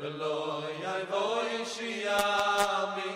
Eloi, Eloi, Shiami,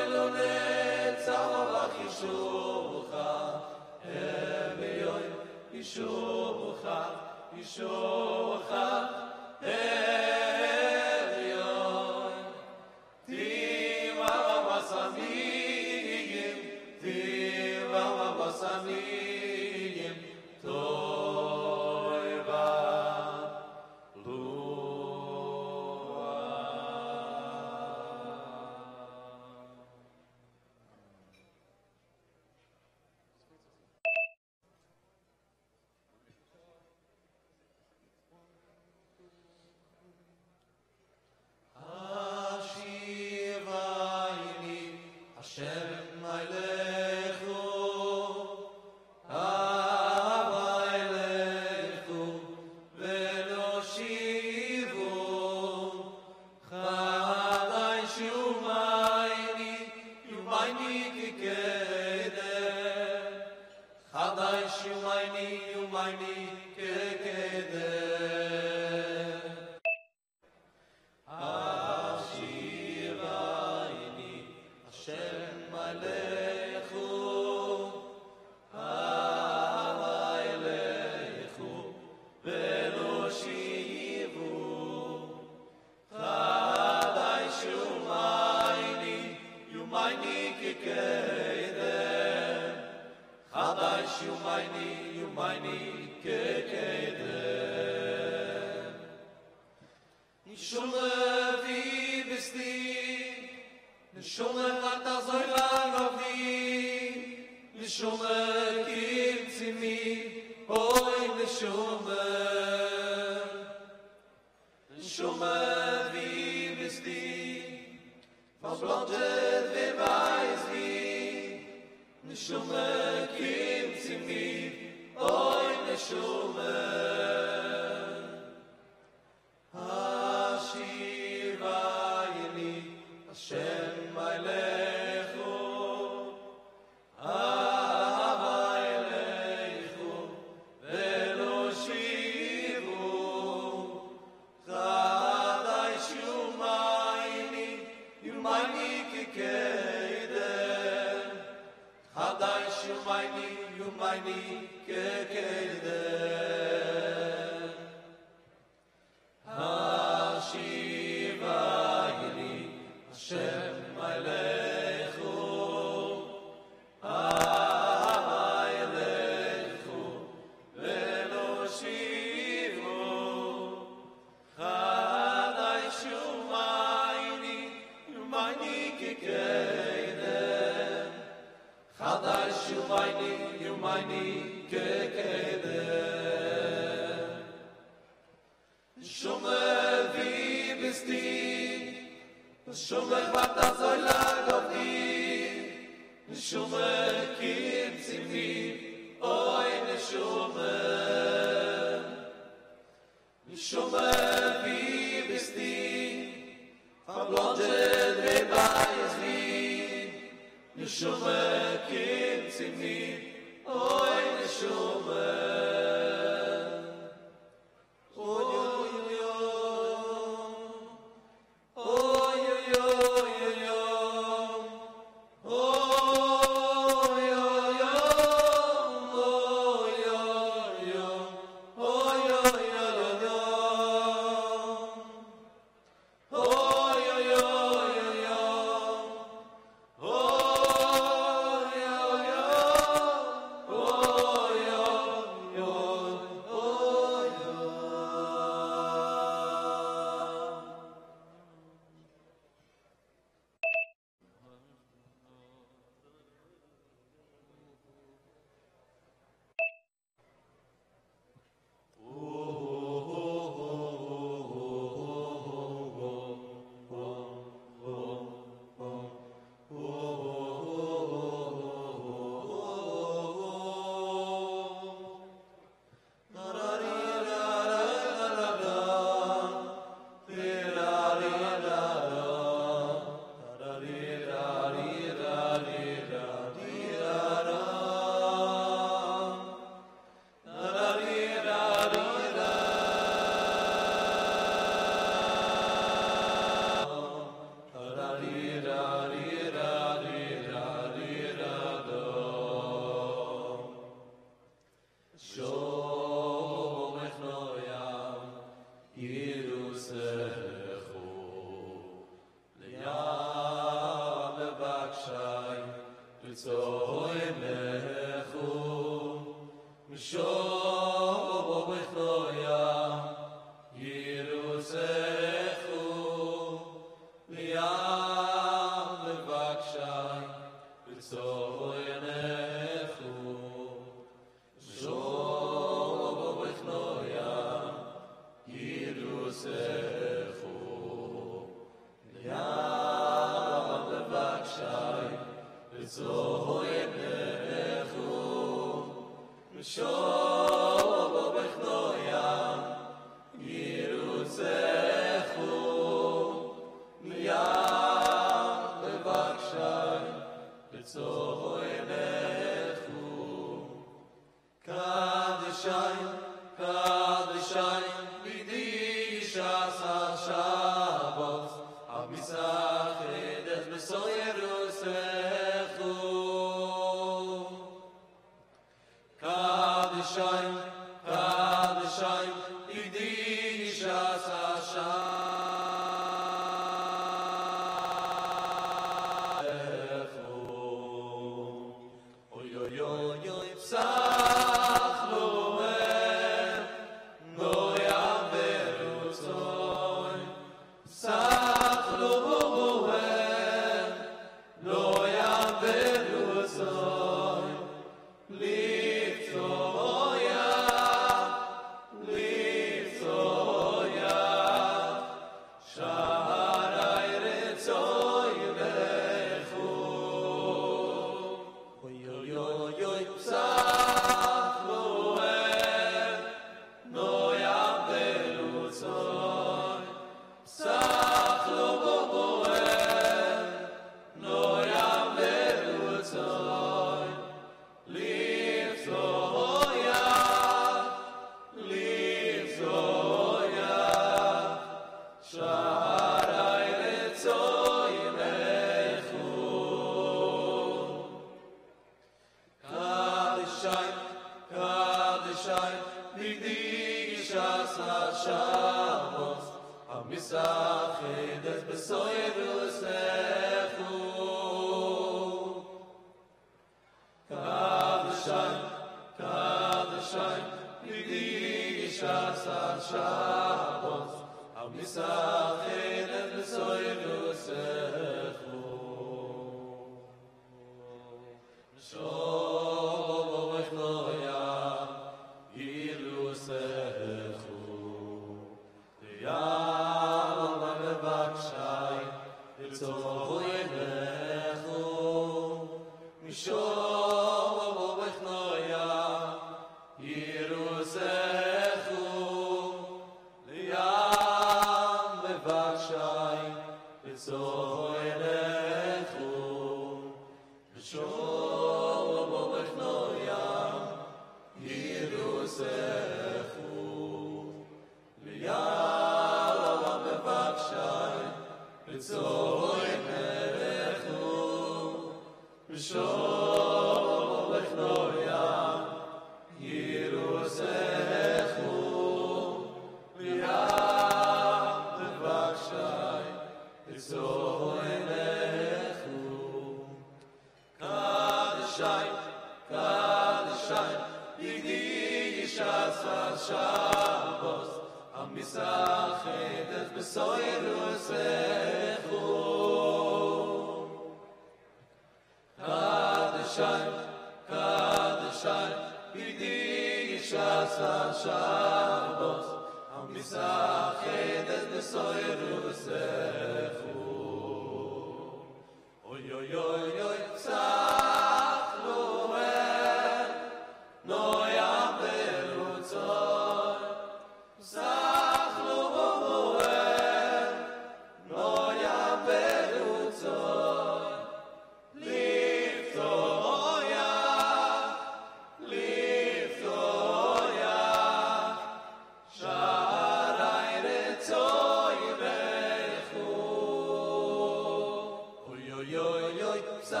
Sa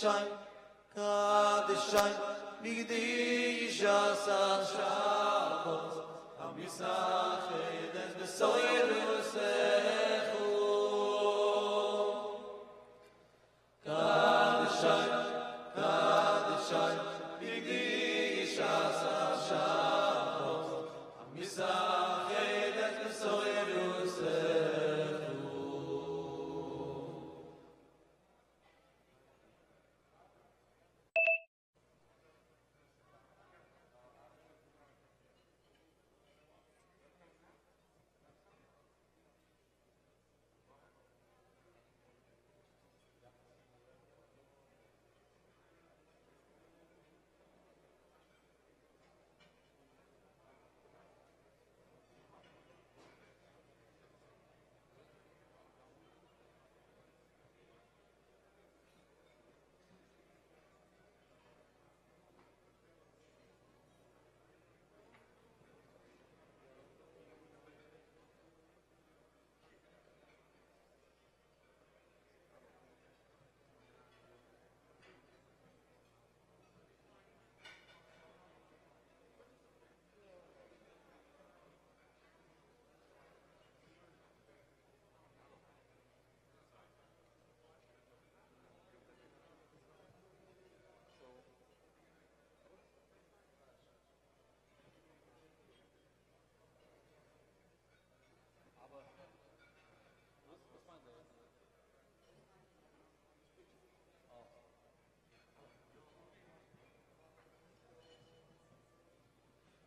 Kadishai, Kadishai, Migdishas HaShabbos, HaMisachedes B'Soyerusechu. Kadishai, Kadishai, Migdishas HaShabbos, HaMisachedes B'Soyerusechu.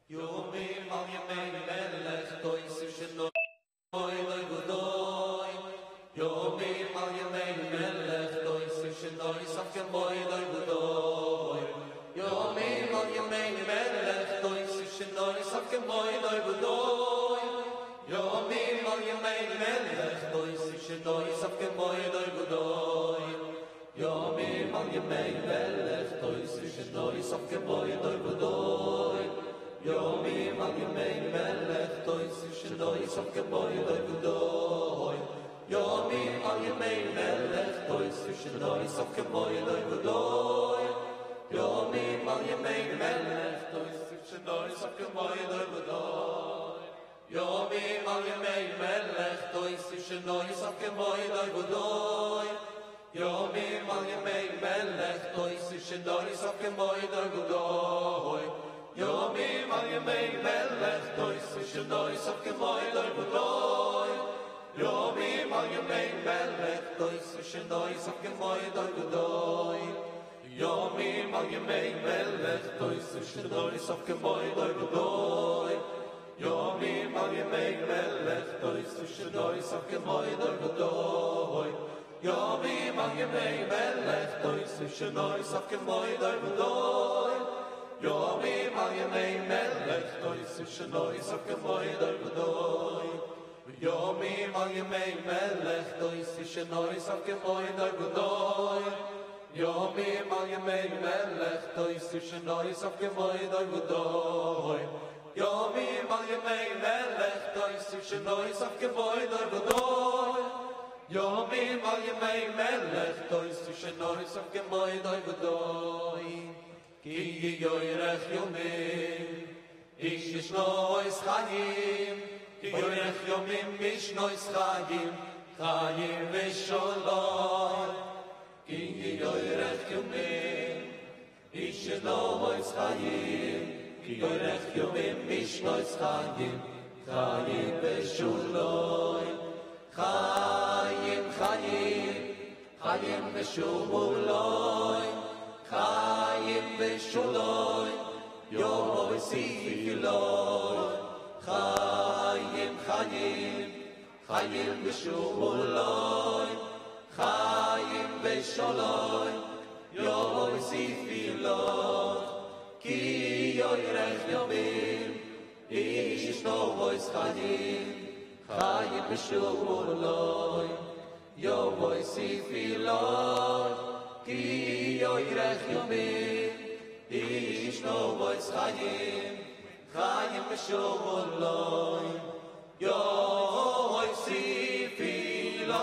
Yomim al yemei melech toisim shenoi loy gudoy. Yomim al yemei melech toisim shenoi safkem boy loy gudoy. Yomim al yemei melech toisim shenoi safkem boy loy gudoy. Yomim al yemei melech toisim shenoi safkem boy loy gudoy. Yomim al yemei melech toisim shenoi safkem boy loy gudoy. Yomim al yemei melech toisim shenoi safkem boy loy gudoy. Yomim al yemei melech toisim shenoi safkem boy loy gudoy. Yomim al yemei melech toisim shenoi safkem boy loy gudoy. Yomim al yemei melech toisim shenoi safkem boy loy gudoy. Yomim al yemei melech toisim shenoi safkem boy loy gudoy. Yomim al yemei melech toisim shenoi safkem boy loy gudoy. Yomim al yemei melech toisim shenoi safkem boy loy gudoy. Yomim al yemei melech toisim shenoi safkem boy loy gudoy. Yomim al yemei melech toisim shenoi safkem boy loy gudoy. Yomim al yemei melech toisim shenoi safkem boy loy gudoy. Yomim al yemei melech toisim shenoi safkem boy loy gudoy. Yomim al yemei melech toisim shenoi safkem boy loy gudoy. Yomim al yemei melech toisim shenoi safkem boy loy gudoy. Yomim al yemei melech toisim shenoi safkem boy loy gudoy. Yomim al yemei melech toisim shenoi safkem boy loy gudoy. Ki yoyrech yomim ish yishnois chayim. Ki yoyrech yomim ish nois chayim. Chayim v'sholom. Ki yoyrech yomim ish yishnois chayim. Ki yoyrech yomim ish nois chayim. Chayim v'sholom. Chayim, chayim, chayim v'sholom. Chayim v'sholom, yoy sifiloi. Chayim, chayim, chayim v'sholom. Chayim v'sholom, yoy sifiloi. Ki yoyrech yomim, ish yishnois chayim. Chayim v'sholom, yoy sifiloi. Ki yoyrech yomim ish nois chayim. Chayim v'sholom, yoy sifiloi.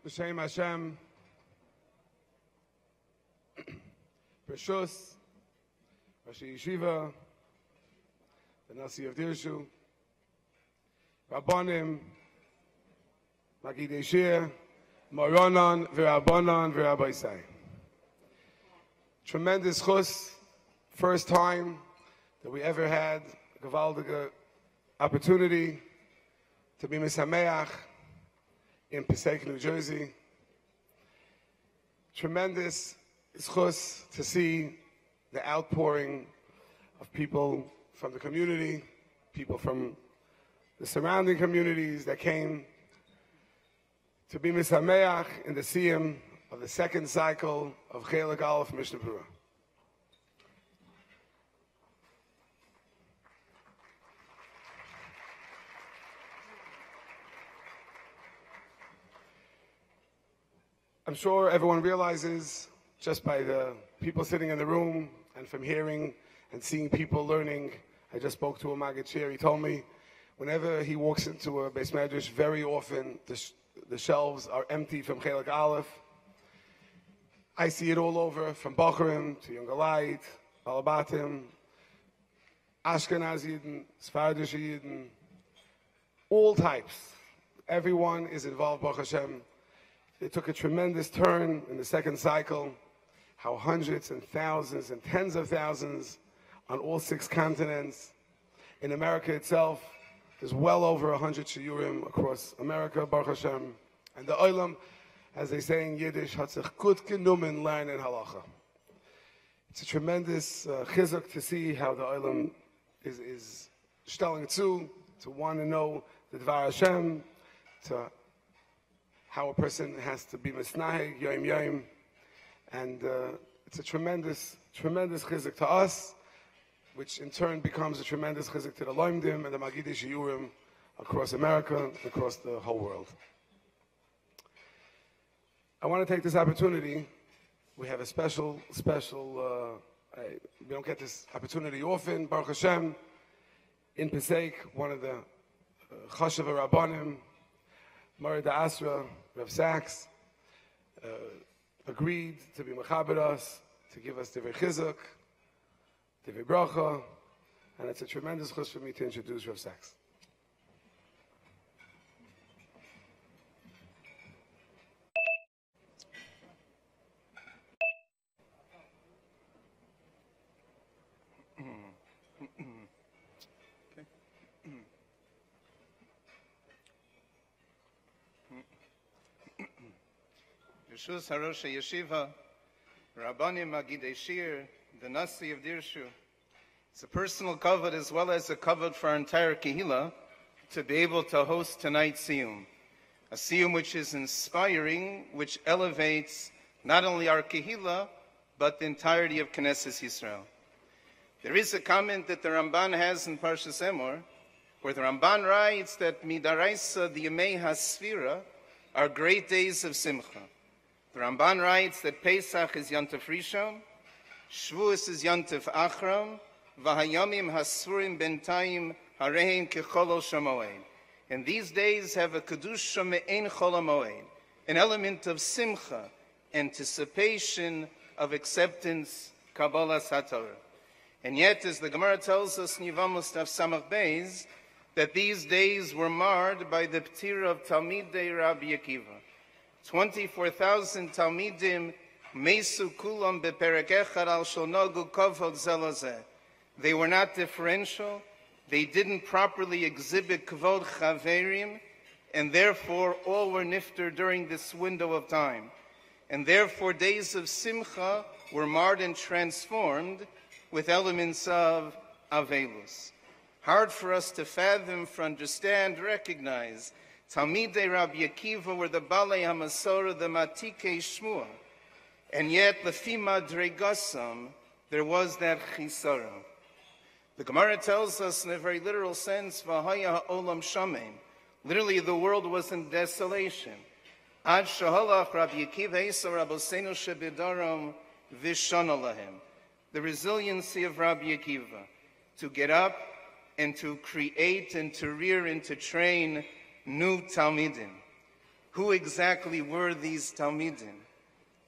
B'Shem Hashem, Bershus, Rashi Yeshiva, the Nasi of Dirshu, Rabbanim, Magidei Shir, Moronon, V'Rabbanon, V'Rabbaisai. Tremendous chus, first time that we ever had a gewaldige opportunity to be Misameach in Passaic, New Jersey. Tremendous chus to see the outpouring of people from the community, people from the surrounding communities that came to be Misameach in the Siyum of the second cycle of Cheilek Alef Mishnah Berurah. I'm sure everyone realizes, just by the people sitting in the room and from hearing and seeing people learning. I just spoke to a Maggid Shir. He told me whenever he walks into a Beis Medrash, very often the shelves are empty from Cheilek Alef. I see it all over, from Bochurim to Yungalite, Balabatim, Ashkenaz Yidden, Sephardish Yidden, all types. Everyone is involved, Baruch Hashem. It took a tremendous turn in the second cycle, how hundreds and thousands and tens of thousands on all 6 continents. In America itself, there's well over 100 shiurim across America, Baruch Hashem. And the Olam, as they say in Yiddish, hat sich gut genommen lernen halacha. It's a tremendous chizuk to see how the Olam is stelling to want to know the Dvar Hashem, to how a person has to be misnahig, yom yom. And it's a tremendous, tremendous chizuk to us, which in turn becomes a tremendous chizuk to the Loimdim and the Magidei Shiurim across America, across the whole world. I want to take this opportunity. We have a special, we don't get this opportunity often, Baruch Hashem, in Passaic, one of the Chashav Rabbanim, Mori da Asra, Rav Sachs, agreed to be mechaber us, to give us Divrei Chizuk, Divrei Bracha, and it's a tremendous chus for me to introduce Rav Sachs. Rishus Harosh Yeshiva, Rabbanim Magidei Shir, the Nasi of Dirshu. It's a personal kavod as well as a kavod for our entire kehillah to be able to host tonight's Siyum. A Siyum which is inspiring, which elevates not only our kehillah, but the entirety of Knesset Yisrael. There is a comment that the Ramban has in Parshas Emor, where the Ramban writes that Midaraisa the Yemei HaSfira are great days of Simcha. The Ramban writes that Pesach is Yontif Rishon, Shavuos is Yontif Achram, V'hayomim Hasfurim Bentayim Harein Kecholo Shamoed. And these days have a Kedusha Me'en Cholamoed, an element of Simcha, anticipation of acceptance, Kabbalah Satorah. And yet, as the Gemara tells us in Yevamos Daf Samach Beis, that these days were marred by the Ptira of Talmidei Rabbi Akiva. 24,000 Talmidim Mesu Kulam Beperek Echad Al Shonogu Kovod Zelazeh. They were not differential. They didn't properly exhibit Kvod Chaverim, and therefore all were nifter during this window of time. And therefore days of Simcha were marred and transformed with elements of Avelus. Hard for us to fathom, for understand, recognize. Talmidei Rabbi Akiva were the Balei HaMasora, the Matikei Shmua. And yet, Lefi Madregasam, there was that Chisara. The Gemara tells us in a very literal sense, V'haya ha'olam shamein. Literally, the world was in desolation. Ad shahalach Rabbi Akiva Esa Rabosenu shebidaram v'shana lahem. The resiliency of Rabbi Akiva to get up and to create and to rear and to train new Talmidim, Who exactly were these Talmidim?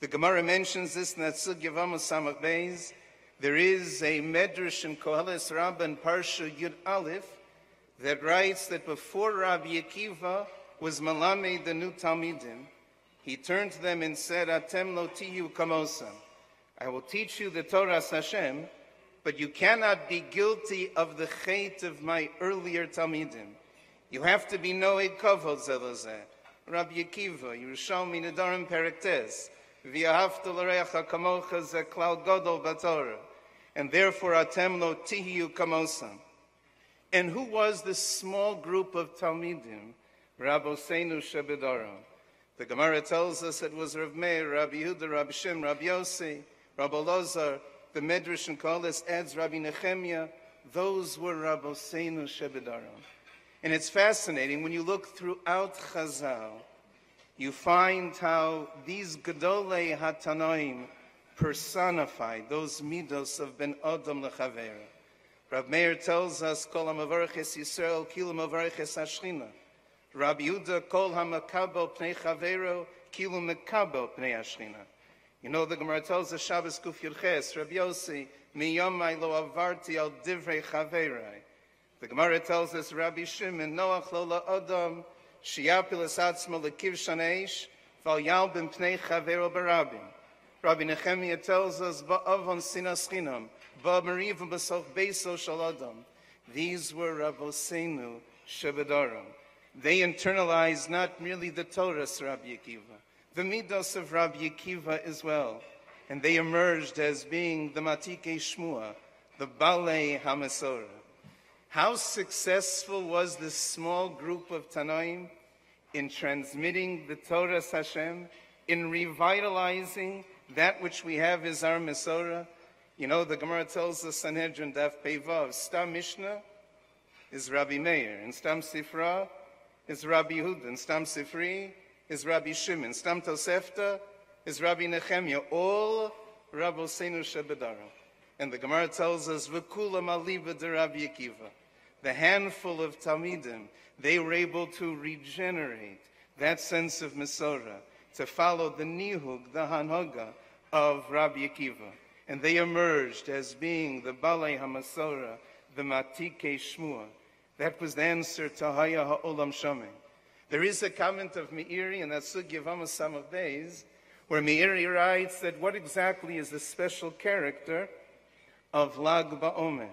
The Gemara mentions this in that Sugya Vamos Samach Beis. There is a Medrash in Koheles Rabbah in Parsha Yud Alef that writes that before Rabbi Akiva was Malamed the new Talmidim, he turned to them and said, Atem lo tiyu kamosam. I will teach you the Torah Hashem, but you cannot be guilty of the chait of my earlier Talmidim. You have to be noeg kavod zelazeh. Rabbi Akiva, Yerushalmi Nedarim Perektes, V'yahavta l'reacha kamocha ze klal gadol b'Torah, and therefore atem lo tihiyu kamosam. And who was this small group of Talmidim? Rabboseinu shebedarim. The Gemara tells us it was Rav Meir, Rabbi Yehuda, Rabbi Shem, Rabbi Yossi, Rabbi Elazar. The Medrash and Koheles adds Rabbi Nehemiah. Those were Rabboseinu shebedarim. And it's fascinating, when you look throughout Chazal, you find how these Gedolei HaTanoim personified those midos of Ben Adam Lechavera. Rav Meir tells us, Kol HaMavarches Yisrael, Kil HaMavarches HaShchina. Rabbi Yehuda, Kol HaMakabel Pnei Chavero, Kil HaMakabel Pnei HaShchina. You know, the Gemara tells us, Shabbos Kuf Yurches, Rabbi Yossi, Miyomai lo avarti al divrei chaverai. The Gemara tells us, Rabbi Shimon, Noach lo la'odam, shiapil es atzmo lekiv shaneish, val yalbim pnei chavero barabim. Rabbi Nehemiah tells us, ba'avon sinas chinam, ba'marivim b'soch beiso shaladam. These were Rabboseinu shebedarim. They internalized not merely the Torah of Rabbi Akiva, the midos of Rabbi Akiva as well. And they emerged as being the Matikei Shmua, the Balei HaMesorah. How successful was this small group of Tanoim in transmitting the Torah Hashem, in revitalizing that which we have as our Mesorah? You know, the Gemara tells us, Sanhedrin Daf Peivav, Stam Mishnah is Rabbi Meir, and Stam Sifra is Rabbi Yehuda, and Stam Sifri is Rabbi Shimon, Stam Tosefta is Rabbi Nehemiah, all Rabboseinu shebedarim. And the Gemara tells us, V'kula maliba de Rabbi Akiva. The handful of Talmidim, they were able to regenerate that sense of Mesorah, to follow the nihug, the hanhoga of Rabbi Akiva. And they emerged as being the Balei HaMesorah, the Matikei Shmua. That was the answer to Haya Ha'olam Shomim. There is a comment of Meiri in that Sugya Vamos Samach Beis, where Meiri writes that what exactly is the special character of Lag BaOmer.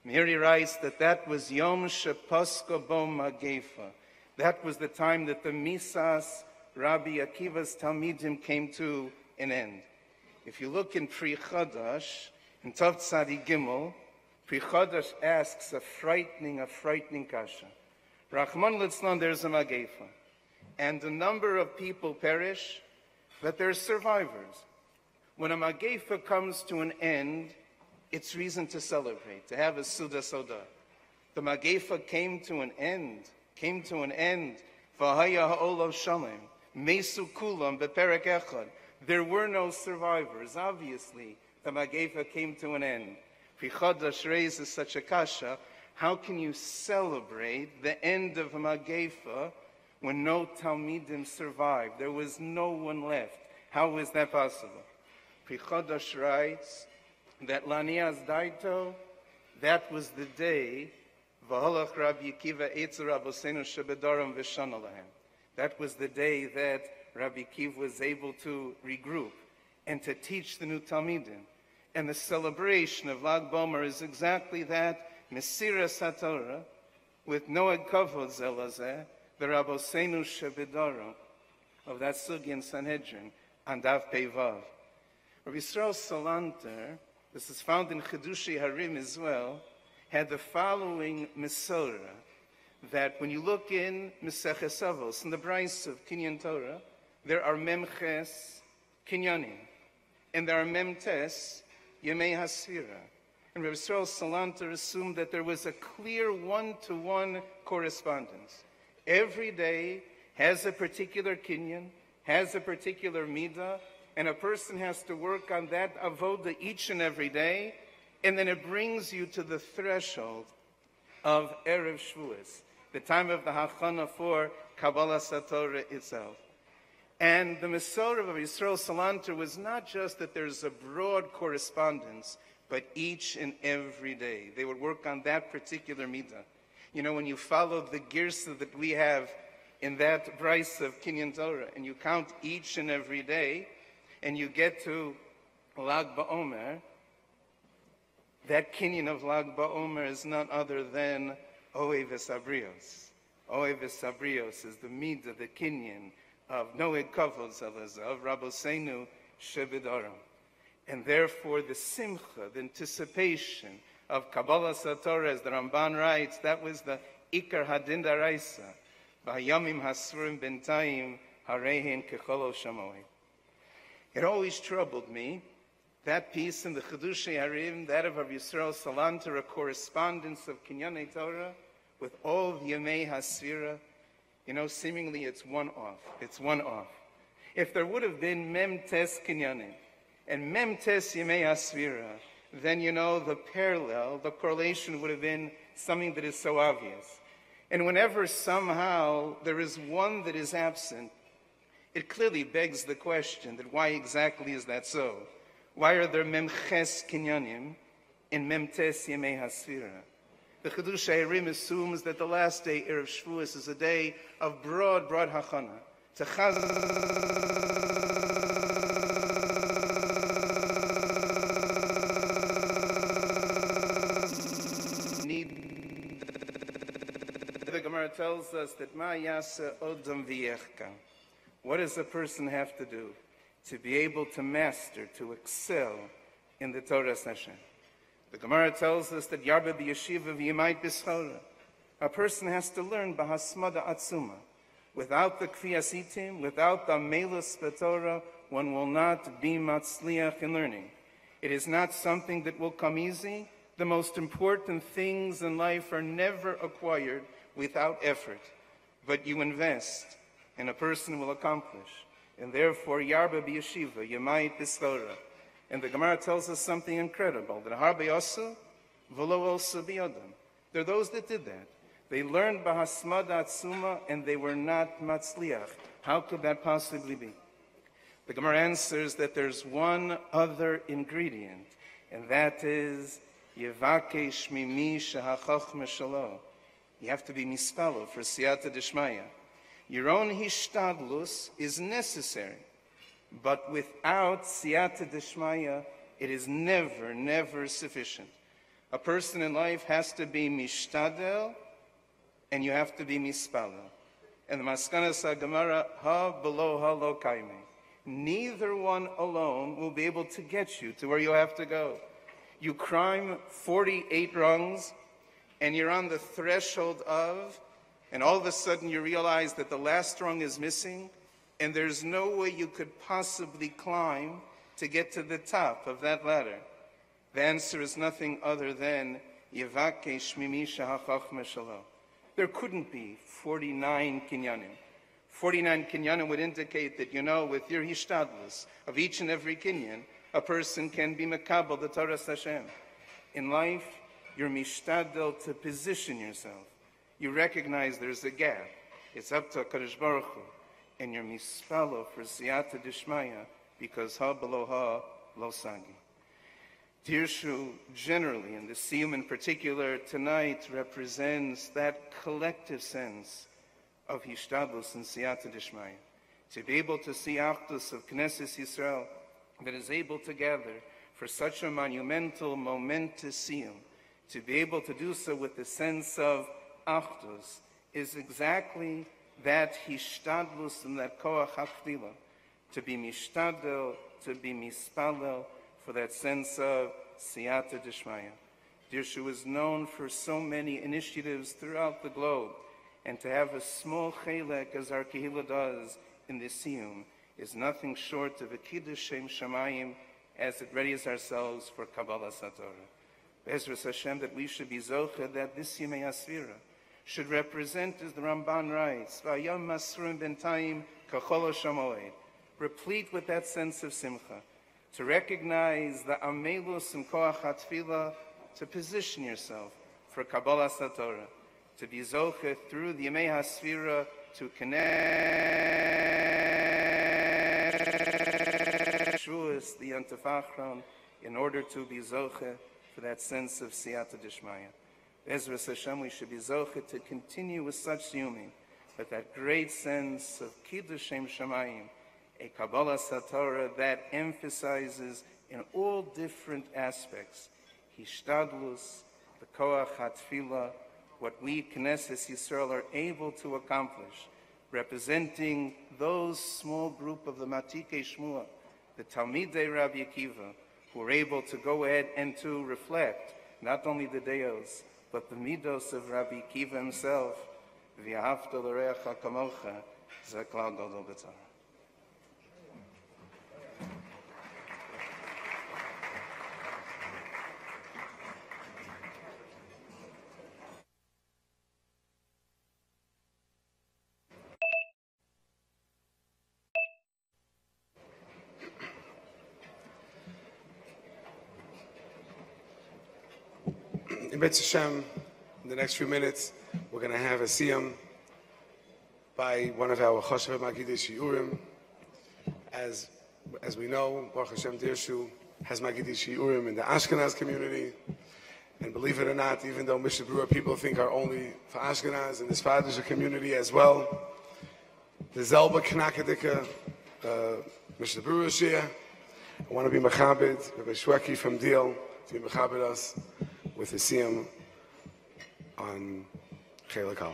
Meiri writes that was Yom Shepasko Bo Magefa. That was the time that the Misas Rabbi Akiva's Talmidim came to an end. If you look in Pri Chadash, in Tov Tzadi Gimel, Pri Chadash asks a frightening kasha. Rachman Litzlan, there's a Magefa. And a number of people perish, but there's survivors. When a Magefa comes to an end, it's reason to celebrate, to have a Suda Soda. The Magefa came to an end. V'haya ha'olam shalem, mesu kulam beperek echad. There were no survivors. Obviously, the Magefa came to an end. Pri Chadash raises such a kasha. How can you celebrate the end of a Magefa when no Talmidim survived? There was no one left. How is that possible? Pri Chadash writes that Lanias Daito, that was the day V'holach Rabbi Akiva Eitzer Rabboseinu shebedarim v'shana lahem. That was the day that Rabbi Akiva was able to regroup and to teach the new Talmidim. And the celebration of Lag BaOmer is exactly that, Mesiras HaTorah, with Noeg Kavod Zelazeh, the Rabboseinu shebedarim of that Sugi in Sanhedrin, and Daf Peivav. Rabbi Yisrael Salanter, this is found in Chidushi Harim as well, had the following Mesorah, that when you look in Meseches Avos, in the Brais of Kinyan Torah, there are Memches Kinyanim, and there are Memtes Yemei Hasira. And Rabbi Yisrael Salanter assumed that there was a clear one-to-one correspondence. Every day has a particular Kinyan, has a particular Midah, and a person has to work on that avoda each and every day, and then it brings you to the threshold of Erev Shavuos, the time of the Hachana for Kabbalah Satorah itself. And the Masorah of Yisrael Salanter was not just that there's a broad correspondence, but each and every day. They would work on that particular midah. You know, when you follow the girsa that we have in that price of Kinyan Torah, and you count each and every day, and you get to Lag BaOmer, that Kinyan of Lag BaOmer is none other than Oe V'Sabrios. Oe V'Sabrios is the midah, the Kinyan of Noed Kavod Zalazah, of Rabboseinu Shebedarim. And therefore the simcha, the anticipation of Kabbalah Satorah, as the Ramban writes, that was the Ikar Hadin Daraisa, B'Hayamim Hasrim Bentayim Harehin Kecholo Shamoi. It always troubled me, that piece in the Chedushei Harim, that of Yisrael Salanter, a correspondence of Kinyanei Torah with all the Yemei Hasvira. You know, seemingly it's one off. It's one off. If there would have been Mem Tes Kinyanim and Mem Tes Yemei Hasvira, then, you know, the parallel, the correlation would have been something that is so obvious. And whenever somehow there is one that is absent, it clearly begs the question that why exactly is that so? Why are there Mem Ches Kinyanim and Mem Tes Yemei Hasvira? The Chedushei Harim assumes that the last day, Erev Shavuos, is a day of broad hachana. To the Gemara tells us that Ma Yasa Odom V'Yechka. What does a person have to do to be able to master, to excel in the Torah Hashem? The Gemara tells us that Yarba b'yeshiva v'yimait b'schora. A person has to learn b'hasmada atzuma. Without the kfiyasitim, without the melus b'Torah, one will not be matzliach in learning. It is not something that will come easy. The most important things in life are never acquired without effort. But you invest, and a person will accomplish. And therefore, Yarba b'yeshiva, yimait b'schora. And the Gemara tells us something incredible, that Harbe Yosu, V'lo Osu B'yodam. There are those that did that. They learned B'hasmada Atzuma, and they were not Matzliach. How could that possibly be? The Gemara answers that there's one other ingredient, and that is Yevake Shmimi Shehachachma Shalo. You have to be mispalo for Siyata Dishmaya. Your own Hishtadlus is necessary. But without siyata deshmaya, it is never sufficient. A person in life has to be mishtadel, and you have to be mispala. And the Maskanas HaGemara, ha below ha lo kaime. Neither one alone will be able to get you to where you have to go. You climb 48 rungs, and you're on the threshold of, and all of a sudden you realize that the last rung is missing, and there's no way you could possibly climb to get to the top of that ladder. The answer is nothing other than Yevake Shmimi Shehachachma Shalo. There couldn't be 49 kinyanim. 49 kinyanim would indicate that, you know, with your hishtadlus of each and every kinyan, a person can be mekabel the Torah Hashem. In life, you're mishtadel to position yourself. You recognize there's a gap. It's up to HaKadosh Baruch Hu. And you're mispalo for siyata dishmaya, because ha below ha lo sagi. Dirshu generally, and the Siyum in particular tonight, represents that collective sense of hishtadlus and siyata dishmaya. To be able to see achdus of Knesset Yisrael that is able to gather for such a monumental, momentous Siyum, to be able to do so with the sense of achdus, is exactly that hishtadlus and that koach hakdila, to be mishtadel, to be mispalel, for that sense of siyata dishmaya. Dirshu is known for so many initiatives throughout the globe, and to have a small cheilek as our kehillah does in the Siyum is nothing short of a kiddush shem shamayim as it readies ourselves for Kabbalah Satorah. Be'ezras Hashem, that we should be zocheh, that this Yemei Asvira should represent, as the Ramban writes, V'ayam masrim bentayim kacholo shamoed, replete with that sense of simcha, to recognize the amelus and koach hatfila, to position yourself for Kabbalah Satorah, to be zocheh through the Yemei HaSfira to connect Siyam Tefachron, in order to be Zoche for that sense of Siyata Dishmaya. Ezras Hashem, we should be Zoche to continue with such Siyumim, but that great sense of Kiddush Shem Shamayim, a Kabbalah Satorah that emphasizes in all different aspects, Hishtadlus, the Koach HaTfilah, what we, Knesset Yisrael, are able to accomplish, representing those small group of the Matikei Shmua, the Talmidei Rabbi Akiva, who are able to go ahead and to reflect not only the Deos, but the Midos of Rabbi Akiva himself, V'ahavta l'reacha kamocha, ze klal gadol b'tzara. In B'etz Hashem, in the next few minutes, we're going to have a Siyum by one of our Choshev Magidei Shiurim. As we know, Baruch Hashem Dirshu has Magidei Shiurim in the Ashkenaz community. And believe it or not, even though Mishnah Berurah people think are only for Ashkenaz, in this Father's community as well, the Zelba Knakadika, Mishnah Berurah Shia, I want to be Mechabed, Rabbi Shweki from Deal, to be Mechabed us with the Siyum on Cheilek.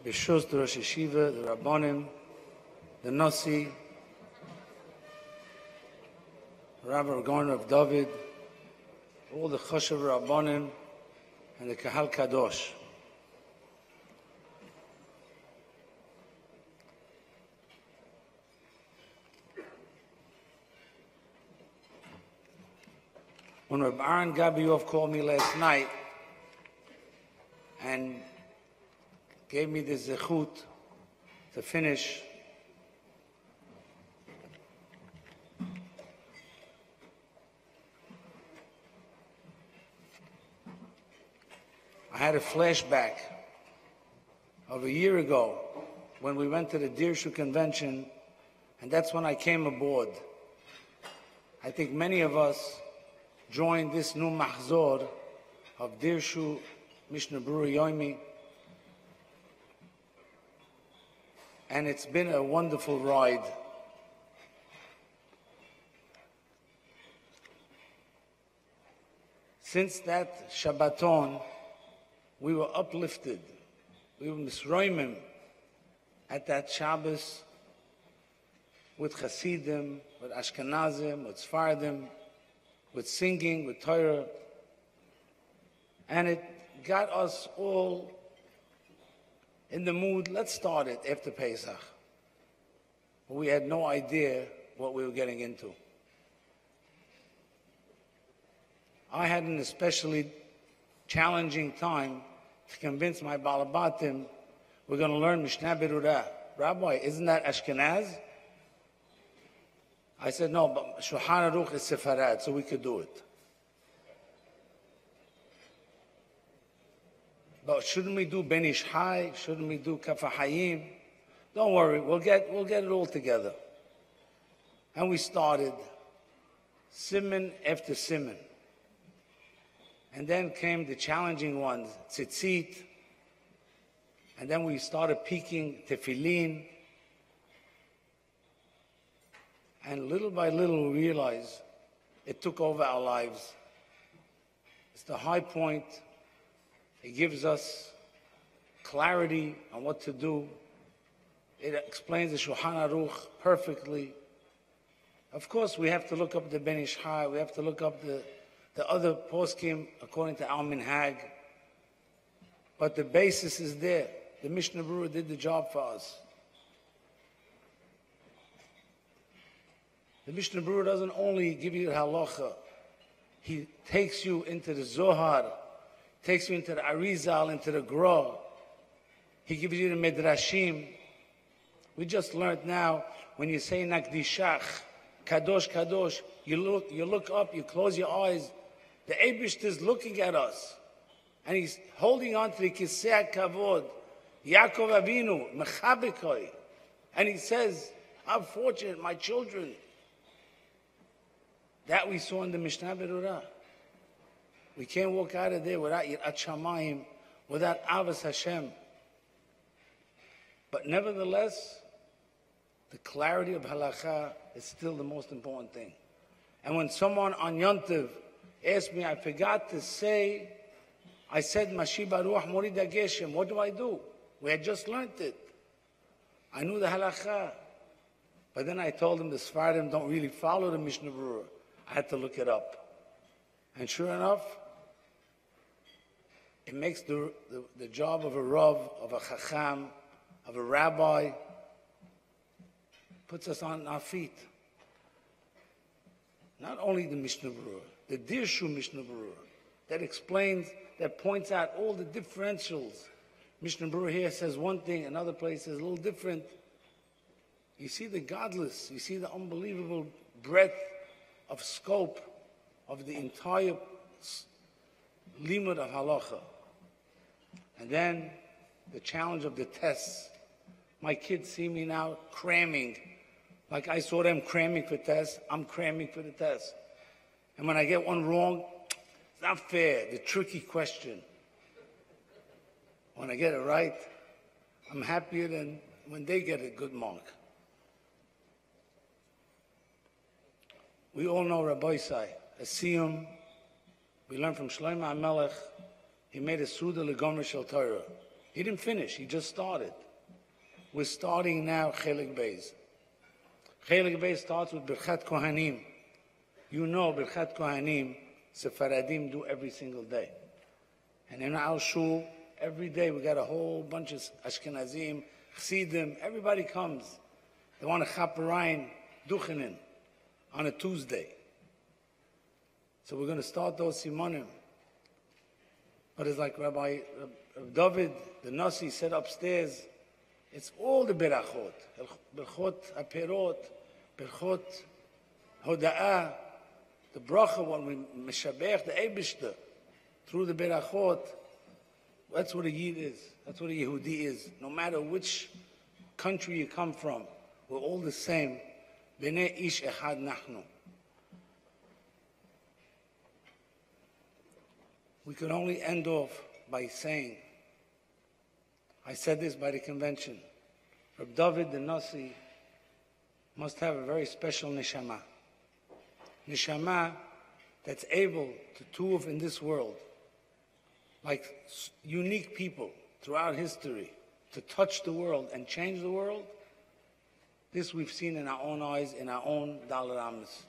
B'shus the Rosh Yeshiva, the Rabbanim, the Nasi, Rabbi Garner of David, all the Choshev Rabbanim, and the Kahal Kadosh. When Rabbi Aaron Gabiov called me last night and gave me the zechut to finish I had a flashback of a year ago when we went to the Dirshu convention, and that's when I came aboard. I think many of us joined this new mahzor of Dirshu Mishnah Berurah Yomi, and it's been a wonderful ride. Since that Shabbaton, we were uplifted. We were misroimim at that Shabbos with Hasidim, with Ashkenazim, with Sfardim, with singing, with Torah. And it got us all in the mood, let's start it after Pesach. But we had no idea what we were getting into. I had an especially challenging time to convince my Balabatim we're going to learn Mishnah Berurah. Rabbi, isn't that Ashkenaz? I said, no, but Shulchan Aruch is Sefarad, so we could do it. But shouldn't we do Ben Ish Hai? Shouldn't we do Kaf HaHayim? Don't worry, we'll get it all together. And we started Siman after Siman. And then came the challenging ones, Tzitzit. And then we started peeking Tefillin. And little by little we realized it took over our lives. It's the high point. It gives us clarity on what to do. It explains the Shulchan Aruch perfectly. Of course, we have to look up the Ben Ish Hai. We have to look up the other poskim according to Al Minhag. But the basis is there. The Mishnah Berurah did the job for us. The Mishnah Berurah doesn't only give you the halacha. He takes you into the Zohar. takes you into the Arizal, into the Gra. He gives you the Midrashim. We just learned now, when you say Nakdishach, Kadosh, Kadosh, you look up, you close your eyes. The Eibishter is looking at us. And he's holding on to the Kisei Kavod. Yaakov Avinu, Mechabekoi. And he says, I'm fortunate, my children. That we saw in the Mishnah Berurah. We can't walk out of there without Yirat Shamayim, without Avos Hashem. But nevertheless, the clarity of halakha is still the most important thing. And when someone on Yontiv asked me, I forgot to say, I said, Mashi Baruch Morid HaGeshem, what do? We had just learned it. I knew the halakha. But then I told him the Sfardim don't really follow the Mishnah Berurah. I had to look it up. And sure enough, it makes the job of a Rav, of a Chacham, of a Rabbi, puts us on our feet. Not only the Mishnah Berurah, the Dirshu Mishnah Berurah, that explains, that points out all the differentials. Mishnah Berurah here says one thing, another place says a little different. You see the godless, you see the unbelievable breadth of scope of the entire limud of halacha. And then the challenge of the tests. My kids see me now cramming. Like I saw them cramming for tests, I'm cramming for the test. And when I get one wrong, it's not fair, the tricky question. When I get it right, I'm happier than when they get a good mark. We all know Rabbi Isai, a Siyum. We learned from Shlomo HaMelech, he made a Suda L'Gomer Shel Torah. He didn't finish, he just started. We're starting now Cheilek Beis. Cheilek Beis starts with Birchat Kohanim. You know Birchat Kohanim, Sephardim do every single day. And in our shul, every day we got a whole bunch of Ashkenazim, Chassidim, everybody comes. They want to chaperayim, duchenin, on a Tuesday. So we're going to start those simonim. But it's like Rabbi David, the Nasi, said upstairs, it's all the berachot. Berachot aperot, berachot hoda'ah, the bracha when we meshabech the Eibishter through the berachot. That's what a Yid is. That's what a Yehudi is. No matter which country you come from, we're all the same. Bnei ish echad nachnu. We could only end off by saying, I said this by the convention, Reb David the Nasi must have a very special neshama. Neshama that's able to move in this world like unique people throughout history, to touch the world and change the world. This we've seen in our own eyes, in our own dalaramas.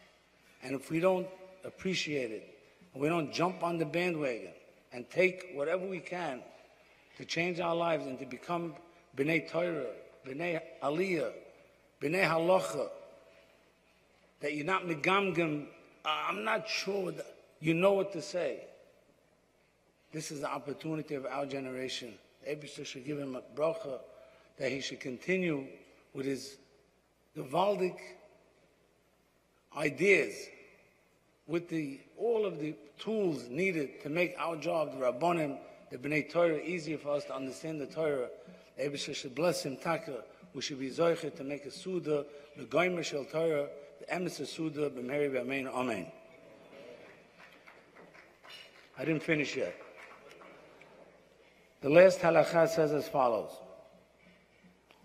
And if we don't appreciate it, we don't jump on the bandwagon and take whatever we can to change our lives and to become B'nai Torah, B'nai Aliyah, B'nai Halacha, that you're not megamgam, I'm not sure that you know what to say. This is the opportunity of our generation. The Eibishter should give him a bracha, that he should continue with his Gavaldic ideas, with all of the tools needed to make our job, the Rabbonim, the B'nai Torah, easier for us to understand the Torah. The Eibishter should bless him, Taka. We should be zoichet to make a Suda, the Goymer Shel Torah, the Emes Suda, B'meri B'amein, Amen. I didn't finish yet. The last halakha says as follows.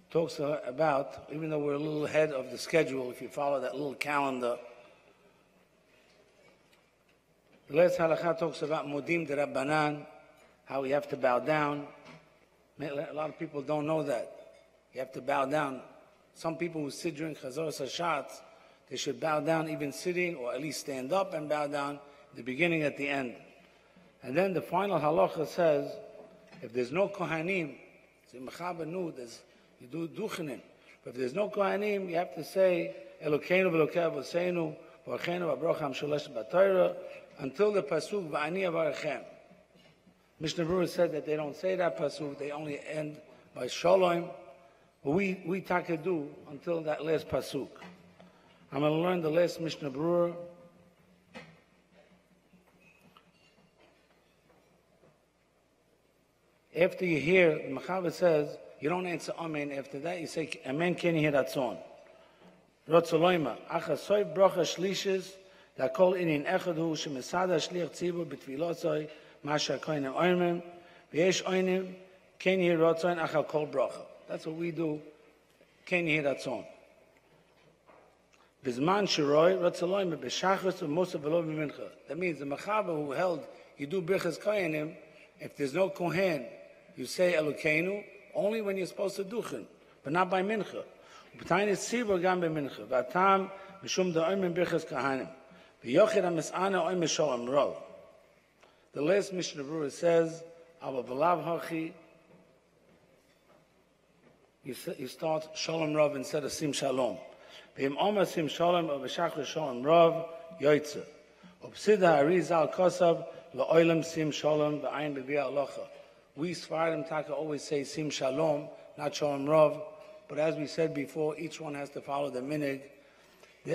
Talks about, even though we're a little ahead of the schedule, if you follow that little calendar, the last halakha talks about Modim de Rabbanan, how we have to bow down. A lot of people don't know that. You have to bow down. Some people who sit during Chazor Hashatz, they should bow down even sitting, or at least stand up and bow down at the beginning, at the end. And then the final halacha says, if there's no Kohanim, you do duchenin. But if there's no Kohanim, you have to say, Elokeinu v'Elokei Avoseinu, v'Orcheinu v'Abrocha Hamsholesh B'Torah, until the pasuk V'ani Avarachem. Mishnah Berurah said that they don't say that pasuk, they only end by Shalom. But we taka do until that last pasuk. I'm going to learn the last Mishnah Berurah. After you hear, the Mechaber says, you don't answer Amen. After that, you say, Amen, can you hear that song? Rotzoloima, Acha Soif Brocha Shlishes, that call in Echadu, Shemesada Shliach Tzibur, Betvilosoi, Masha Koinem Oimim, V'yesh Oinim, can you hear Rotzoin, Acha Kol Brocha. That's what we do. Can you hear that song? Bizman Shiroi, Rotzoloima, B'shachris, Musa V'lo B'mincha. That means the Mechaber who held, you do Birchas Kohenim, if there's no Kohen, you say Elokeinu only when you're supposed to duchen, but not by mincha. B'tayin is tzibur gam b'mincha. V'atam mishum da'oim b'chas kahanim. V'yochid ha'mis'ana oim shalom rov. The last Mishnah Berurah says, "Ava v'lav hachi." You start shalom rov instead of sim shalom. V'im omer sim shalom or v'shachar shalom rov yoytze. Upsida arizal kosav la'olam sim shalom v'ayin b'via alocha. We Sfaradim Taka always say Sim Shalom, not Shalom Rav. But as we said before, each one has to follow the minig.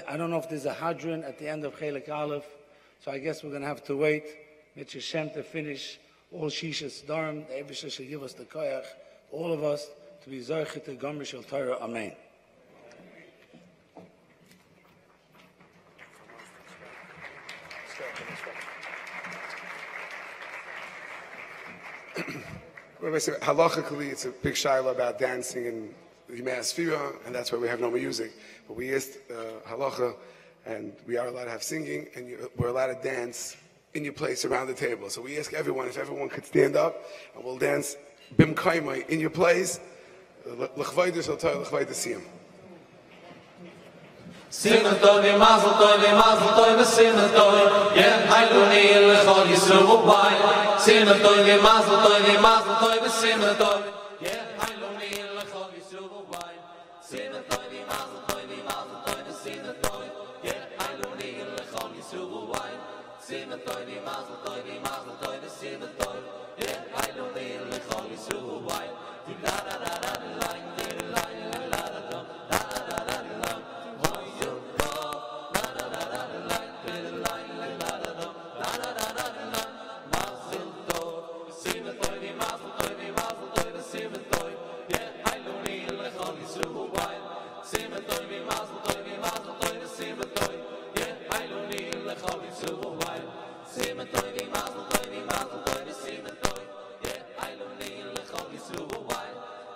I don't know if there's a hadron at the end of Cheilek Alef, so I guess we're going to have to wait. Mitzvah Shem to finish all Shishas Dharm. The Eibusha should give us the koyach, all of us, to be Zoche to Gomer Shel Torah. Amen. Halachically, it's a big shiloh about dancing and Yimei Asfira, and that's why we have no music. But we asked halacha, and we are allowed to have singing, and we're allowed to dance in your place around the table. So we ask everyone if everyone could stand up, and we'll dance bim kaimai in your place. L'chvayda shel Torah, l'chvayda Siyum. Simmen toy, mazel toy, simmen toy. Yeah, I do need lechol yisru b'vay. Simmen toy, mazel toy, simmen toy. Yeah, I do need lechol yisru b'vay. Simmen toy, mazel toy, simmen toy. Yeah, I do need lechol yisru b'vay. Simmen toy, mazel toy, simmen toy. Yeah, I do need lechol yisru b'vay. Da da da da da da.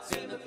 Sing the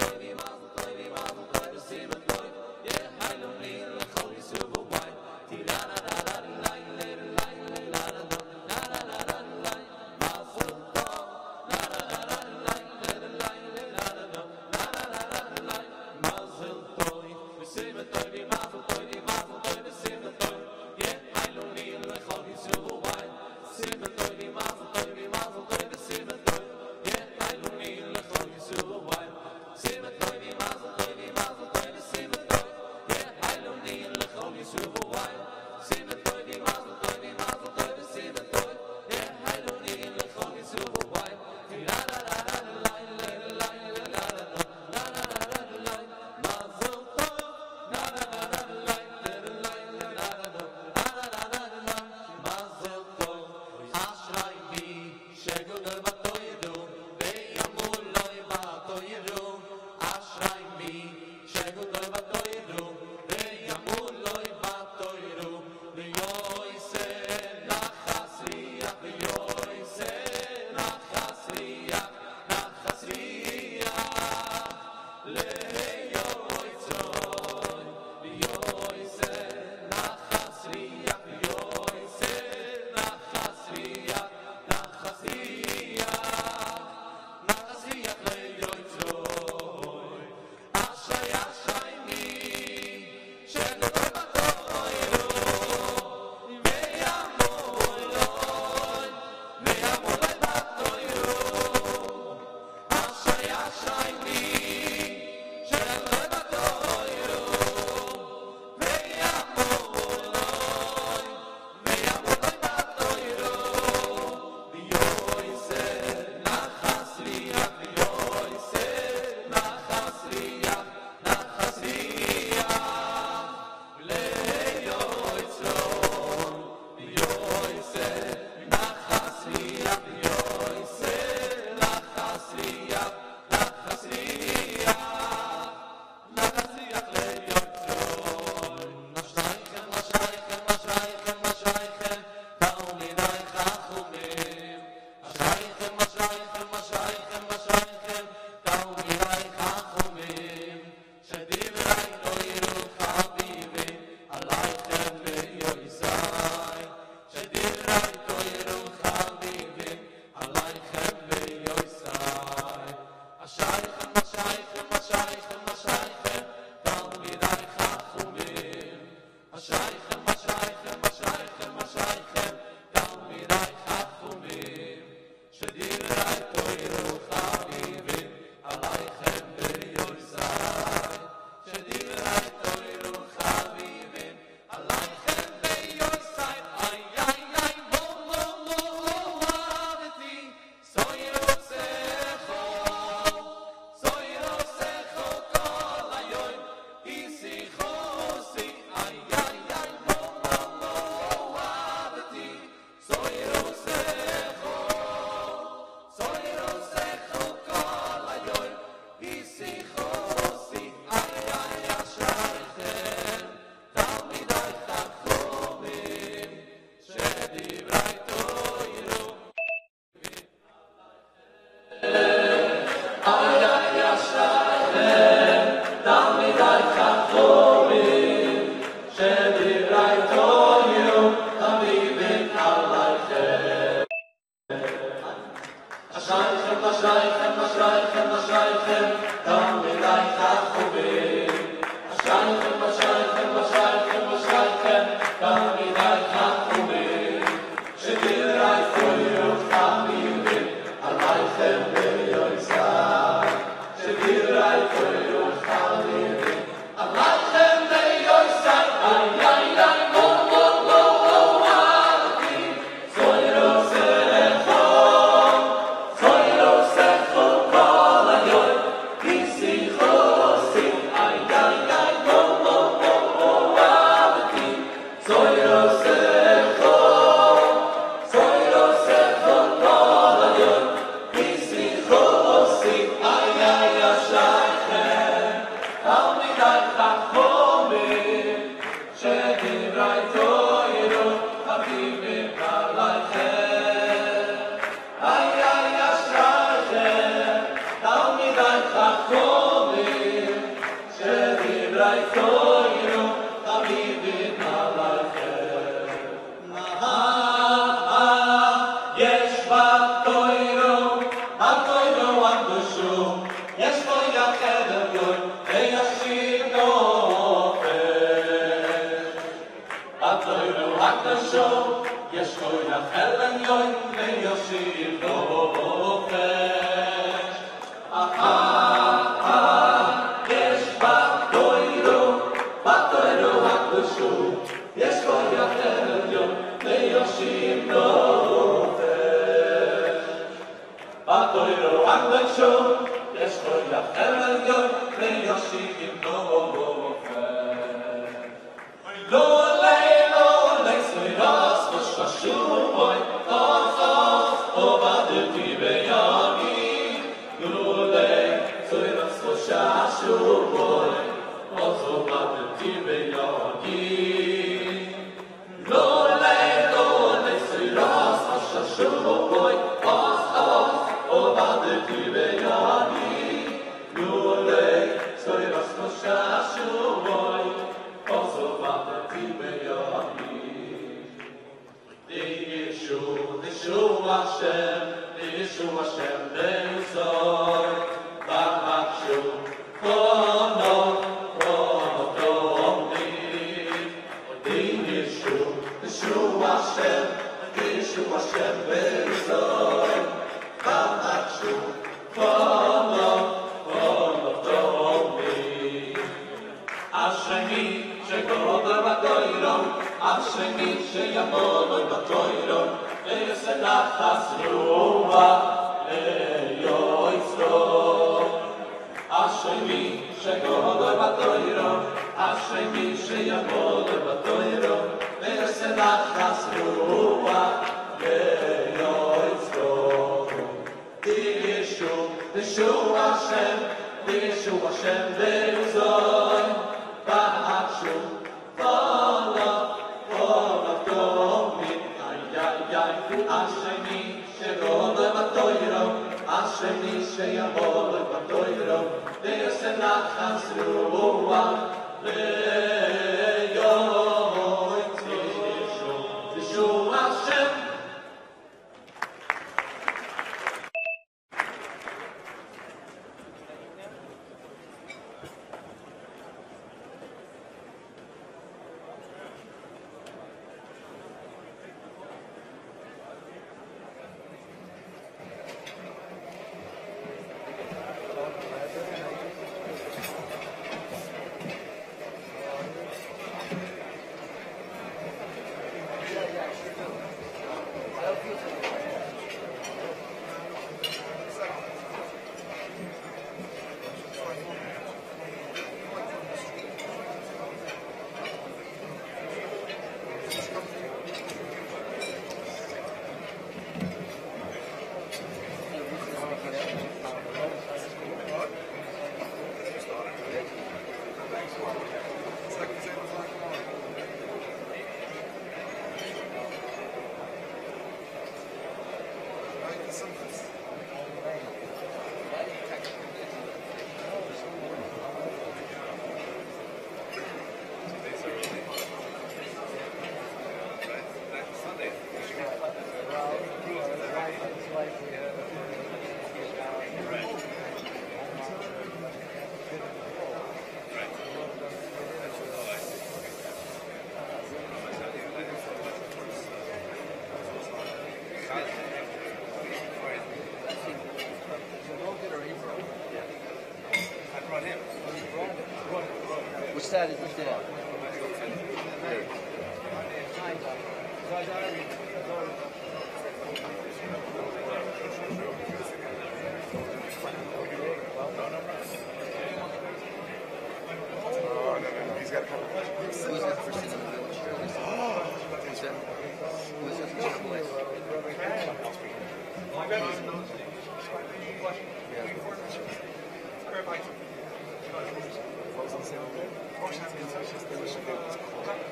Which side is this at?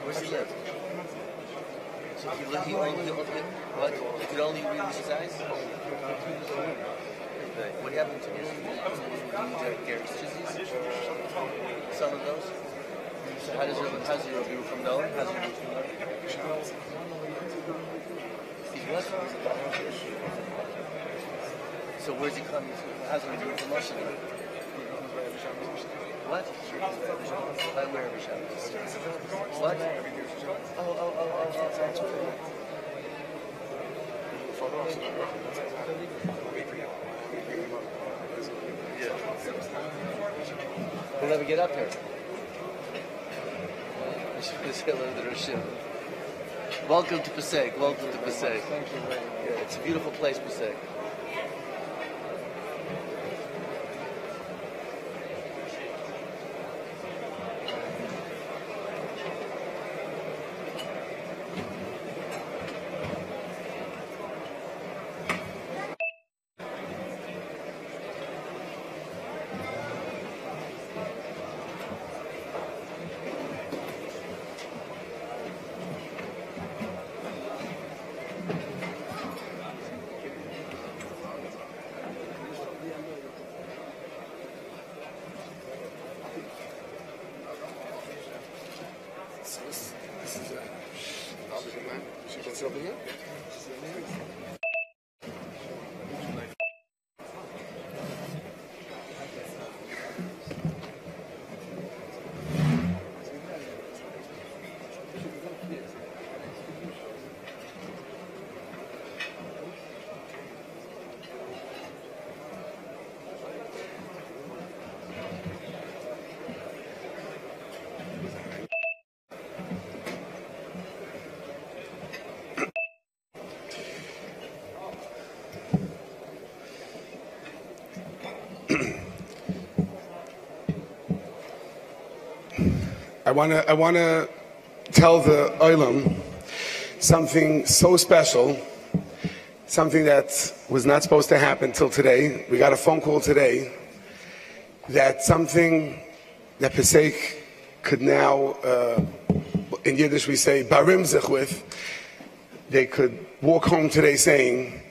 Where's he live? So he could only read with his eyes? What happened to him? Gary's disease? Some of those? So how does your review from knowing? How's your review from knowing? He's what? So where's he coming to? How's he doing promotion? What? I wear every Shabbos. What? Oh, that's okay. Yeah. We'll never get up here. Welcome to Passaic. Welcome to Passaic. Yeah, it's a beautiful place, Passaic. Over here? I want to tell the Olam something so special, something that was not supposed to happen till today. We got a phone call today that something that Passaic could now, in Yiddish we say, barim zich with, they could walk home today saying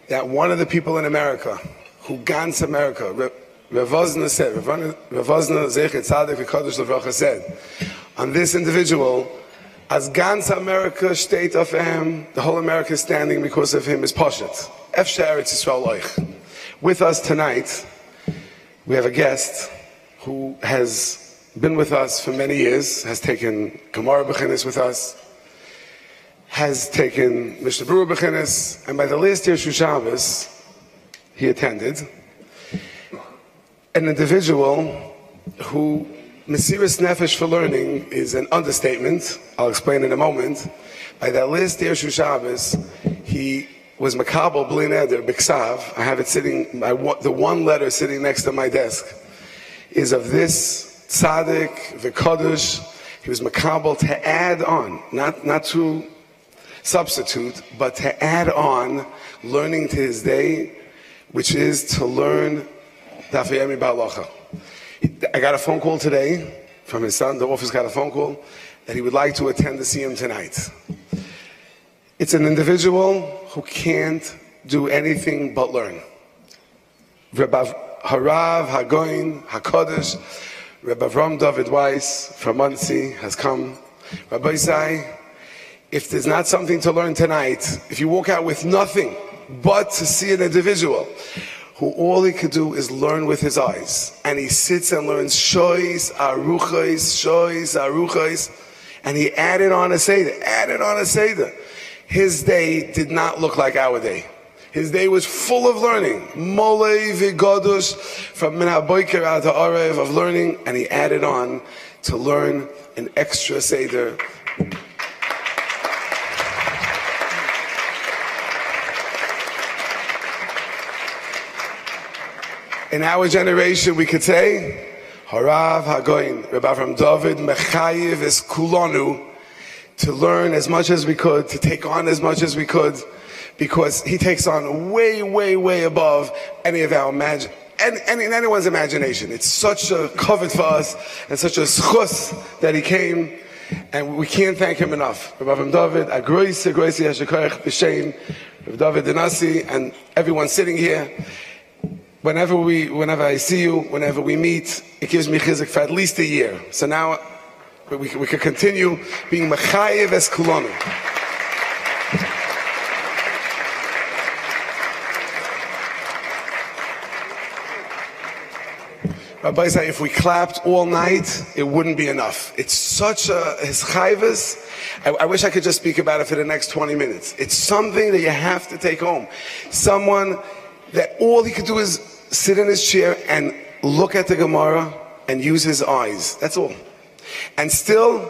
that one of the people in America, who gans America, Ravazna said, Ravazna Zechet Tzaddik V'Kodesh Levracha said, on this individual, as Gans America state of him, the whole America is standing because of him is Poshet. Efshe Eretz Yisrael Oich. With us tonight, we have a guest who has been with us for many years, has taken Gemara B'chinis with us, has taken Mishnah Berurah B'chinis, and by the last year Shabbos, he attended. An individual who Mesiras Nefesh for learning is an understatement. I'll explain in a moment. By that last year Shabbos, he was Makabel Bli Neder Biksav. I have it sitting, the one letter sitting next to my desk is of this Tzaddik V'Kodesh. He was Makabel to add on, not to substitute, but to add on learning to his day, which is to learn Daf HaYomi Ba'alocha. I got a phone call today from his son. The office got a phone call that he would like to attend the Siyum tonight. It's an individual who can't do anything but learn. Rabbi Harav Hagoin HaKodesh, Rabbi Avram David Weiss from Muncie has come. Rabbi Isai, if there's not something to learn tonight, if you walk out with nothing but to see an individual who all he could do is learn with his eyes, and he sits and learns shoys, aruchos, and he added on a seder. His day did not look like our day. His day was full of learning, molei v'godush, from min haboker ad ha'arev of learning, and he added on to learn an extra seder. In our generation, we could say, Harav Hagoyin, Rabbi Avram David, Mechayiv es Kulonu, to learn as much as we could, to take on as much as we could, because he takes on way, way, way above any of our anyone's imagination. It's such a covet for us, and such a schus that he came, and we can't thank him enough. Rabbi Avram David, Agroisi Hashakoyach B'Shem, Rabbi David Dinasi, and everyone sitting here. Whenever I see you, whenever we meet, it gives me chizuk for at least a year. So now we can continue being mechayev es kulonu. Rabbi said, if we clapped all night, it wouldn't be enough. It's such a his chayvus. I wish I could just speak about it for the next 20 minutes. It's something that you have to take home. Someone that all he could do is sit in his chair and look at the Gemara and use his eyes. That's all. And still,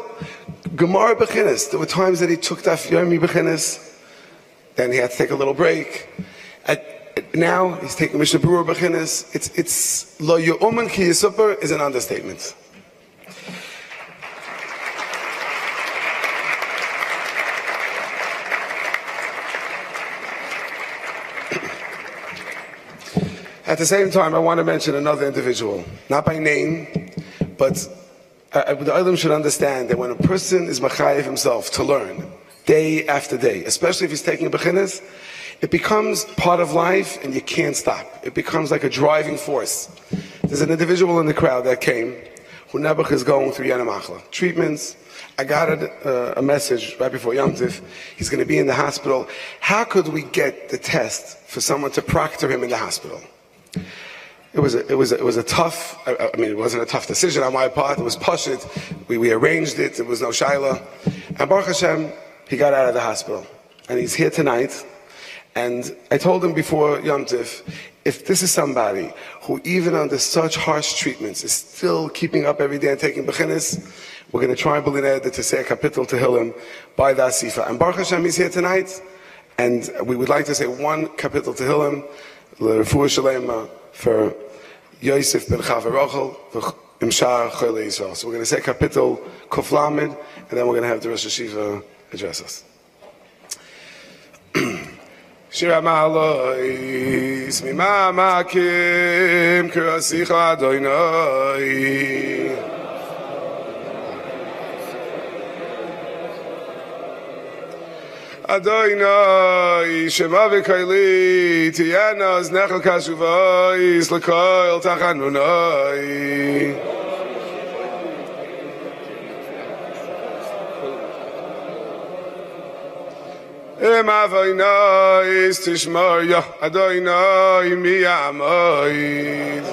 Gemara Bechinis. There were times that he took Daf HaYomi Bechinis, then he had to take a little break. Now he's taking Mishnah Berurah Bechinis. It's Lo Yu'uman Ki Yisupar is an understatement. At the same time, I want to mention another individual, not by name, but the Olam should understand that when a person is machayev himself to learn day after day, especially if he's taking a bechinas, it becomes part of life and you can't stop. It becomes like a driving force. There's an individual in the crowd that came who Nebuch is going through Yanamachla treatments. I got a message right before Yom Tif. He's going to be in the hospital. How could we get the test for someone to proctor him in the hospital? It was a tough. I mean, it wasn't a tough decision on my part. It was pashut. We arranged it. There was no shaila. And Baruch Hashem, he got out of the hospital, and he's here tonight. And I told him before Yom Tif, if this is somebody who even under such harsh treatments is still keeping up every day and taking bechinis, we're going to try to say a kapitel to Hillim by the Asifa. And Baruch Hashem, he's here tonight, and we would like to say one kapitel to Hillim, L'Refuah Shalema, for Yosef ben Chava Rochel, for Imshar Choyle Yisrael. So we're going to say kapitel Kuf Lamed, and then we're going to have the Rosh Hashiva address us. Shira Ma'alois Mima Makim Kurasicha Adonai Adonai Shema V'Kaili Tiyana Znechel Kashuvais L'Koil Tachanunai Em Avoinai Tishmar Ya Adonai Miyamoid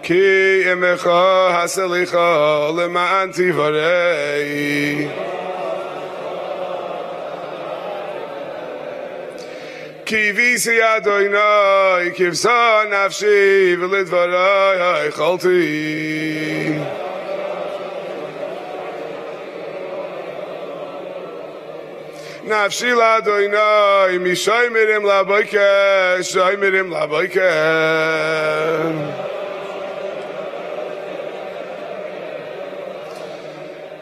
Ki emecha haselicha lema'an tivarei Ki visi Adonai kivsa nafshi v'lidvarei haichalti Nafshi l'Adonai mishoymirim laboike shoymirim laboike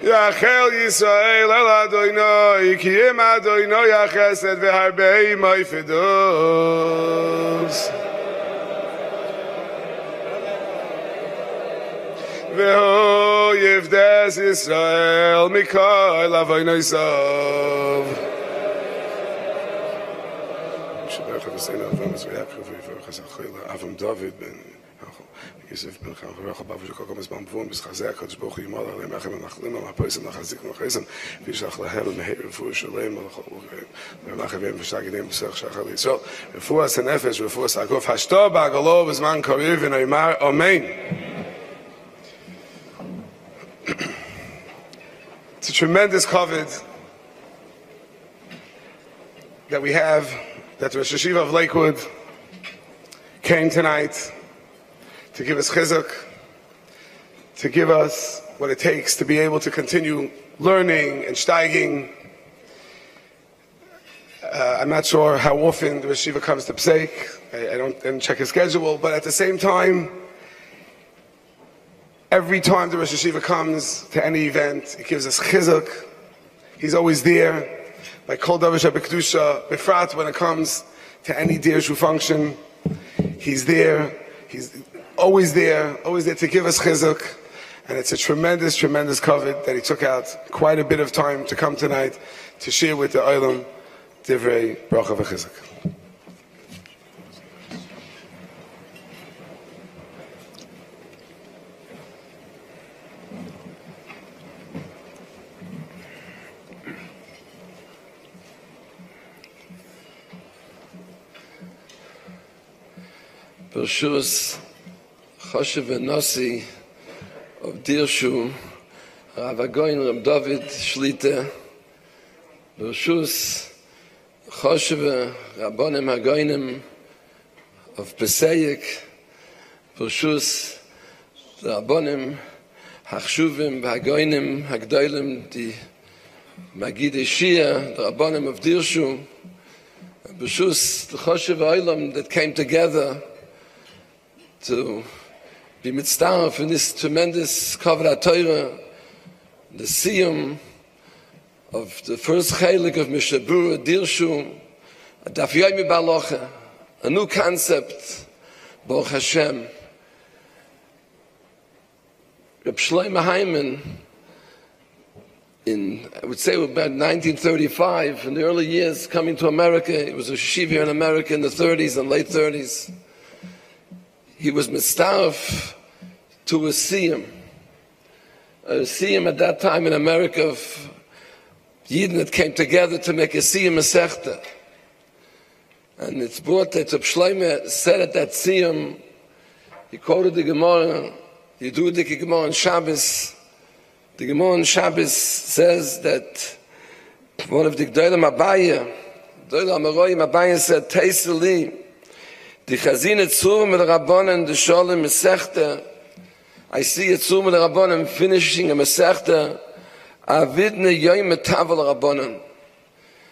Yachel Yisrael el Adonai ki im Adonai yachesed v'harbei moifedos V'ho yivdes Yisrael mikol avoinoi sov Avram David ben Yosef ben Chava Bavu Shekol Mes Bamvum B'Chazei HaKadosh Baruch Hu Yimol Alei Mechem V'Nachlim V'Maposim V'Chazik V'Chesem V'Yishlach Lahel Meher Refuah Shalem V'Machavim V'Shagidem B'Sech Shachar Yisrael Refuah Senefesh Refuah Saguf Hashto B'Agalo B'Zman Kariv V'Noimar Amen. It's a tremendous covet that we have, that the Rosh Hashiva of Lakewood came tonight to give us chizuk, to give us what it takes to be able to continue learning and steiging. I'm not sure how often the Yeshiva comes to Passaic. I didn't check his schedule, but at the same time, every time the Rosh Yeshiva comes to any event, he gives us chizuk. He's always there. Like Kol Davar Shebekdusha, Befrat, when it comes to any Dirshu function, he's there. He's always there to give us chizuk. And it's a tremendous, tremendous kavod that he took out quite a bit of time to come tonight to share with the Olam Divrei Bracha v'Chizuk. Berurah Choshev Nasi of Dirshu, Rav Agoin Reb David Shlita, Berurah Choshev Rabbonim Hagoinim of Passaic, Berurah Rabbonim Hachshuvim Hagoinim Hagdolim, the Magidei Shia, the Rabbonim of Dirshu, Berurah the Choshev Olam that came together to be mitzdarf in this tremendous kavod HaTorah, the Siyum of the first Cheilek of Mishnah Berurah, Dirshu Daf HaYomi B'Halacha, a new concept, Baruch Hashem. Reb Shlomo Hyman, in, I would say about 1935, in the early years, coming to America, it was a yeshiva here in America in the 30s and late 30s. He was mistarf to a Siyum. A Siyum at that time in America of Yidden that came together to make a Siyum Masechta. And it's brought that Reb Shlomo said at that Siyum, he quoted the Gemara, Yedudik Gemara on Shabbos. The Gemara on Shabbos says that one of the Gdolim Abaya, Gdolim Amoroyim Abaya said, Teiseli, the Chazin Etzum and the Rabbanan, the Sholem Masechta. I see Etzum and the Rabbanan finishing a Masechta. Avidne Yom Tavel Rabbanan.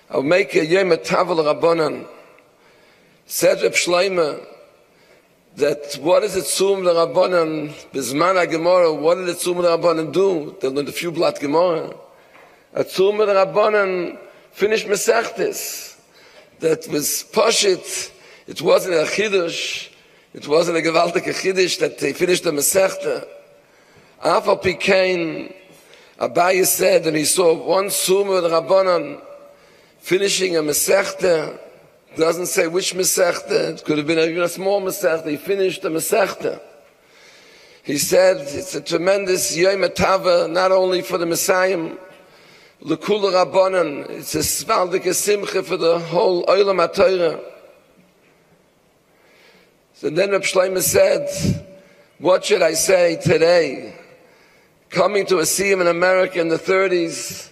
I'll make a Yom Tavel Rabbanan. Said Reb Shlomo that what is Etzum the Rabbanan? Bizman HaGemara, what did Etzum the Rabbanan do? They learned a few blot Gemara. Etzum the Rabbanan finished Masechtas. That was Poshit. It wasn't a Chiddush, it wasn't a gewaltige Chiddush that they finished the Masechta. After Pikain, Abaye said, and he saw one Summa the Rabbanan finishing a Masechta, doesn't say which Masechta, it could have been even a small Masechta, he finished the Masechta. He said, it's a tremendous Yom Tava, not only for the Messiah, L'kula Rabbanan, it's a svaldike Simcha for the whole Olam HaTorah. So then Reb Shlomo said, what should I say today? Coming to a Siyum in America in the 30s,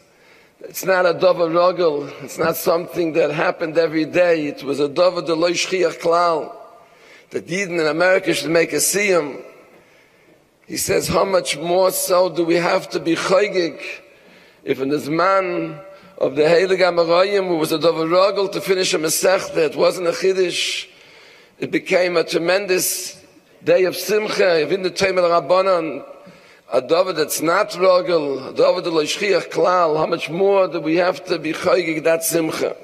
it's not a Dover Rogel, it's not something that happened every day. It was a Dover de lo Shchiach Klal, that Yidden in America should make a Siyum. He says, how much more so do we have to be Choygig if in this man of the Heilig Amoroyim, who was a Dover Rogel to finish a Masechta, it wasn't a Chiddush, it became a tremendous day of Simcha, of in the Teimer Rabbanan, a Dover that's not Rogel, a Dover de lo Shchiach Klal. How much more do we have to be Choygig that Simcha?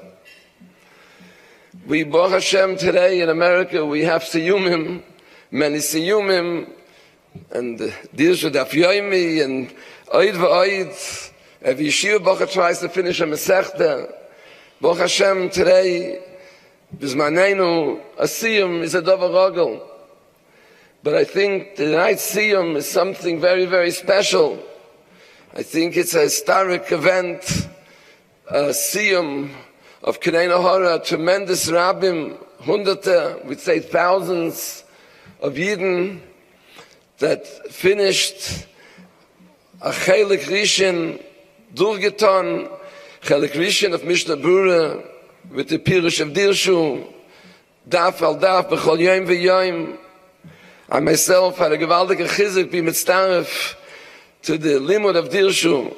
We, Baruch Hashem, today in America, we have Siyumim, many Siyumim, and Dirshu Daf HaYomi, and Oid v'Oid. Every yeshiva Baruch tries to finish a Masechta. Baruch Hashem, today, Bizmanenu, a Siyum is a Dover Rogel. But I think tonight's Siyum is something very, very special. I think it's a historic event, a Siyum of Knei Nahara, tremendous Rabbim, hunderte, we'd say thousands of Yidden that finished a Cheilek Rishon, durgetan, Cheilek Rishon of Mishnah Berurah, with the Pirush of Dirshu, Daf al Daf, B'chol Yom v'Yom. I myself had a gewaltige chizuk be mitzdaref to the limud of Dirshu.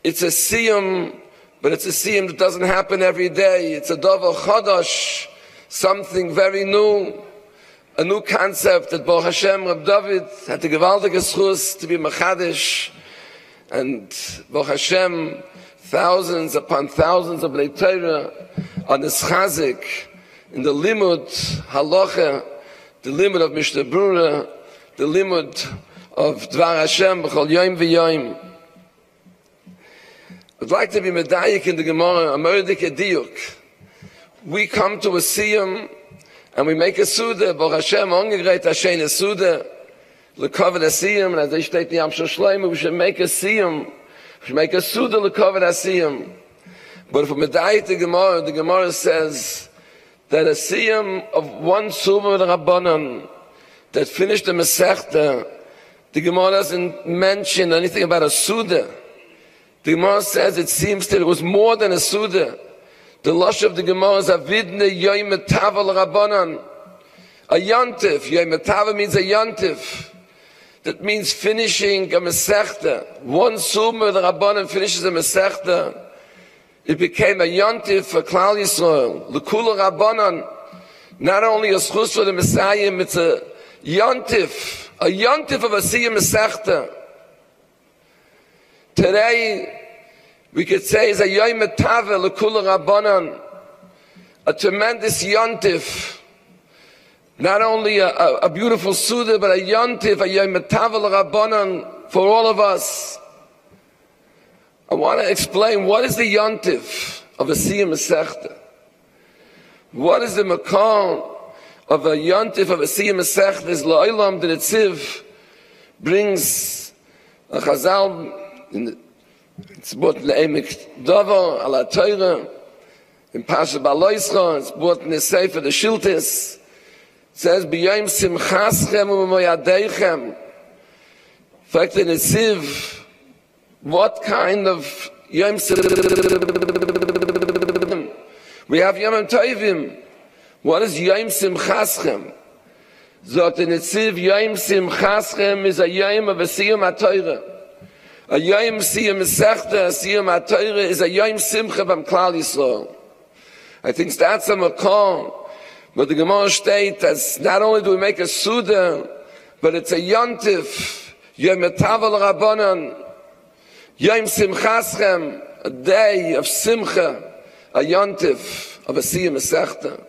It's a Siyum but it's a siyum that doesn't happen every day. It's a davar chadash, something very new, a new concept that Baruch Hashem Reb David had the gewaltige schus to be machadish, and Baruch Hashem, thousands upon thousands of Bnei Torah on this chazik, in the limud halacha, the limud of Mishnah Berurah, the limud of Dvar Hashem b'chol yom v'yom. I'd like to be medayik in the Gemara, a murdik ediyuk. We come to a siyum and we make a suda, Baruch Hashem, ongegret Hashem a suda, l'kovet a siyum, and as they state in Yam Shlomo, we should make a siyum, we should make a suda l'kovet a siyum. But if we medayik the Gemara says that a siyum of one suma of the Rabbanan that finished the Masechta, the Gemara doesn't mention anything about a suda. The Gemara says it seems that it was more than a suda. The lush of the Gemara is avidne yoyim etava l'Rabbanan. A yontif. Yoyim etava means a yontif. That means finishing a Masechta. One suma the Rabbanan finishes a Masechta. It became a yontif for Klal Yisrael. L'kula Rabbanan. Not only a schus for the Messiah, it's a yontif. A yontif of a Siyum Masechta. Today, we could say is a Yom Tava L'Kula Rabbanan, a tremendous yontif. Not only a beautiful Suda, but a yontif, a Yom Tava L'Rabbanan for all of us. I want to explain what is the yontif of a Siyum Masechta. What is the makam of a yontif of a Siyum Masechta? Is La'olam the Netziv brings a Chazal it's brought in the Emek Dover, ala Torah, in Pasha Baloischa, it's brought in the Sefer, the Shiltis. It says, B'yayim simchaschem u'moyadeichem. In fact, in the Siv, what kind of Yom Simchaschem? We have Yom Tovim. What is Yom Simchaschem? Zot in the Siv, Yom Simchaschem is a Yom of a Siyum HaTorah. A Yom Siyum Masechta, a Siyum HaTorah is a Yom Simcha b'am Klal Yisrael. I think that's a makam. But the Gemara states that not only do we make a Suda, but it's a Yontif, Yom Etava l'Rabbanan, Yom Simchaschem, a day of Simcha, a Yontif of a Siyum Masechta.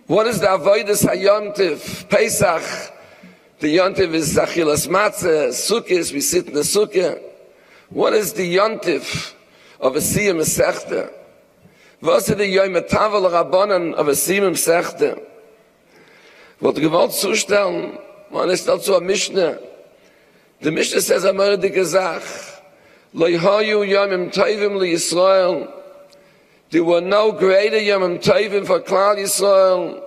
What is the Avodas HaYontif? Pesach. The yontif is achilas matzah, sukkahs, we sit in the sukkah. What is the yontif of a Siyum Masechta? Was ist die Yom Tava l'Rabbanan of a Siyum Masechta? Wollte gewollt zustellen, man ist dazu a Mishnah. The Mishnah says a mördige Sach. Lo hayu yomim tovim li Yisrael. There were no greater yomim tovim for Klal Yisrael.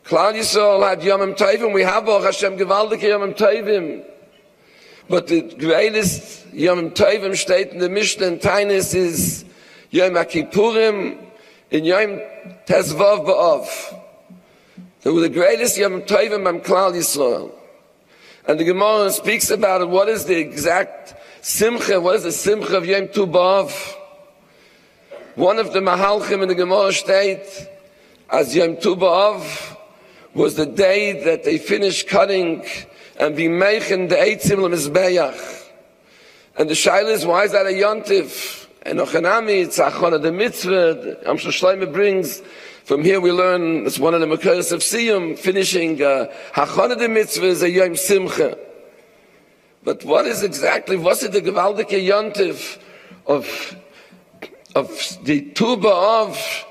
Klal Yisrael had Yom Tovim. We have Baruch Hashem gewaltige Yom Tovim. But the greatest Yom Tovim state in the Mishnah and Tainis is Yom HaKippurim in Yom Tezvav B'Av. They were the greatest Yom Tovim b'am Klal Yisrael. And the Gemara speaks about it. What is the exact Simcha? What is the Simcha of Yom Tu B'Av? One of the Mahalchim in the Gemara state as Yom Tu B'Av was the day that they finished cutting and be meichen the eitzim l'mizbeach. And the shaila is, why is that a yontif? And ochanami, it's achana the mitzvah. ShareLive brings, from here we learn, it's one of the makaros of Siyum, finishing achana the mitzvah is a yom simcha. But what is exactly, what's it the gewaldike yontif of the tuba of,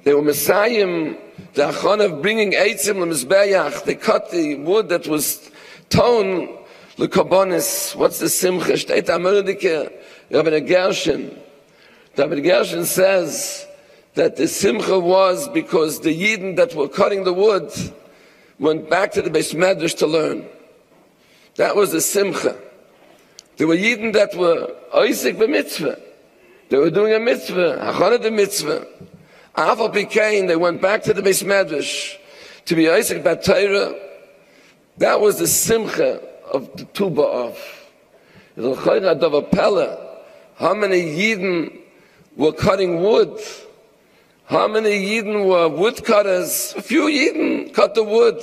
they were Messiahim, the achon of bringing eitzim l'mizbeach. They cut the wood that was torn l'karbonis. What's the simcha? Shteit amerdike Rabbi Gershon. Rabbi Gershon says that the simcha was because the Yidden that were cutting the wood went back to the Beis Medrash to learn. That was the simcha. There were Yidden that were oisik b'mitzvah. They were doing a mitzvah, achon of the mitzvah. After became, they went back to the Beis Medrash to be Isaac Batayra. That was the simcha of the Tu B'Av. The Chayra Dava Pella How many Yidden were cutting wood? How many Yidden were woodcutters? A few Yidden cut the wood.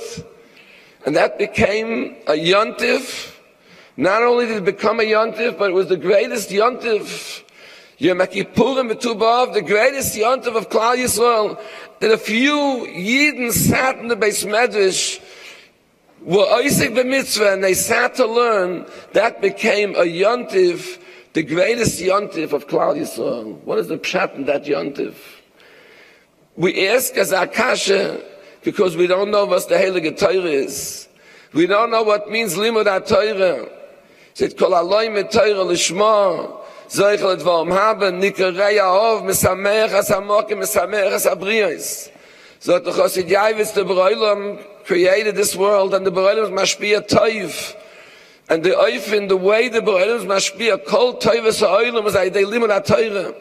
And that became a yontif. Not only did it become a yontif, but it was the greatest yontif. Yom Kippurim B'Tu B'Av, the greatest yontif of Klal Yisrael, that a few Yidden sat in the Beis Medrash, were oisik b'mitzvah, and they sat to learn. That became a yontif, the greatest yontif of Klal Yisrael. What is the pshat in that yontif? We ask as Akasha because we don't know what the Heilige Torah is. We don't know what means Limud HaTorah. It Kol Aloyim Torah Lishma. Zeichel Dvarim Haben, Nikarei Ahov, Mesamech As Hamokim, Mesamech As Habriyos. So the Chosid Yavis, the Berurah created this world, and the Berurah mashpia toiv. And the oif in the way the Berurah mashpia kol toivus ha'olam is they limud ha'torah.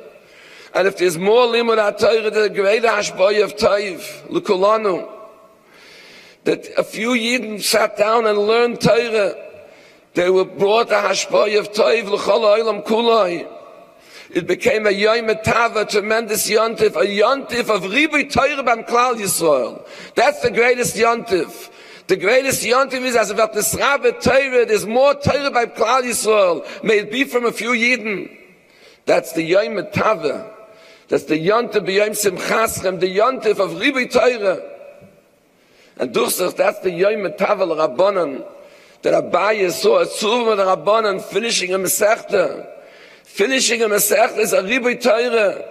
And if there's more limud ha'torah, the greater hashpaya of toiv, l'kulanu. That a few Yidden sat down and learned Torah. They were brought a hashpaya of toiv l'chol ha'olam kulai. It became a Yom Tov, a tremendous yontif, a yontif of Ribui Torah Bam Klal Yisrael. That's the greatest yontif. The greatest yontif is as if at the Srabe Torah, there's more Torah by Klal Yisrael. May it be from a few Yidden. That's the Yom Tov. That's the yontif b'Yom Simchaschem, the yontif of Ribui Torah. And Dursach, that's the Yom Tov l'Rabbanan. That Abaye saw a Tzuvim of the Rabbanan finishing a Masechta. Finishing a Masechta is a Ribui Torah.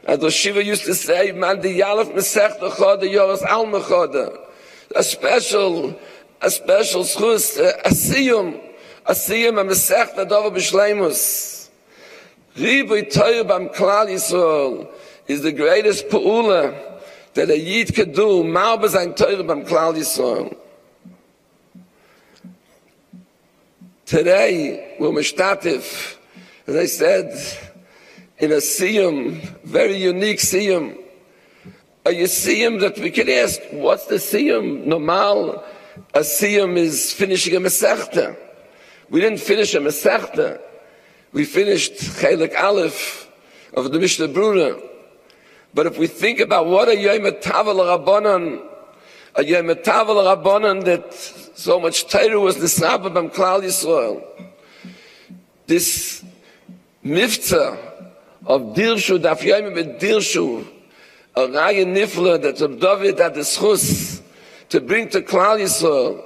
And the Shiva used to say, man, the Alef Masechta Choda, Yoros Alma Choda. A special schus, a Siyum, a Masechta Dova B'Shleimus. Ribui Torah Bam Klal Yisrael is the greatest Pa'ula that a Yid could do, Ma'ba Zayin Torah Bam Klal Yisrael. Today, we're Mishtatif, as I said, in a Siyum, very unique Siyum. A Siyum that we can ask, what's the Siyum? Normal, a Siyum is finishing a Masechta. We didn't finish a Masechta. We finished Cheilek Alef of the Mishnah Berurah. But if we think about what a Yom Tov l'Rabbanan, a Yom Tov l'Rabbanan that so much Torah was nisraba b'am Klal Yisrael. This Miftzah of Dirshu Daf HaYomi Dirshu, a Raya Nifla that Reb David had the schus to bring to Klal Yisrael,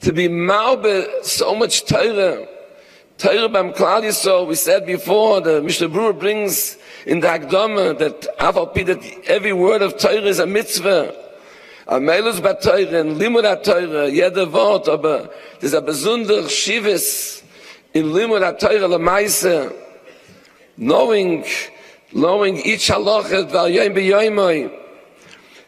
to be ma'obe so much Torah b'am Klal Yisrael. We said before, the Mishnah Berurah brings in the Hakdama that every word of Torah is a mitzvah. A Melus B'Torah and Limud HaTorah, jeder Wort, aber there's a besonder Shivis in Limud HaTorah L'maise, knowing each halacha v'al b'yoymoi.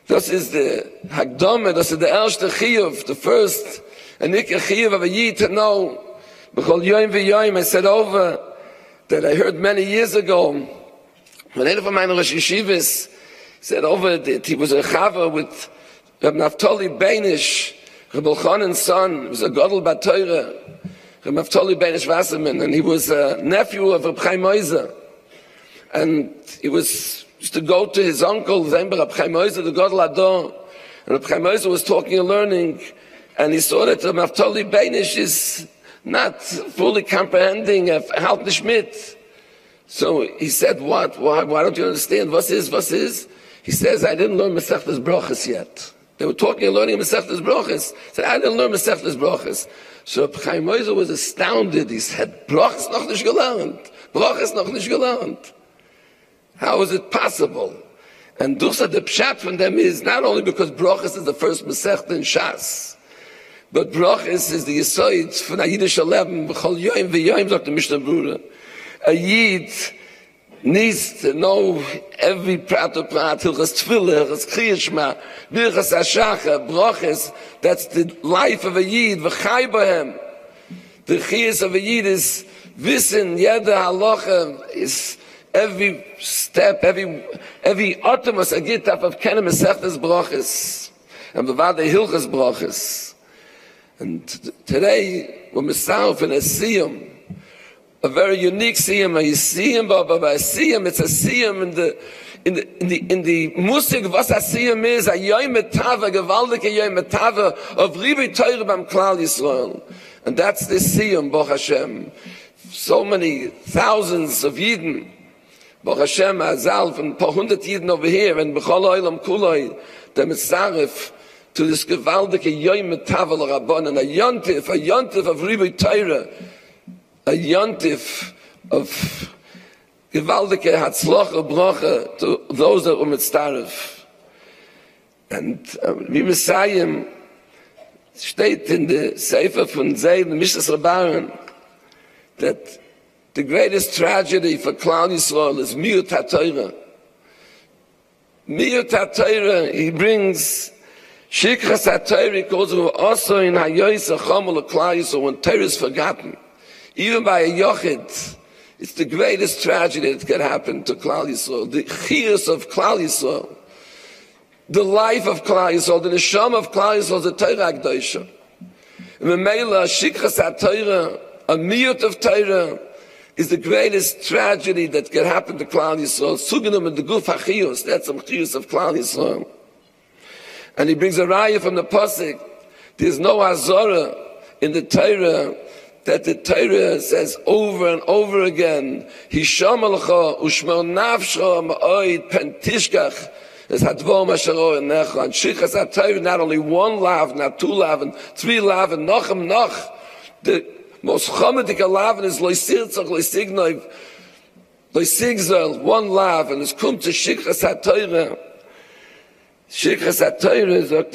Das is the Hakdama, das is the erste Chiyuv, the first Anika Chiyuv of a Yid to know. B'chol yom v'yoym, I said over that I heard many years ago, when one of my Rosh Yeshivas said over that he was a Chava with Reb Naftali Beinish, Reb Elchanan's son. He was a Gadol B'Torah, Reb Naftali Beinish Wasserman, and he was a nephew of Reb Chaim Oizer. And he used to go to his uncle, Reb Chaim Oizer, the Gadol Ador. And Reb Chaim Oizer was talking and learning, and he saw that Reb Naftali Beinish is not fully comprehending Halt Nishmit. So he said, what? Why don't you understand? What is? He says, I didn't learn Masechtas Brachas yet. They were talking and learning Masechtas Brachas. He said, I didn't learn Masechtas Brachas. So Chaim Oizer was astounded. He said, Brachas noch nicht gelernt. Brachas noch nicht gelernt. How is it possible? And Dursa, the pshat from them is not only because Brachas is the first Masechta in Shas, but Brachas is the Yisoid from a Yiddish 11, B'chol Yoim v'Yoim, Dr. Mishnah Berurah. A Yid needs to know every prat, Hilchas Tefillah, Hilchas Kriyashma, Birchas Hashacha, Brachas. That's the life of a Yid, v'chai b'hem. The Chiyas of a Yid is wissen, jeder Halacha is every step, every Otomus, a Gittaf of Kenem Masechtas Brachas, and B'vadei Hilchas Brachas. And today, we're Misaruf in a Siyum, a very unique Siyum. A Siyum, but a Siyum, it's a Siyum in the Musik, was a Siyum is, a Yom Tava, gewaltige Yom Tava of Liebe Teure beim Klal Yisrael. And that's the Siyum, Baruch Hashem. So many thousands of Yidden, Baruch Hashem, Azal, and a paar hundred Yidden over here, and B'chol Olam Kuloi, the Mitzaref, to this gewaltige Yom Tava l'Rabbanan, a Yontif of Liebe Teure, a Yontif of gewaltige Hatzloche, Broche, to those that were mitzaref. And wie Messiah steht in the Sefer von Zeh, the Mishnah Rabbanan, that the greatest tragedy for Klal Yisrael is Miyut HaTorah. Miyut HaTorah, he brings Shikras HaTorah, he calls it also in Hayois HaChamol Klal Yisrael, when Torah is forgotten. Even by a Yochid, it's the greatest tragedy that can happen to Klal Yisrael. The chiyus of Klal Yisrael, the life of Klal Yisrael, the neshama of Klal Yisrael is the Torah HaKadoshah. Memela, Shikras HaTorah, a miyut of Torah, is the greatest tragedy that can happen to Klal Yisrael. Suginum and the guf hachiyus, that's some chiyus of Klal Yisrael. And he brings a raya from the Passaic. There's no azora in the Torah that the Torah says over and over again, Hisham alcha ushmer nafsho ma'oid pentishkach es hadvo masharo enecha. And Shichas HaTorah, not only one lav, not two lav, and three lav, and nochem noch. The most chomedik lav is loisirzach, loisignoiv, loisigzel, one lav, and it's come to Shichas HaTorah. Shikras HaTorah is that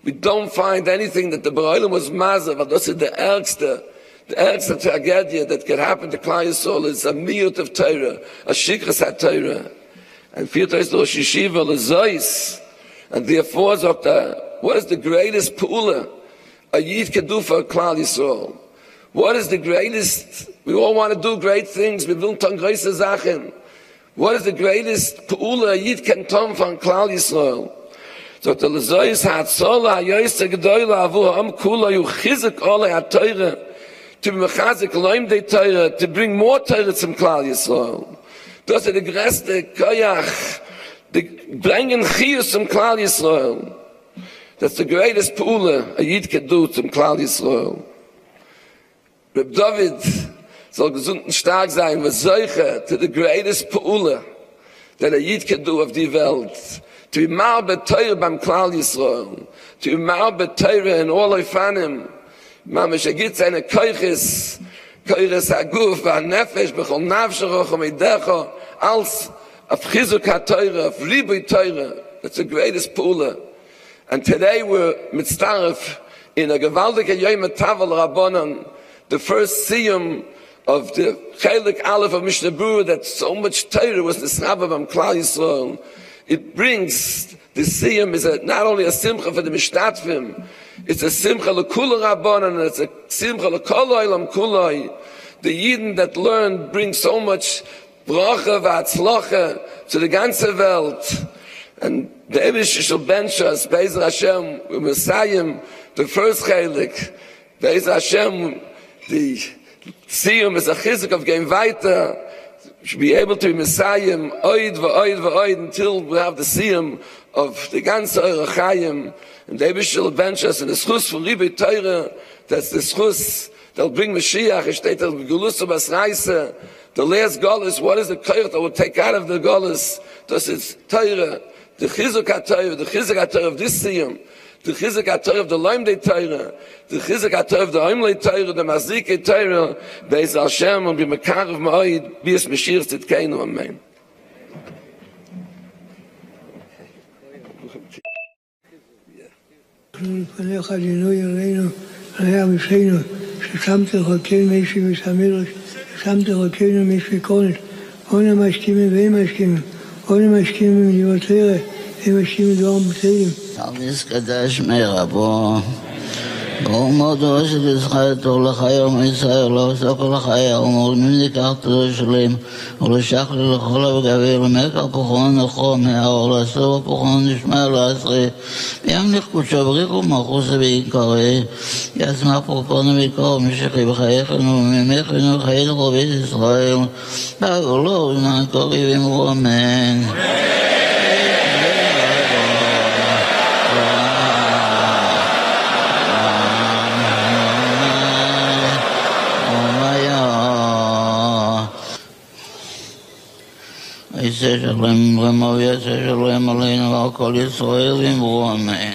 we don't find anything that the Berurah was mazav, but that's the ärgste tragedy that can happen to Klal Yisrael is a miyut of Torah, a Shikras HaTorah. And Vierter is Rosh Yeshiva, Lezois. And therefore, what is the greatest pula a Yid can do for Klal Yisrael? What is the greatest? We all want to do great things. We will tun große Sachen. What is the greatest Pe'ula a Yid can turn from Klal Yisrael? So the Lezois HaTzola HaYoyse Gedoyla Avu Ha'am Kula Yuchizik Ole HaTorah, to be mechazik Loim De Torah, to bring more Torah zum Klal Yisrael. Das ist der größte Koyach, the bringen Chiyus zum Klal Yisrael. That's the greatest Pe'ula a Yid can do zum Klal Yisrael. Reb David soll gesund und stark sein, was solche, to the greatest Pe'ula that a Yid can do of the world. To be ma'abed Torah beim Klal Yisrael. To be ma'abed Torah in all Oifanim. Mamish, gibt seine Keuches Haguf, Nefesh, Bechol Nafsheroch, Meidecho, als auf Chizuk HaTorah, auf Libui Torah. That's the greatest Pe'ula. And today we're mitzaref in a gewaltige Yom Tavel Rabbanon, the first Siyum of the Cheilek Alef of Mishnah Berurah, that so much Torah was the Snabba Bam Klal Yisrael. It brings, the Siyum is not only a Simcha for the Mishtatfim, it's a Simcha l'Kula Rabbanan, and it's a Simcha l'Kol Olam Kuloi. The Yidden that learn bring so much Bracha v'Atzlocha to the ganze Welt. And the Evish shall bench us, Be'ez Hashem, with Messiah, the first Cheilek, Be'ez Hashem, the Siyum is a chizik of going weiter, should be able to be Messiah, oid v'oid until we have the Siyum of the ganze Eure Chayim, and the Evish shall bench us in the schus for Libui Torah, that's the schus that'll bring Mashiach, it steht that'll be Gelusa Bas Reise, the last Golus, what is the Koyach that will take out of the Golus? Das ist Torah, the Chizuk HaTorah of this Siyum, the Chizuk HaTorah of the Loim De Torah, the Chizuk HaTorah of the Oimlei Torah, the Mazike Torah, Be'ez Hashem, and be Mekarev Ma'oid, Bias Mashiach Tzidkeinu, Amen. לפניך דינוי עלינו, עליה בשנו, ששמת חודשנו מישהו ושמילוש, ששמת חודשנו מישהו קונת, אונה משכימים ואין משכימים, אונה משכימים מדיבותירה, הם משכימים דברים בצדים. Alles Kadosh Merabo, ומודו שתזכרתו לחיום ישראל, לא עושה כל החיה, ומורמים ניקח תדו שלם, ולשח לי לכל הבגבי, למקר פוחון נחום, האור לעשור פוחון נשמע לעשרה, וימליך קודשו בריחו מלכוס בעיקרי, יצמח פורפונו מקור, משכי בחייכנו, וממכנו חיינו רבית ישראל, בעבור לו, למען כל ריבים ואמן. יצא שלם רמו ויצא שלם עלינו ועל כל ישראל ואמרו אמן.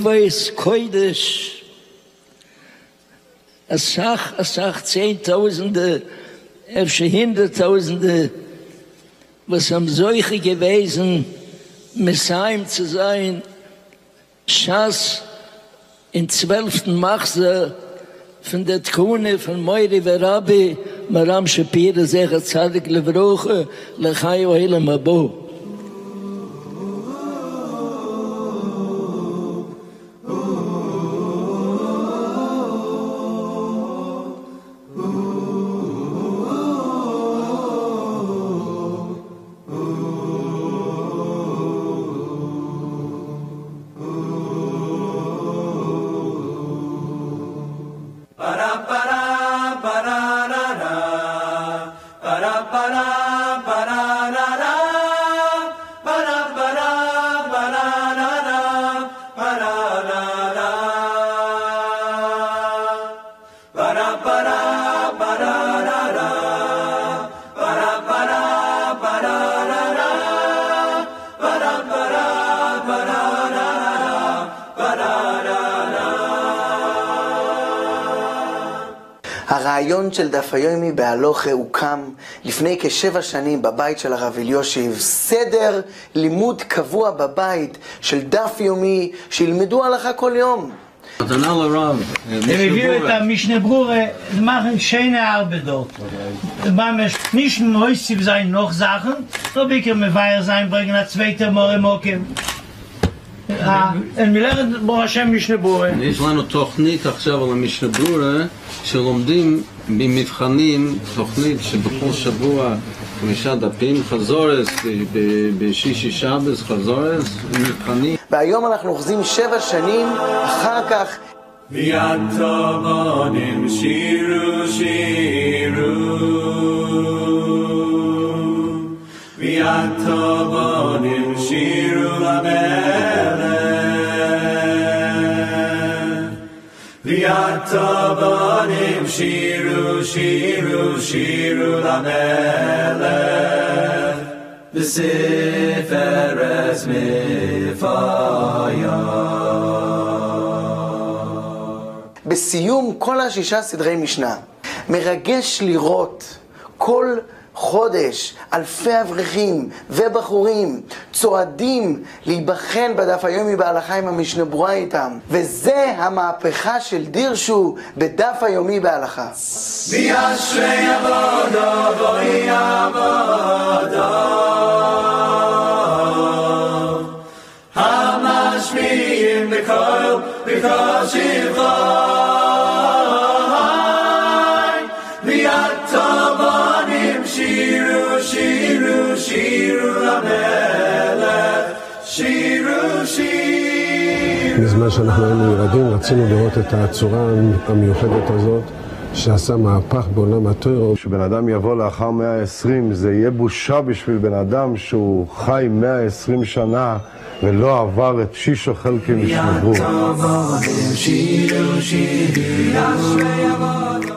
Weiß Koidisch Asach Zehntausende, Hunderttausende, was haben solche gewesen, Messiaim zu sein, Schas in 12. Machse von der Tkune von Moiri Verabi, Maram Shapira, Zecher Tzadik Levroche, Lechayo Helam Abo. הרעיון של דף היומי בהלוכה הוקם לפני כ7 שנים בבית של הרב אליושיב, סדר לימוד קבוע בבית של דף יומי שילמדו הלכה כל יום. מתנה לרב, הם הביאו את המשנה ברורה, machen schöne Arbeit dort. Nicht neuestig sein noch Sachen, so biker mevaier sein, bringen a zweite More Mokim. מלאכת בו השם משנה ברורה. יש לנו תוכנית עכשיו על המשנה ברורה שלומדים במבחנים, תוכנית שבכל שבוע 5 דפים, חזורס, בשישי שבת חזורס, מבחנים. והיום אנחנו אוחזים 7 שנים אחר כך. ויתבונים שירו שירו ויתבונים שירו למלך ויתבונים שירו שירו שירו למלך בספרס מפאיה. בסיום כל 6 סדרי משנה מרגש לראות כל חודש אלפי אברכים ובחורים צועדים להיבחן בדף היומי בהלכה עם המשנה ברורה איתם, וזה המהפכה של דירשו בדף היומי בהלכה. וישרי עבודה בואי עבודה המשמיעים בכל שבחי ויתבונים שירו שירו שירו למלך שירו שירו. בזמן שאנחנו היינו ילדים רצינו לראות את הצורה המיוחדת הזאת שעשה מהפך בעולם התורה. כשבן אדם יבוא לאחר 120 זה יהיה בושה בשביל בן אדם שהוא חי 120 שנה ולא עבר את 6 חלקי משנה ברורה.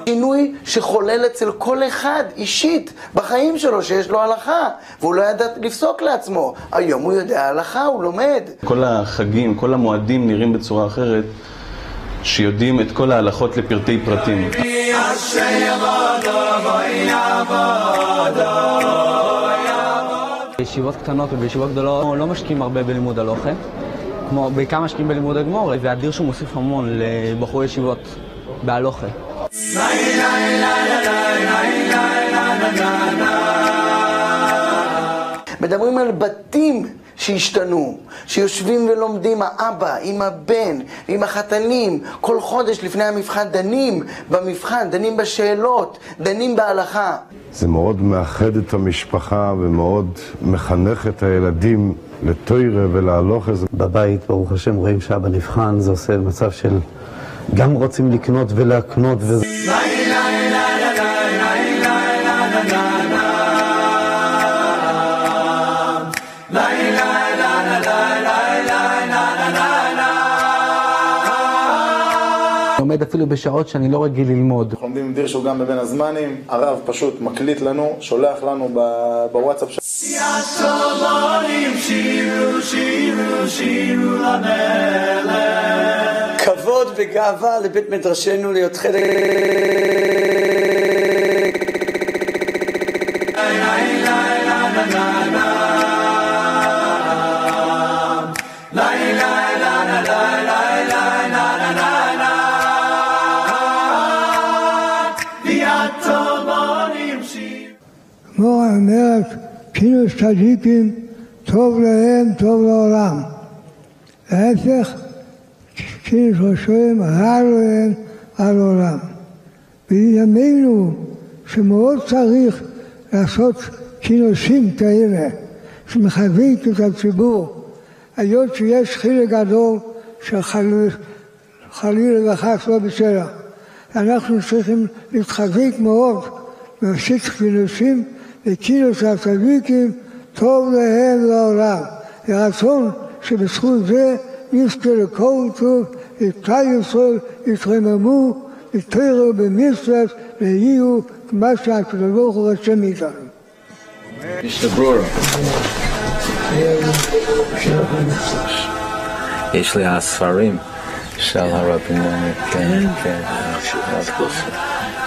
שינוי שחולל אצל כל אחד אישית בחיים שלו שיש לו הלכה והוא לא ידע לפסוק לעצמו. היום הוא יודע הלכה, הוא לומד. כל החגים, כל המועדים נראים בצורה אחרת, שיודעים את כל ההלכות לפרטי פרטים. בישיבות קטנות ובישיבות גדולות לא משקיעים הרבה בלימוד הלוכה, כמו בעיקר משקיעים בלימוד הגמור, והדירשו מוסיף המון לבחורי ישיבות בהלוכה. מדברים על בתים שהשתנו, שיושבים ולומדים האבא עם הבן ועם החתנים, כל חודש לפני המבחן דנים במבחן, דנים בשאלות, דנים בהלכה. זה מאוד מאחד את המשפחה ומאוד מחנך את הילדים לתוירה ולהלוכה. בבית, ברוך השם, רואים שאבא נבחן, זה עושה מצב של גם רוצים לקנות ולהקנות וזה... לומד אפילו בשעות שאני לא רגיל ללמוד. אנחנו לומדים עם דירשו גם בבין הזמנים, הרב פשוט מקליט לנו, שולח לנו בוואטסאפ. כבוד וגאווה לבית מדרשנו להיות חלק. כמו אומרת, כאילו צדיקים, טוב להם, טוב לעולם. להפך, כאילו חושבים, רע להם, רע לעולם. בימינו, שמאוד צריך לעשות כינוסים כאלה, שמחזיק את הציבור, היות שיש חלק גדול של חלילה וחס לא בסדר. אנחנו צריכים להתחזק מאוד, להשיג כינוסים, וכינוס הצדיקים טוב להם לעולם. הרצון שבזכות זה יזכה לכל טוב, וכלל ישראל יתרוממו, יתפרו במצוות, ויהיו כמו שהקדוש ברוך הוא רוצה מאיתנו. Mr. Berurah. יש לי הספרים של הרבים, כן, כן,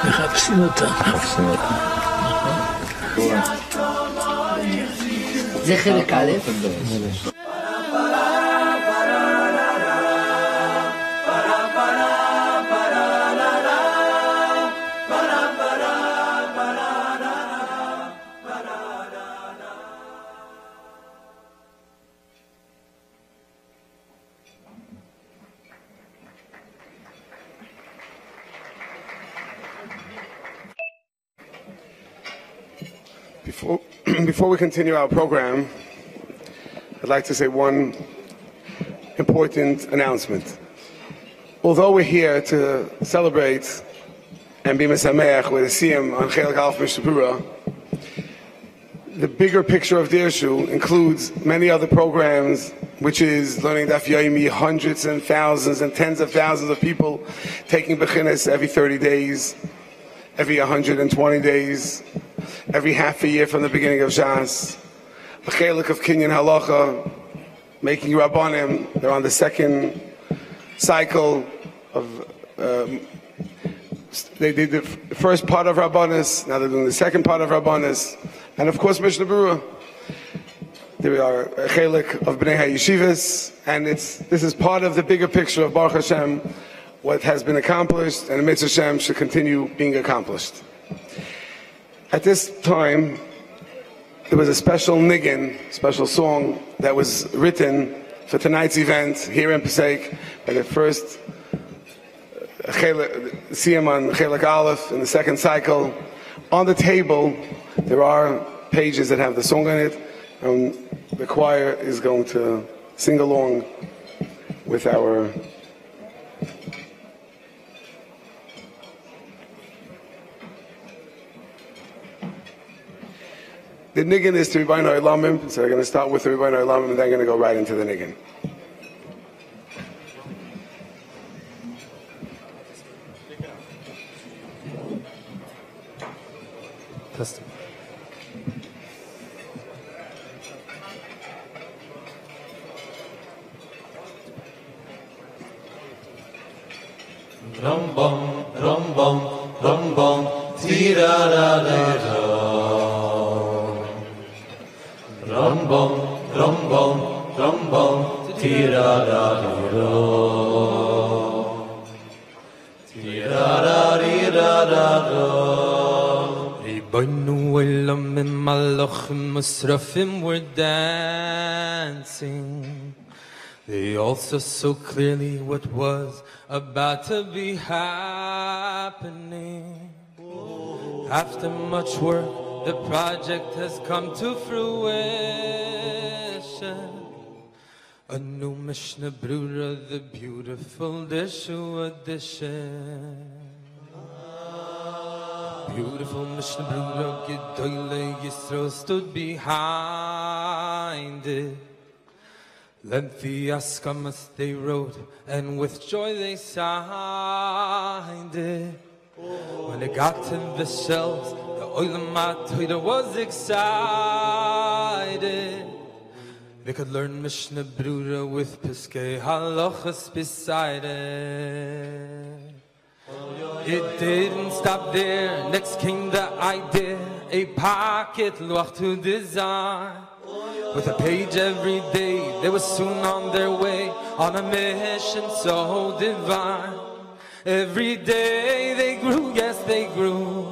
מחפשים אותם. זה חלק א'. Before we continue our program, I'd like to say one important announcement. Although we're here to celebrate and be mesameach with a Siyum on Cheilek Alef Mishnah Berurah, the bigger picture of Dirshu includes many other programs, which is learning Daf HaYomi, hundreds and thousands and tens of thousands of people taking bechinas every 30 days, every 120 days, every half a year from the beginning of Shas, a Cheilek of Kinyan Halacha, making Rabbanim. They're on the second cycle of, they did the first part of Rabbanis, now they're doing the second part of Rabbanis, and of course Mishnah Berurah. There are a Cheilek of Bnei HaYeshivas, and this is part of the bigger picture of Baruch Hashem, what has been accomplished, and Mitzvah Hashem should continue being accomplished. At this time, there was a special niggin, special song that was written for tonight's event here in Passaic by the first Siyum on Cheilek Alef in the second cycle. On the table, there are pages that have the song on it, and the choir is going to sing along with our The niggin is to Rebbeinu Olamim, so we're going to start with the Rebbeinu Olamim and then going to go right into the niggin. Rum bum, rum bum, tira da da da. Rum trombone, trombone, tira-ra-ra-ra. Tira-ra-ra-ra-ra. Ribono olam and malachim musrafim were dancing. They also saw clearly what was about to be happening. After much work, the project has come to fruition. A new Mishnah Berurah, the beautiful Dirshu edition. Beautiful Mishnah Berurah, Gedoyle Yisro stood behind it. Lengthy askamas they wrote, and with joy they signed it. When it got to the shelves, the Olam HaTorah was excited. They could learn Mishnah Berurah with Piskei Halachas beside it. It didn't stop there. Next came the idea, a pocket luach to design. With a page every day, they were soon on their way, on a mission so divine. Every day they grew, yes they grew.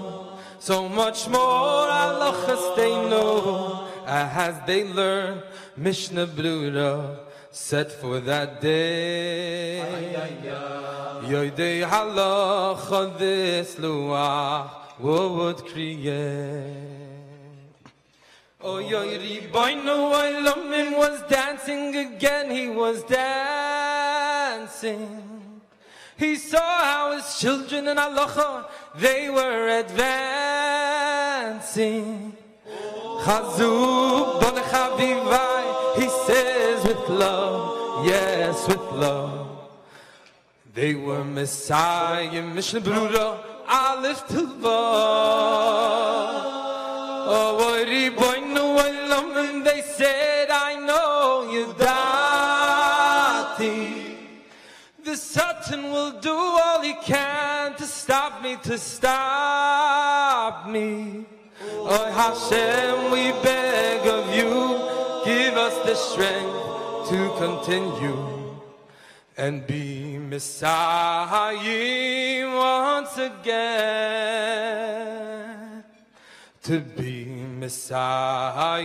So much more halachas they know, as they learned Mishnah Berurah set for that day. Yoidei halacha this luach would create. Oh, Yoiri Boinu Olamim was dancing again, he was dancing. He saw how his children in halacha, they were advancing. Chazub Bon Chavivai, he says with love, yes with love. They were Messiah, Mishnah Berurah, Alef to Vav. Oh, Oiri Boinu Olamim, they said, I know you dati. The Satan will do all he can to stop me, to stop me. Oh Hashem, we beg of you, give us the strength to continue and be Messiah once again. To be Messiah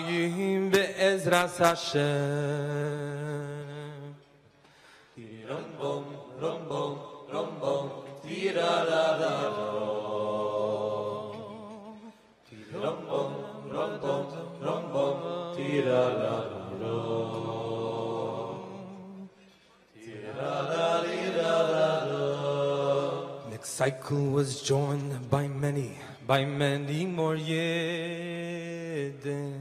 be'ezras Hashem. Rum-bum, rum-bum, rum-bum, tira-ra-ra-ra. Rum-bum, rum-bum, rum-bum, tira-ra-ra-ra. Tira-ra-ra-ra-ra. Next cycle was joined by many more Yidden,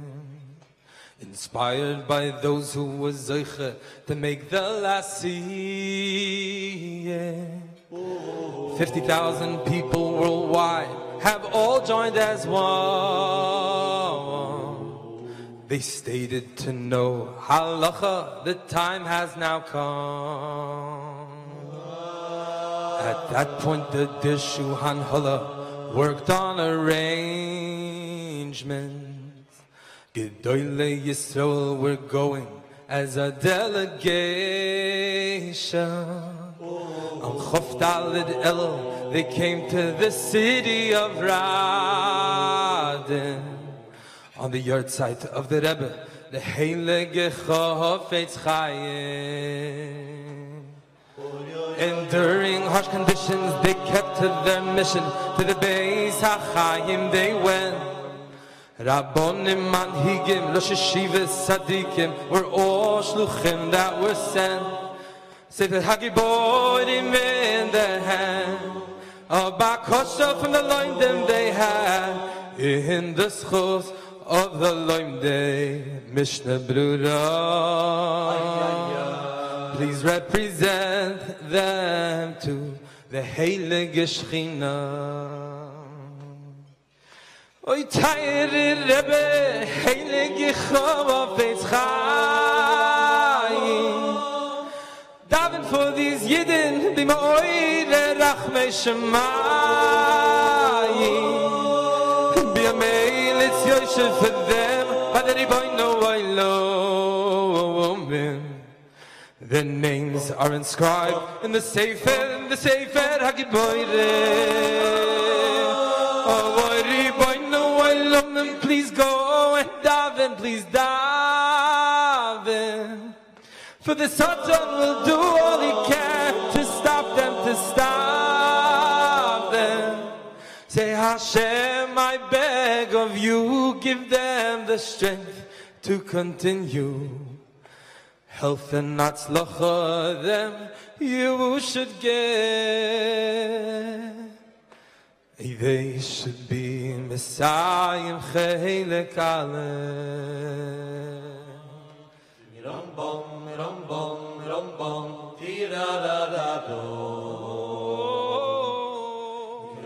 inspired by those who were Zeiche to make the last year. 50,000 people worldwide have all joined as one. They stated to know halacha, the time has now come. At that point the Dirshu Hanhala worked on arrangements. Gedoyle Yisrael were going as a delegation. On Chof Daled El, they came to the city of Radin. On the yard site of the Rebbe, the Cheilek Chofetz Chaim. Enduring harsh conditions, they kept to their mission. To the Beis HaChaim they went. Rabbonim, Manhigim, Rosh Yeshivas, Tzadikim were all shluchim that were sent. Sefer HaGiborim in their hand. A bakosha from the loimdim they had. In the schos of the loimdim, Mishnah Berurah. Please represent them to the Heilige Shechina. Oy Tayri Rebbe, Heilige Chofetz Chaim. Daven for these Yidden, Bima Oire Rachmei Shemayim. Be a mail, it's Yosef for them, but the Ribono Oilo. Their names are inscribed in the Sefer HaGiboire. Please go and daven, please daven. For the Satan will do all he can to stop them. Say, Hashem, I beg of you, give them the strength to continue. Health and atzlacha them you should get. They should be Messiah Cheilek Alef. Rambam, Rambam, Rambam, Tira-da-da-do.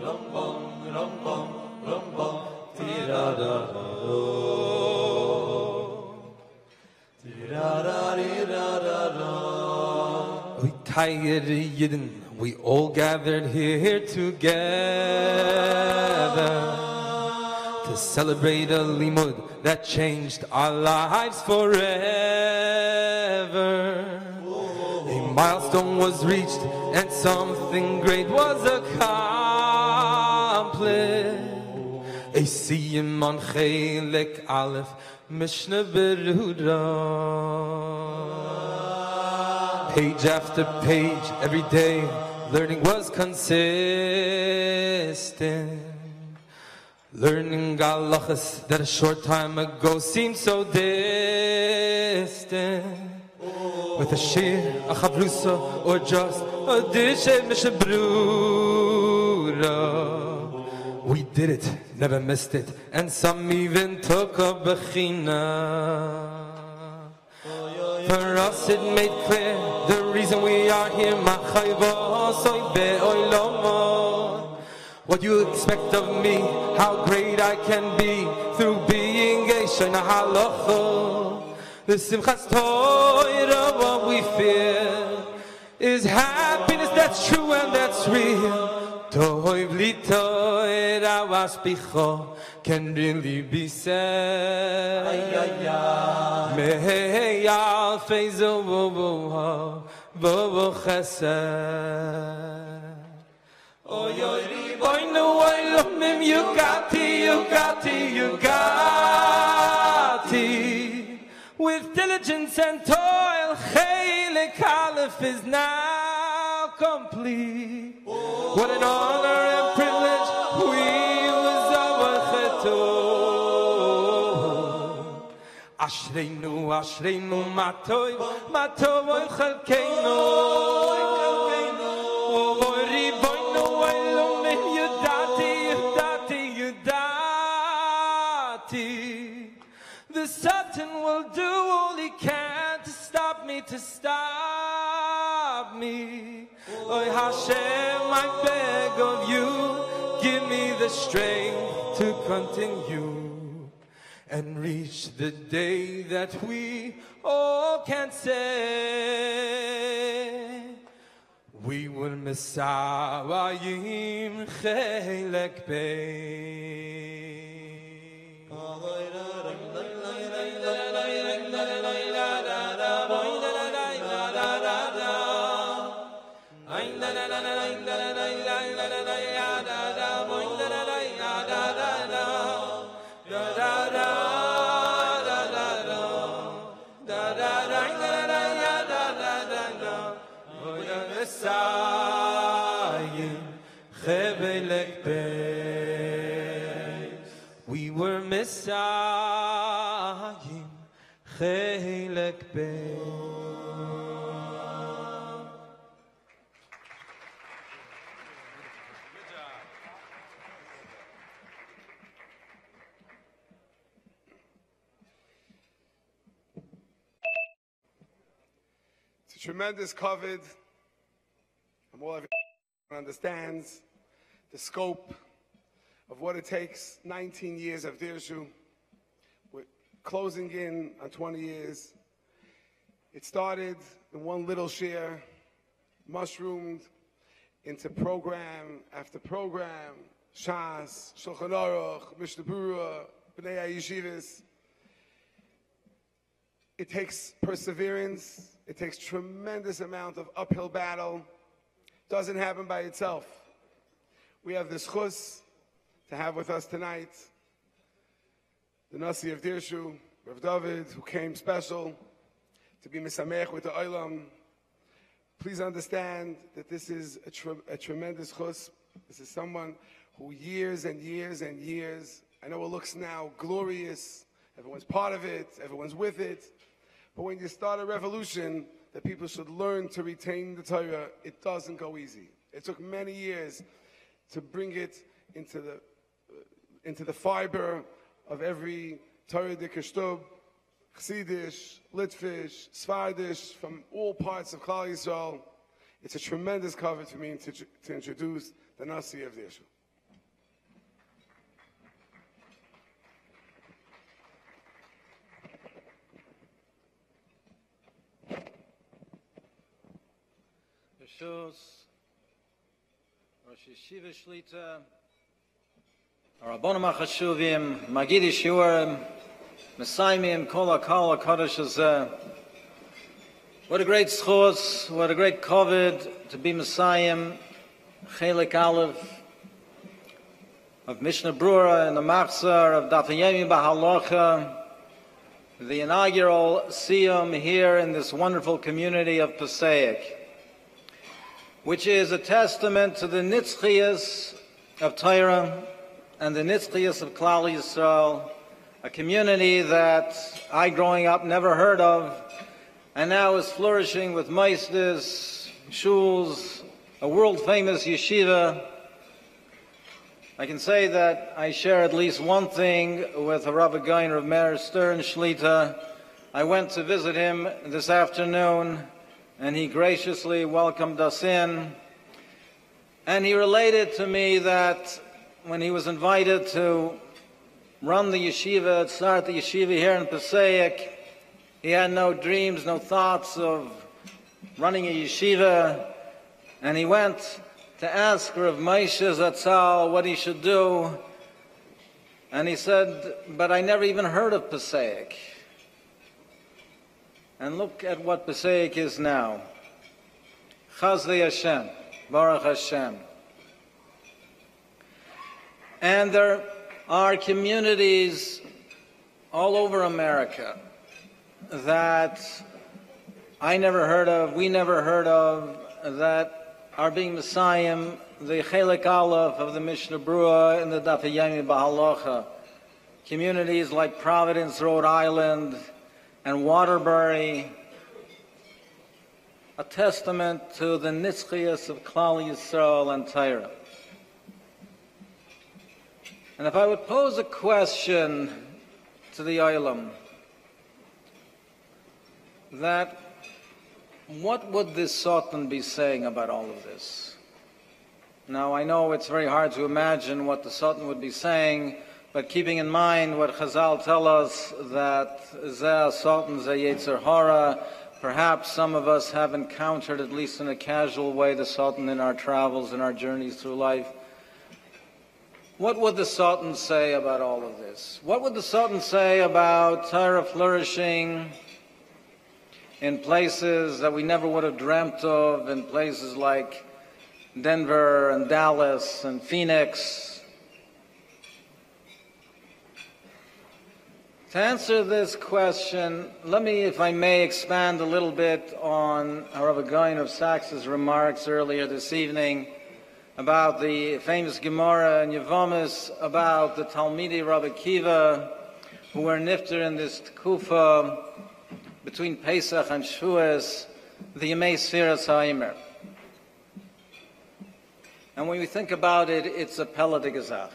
Rambam, Rambam, Rambam, Tira-da-da-do. Tira-da-di-da-da-do. We tired Yidden, we all gathered here together to celebrate a limud that changed our lives forever. A milestone was reached and something great was accomplished. A Siyum on Cheilek Alef, Mishnah Berurah. Page after page, every day, learning was consistent. Learning halachas that a short time ago seemed so distant. With a shir, a chavrusa, or just a dish of Mishnah Berurah. We did it, never missed it, and some even took a bechina. For us it made clear the reason we are here. What you expect of me, how great I can be through being a Shana Halacha. The Simchas Torah, what we feel is happiness that's true and that's real. Toiv li Torah waspicho can really be said. Mehei alfei zovo vovo chesed. Oh, yo, boy, no, I love him. You got it. With diligence and toil, Cheilek Alef is now complete. What an honor and privilege we was our Ashreinu, Ashreinu, Matoi, Matoi, Chalkeinu. The Satan will do all he can to stop me. Oh Hashem, I beg of you, give me the strength to continue and reach the day that we all can say we will Messiahim Cheilek Pei. We were Messiahim Cheilek Pei. It's a tremendous covered, and all everyone understands the scope of what it takes. 19 years of Dirshu. We're closing in on 20 years. It started in one little share, mushroomed into program after program, Shas, Shulchan Aruch, Mishnah Berurah, Bnei Yeshivas. It takes perseverance. It takes tremendous amount of uphill battle. Doesn't happen by itself. We have this chus to have with us tonight the Nasi of Dirshu, Rav David, who came special to be misamech with the Olam. Please understand that this is a tremendous chus. This is someone who years and years and years, I know it looks now glorious, everyone's part of it, everyone's with it, but when you start a revolution that people should learn to retain the Torah, it doesn't go easy. It took many years to bring it into the fiber of every Torah de Kishtub, Chassidish, Litvish, Svardish, from all parts of Klal Yisrael. It's a tremendous cover for me to introduce the Nasi of Dirshu. Rosh Yeshiva Shlita, Rabbonim HaChashuvim, Magidi Shiurim, Mesaimim, Kol HaKal HaKadosh Hazeh. What a great schos, what a great koved to be Messiah, Cheilek Alef of Mishnah Berurah and the Machzor of Daf HaYomi Bahalocha, the inaugural Siyum here in this wonderful community of Passaic, which is a testament to the nitzchias of Torah and the nitzchias of Klal Yisrael, a community that I, growing up, never heard of, and now is flourishing with meistes, shuls, a world-famous yeshiva. I can say that I share at least one thing with Rav Gain of Meir Stern Shlita. I went to visit him this afternoon, and he graciously welcomed us in. And he related to me that when he was invited to run the yeshiva, start the yeshiva here in Passaic, he had no dreams, no thoughts of running a yeshiva. And he went to ask Rav Moshe Zatzal what he should do. And he said, but I never even heard of Passaic. And look at what Passaic is now. Chazli Hashem, Baruch Hashem. And there are communities all over America that I never heard of, we never heard of, that are being Messiah, the Cheilek Alef of the Mishnah Berurah and the Daf HaYomi Bahalocha. Communities like Providence, Rhode Island, and Waterbury, a testament to the nitzchias of Klal Yisrael and Torah. And if I would pose a question to the Olam, that what would this Sultan be saying about all of this? Now, I know it's very hard to imagine what the Sultan would be saying, but keeping in mind what Chazal tell us, that Zeh Sultan Zeh Yetzer Hara, perhaps some of us have encountered, at least in a casual way, the Sultan in our travels and our journeys through life. What would the Sultan say about all of this? What would the Sultan say about Torah flourishing in places that we never would have dreamt of, in places like Denver and Dallas and Phoenix? To answer this question, let me, if I may, expand a little bit on Rav Gain of Sachs's remarks earlier this evening about the famous Gemara in Yevamis about the Talmidei Rabbi Akiva who were nifter in this Tkufa between Pesach and Shavuos, the Yemei Sfiras HaOmer. And when we think about it, it's a Pella de Gezach.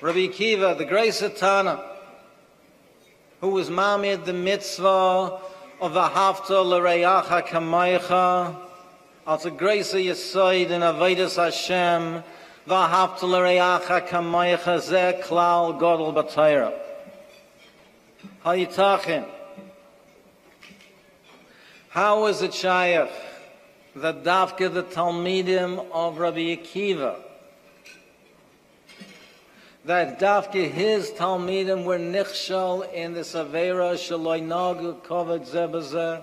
Rabbi Akiva, the great Satana, who was mamid the mitzvah of V'ahavta l'reyacha kamaycha, als a grace yisoid in Avodas Hashem, V'ahavta l'reyacha kamaycha zeh klal godol b'Torah. Hayitachin. How is it shayach that Davka the Talmidim of Rabbi Akiva, that Davka his Talmidim were nichshal in this Avera shaloi nagu kovet zeh b'zeh?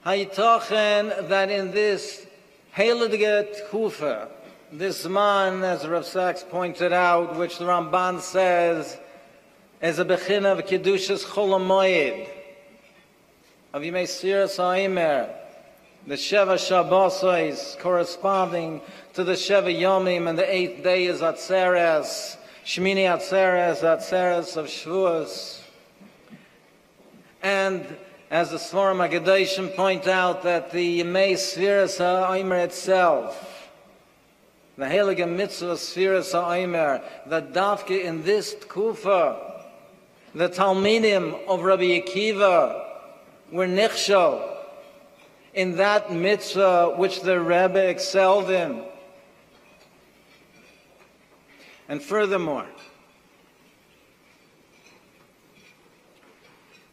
Hayitochen that in this heilige Tkufa, this man, as Rav Sachs pointed out, which the Ramban says is a bechin of Kedushas Chol HaMoed, of Yimei Siras HaImer, the Sheva Shabbosos corresponding to the Sheva Yomim, and the 8th day is Atzeres, Shmini Atzeres, Atzeres of Shavuos. And as the Sforim HaGedoshim point out, that the Yimei Siras HaImer itself, the Heilige Mitzvah Siras HaImer, that Davke in this Tkufa, the Talmidim of Rabbi Akiva were nichshol in that mitzvah which the Rebbe excelled in. And furthermore,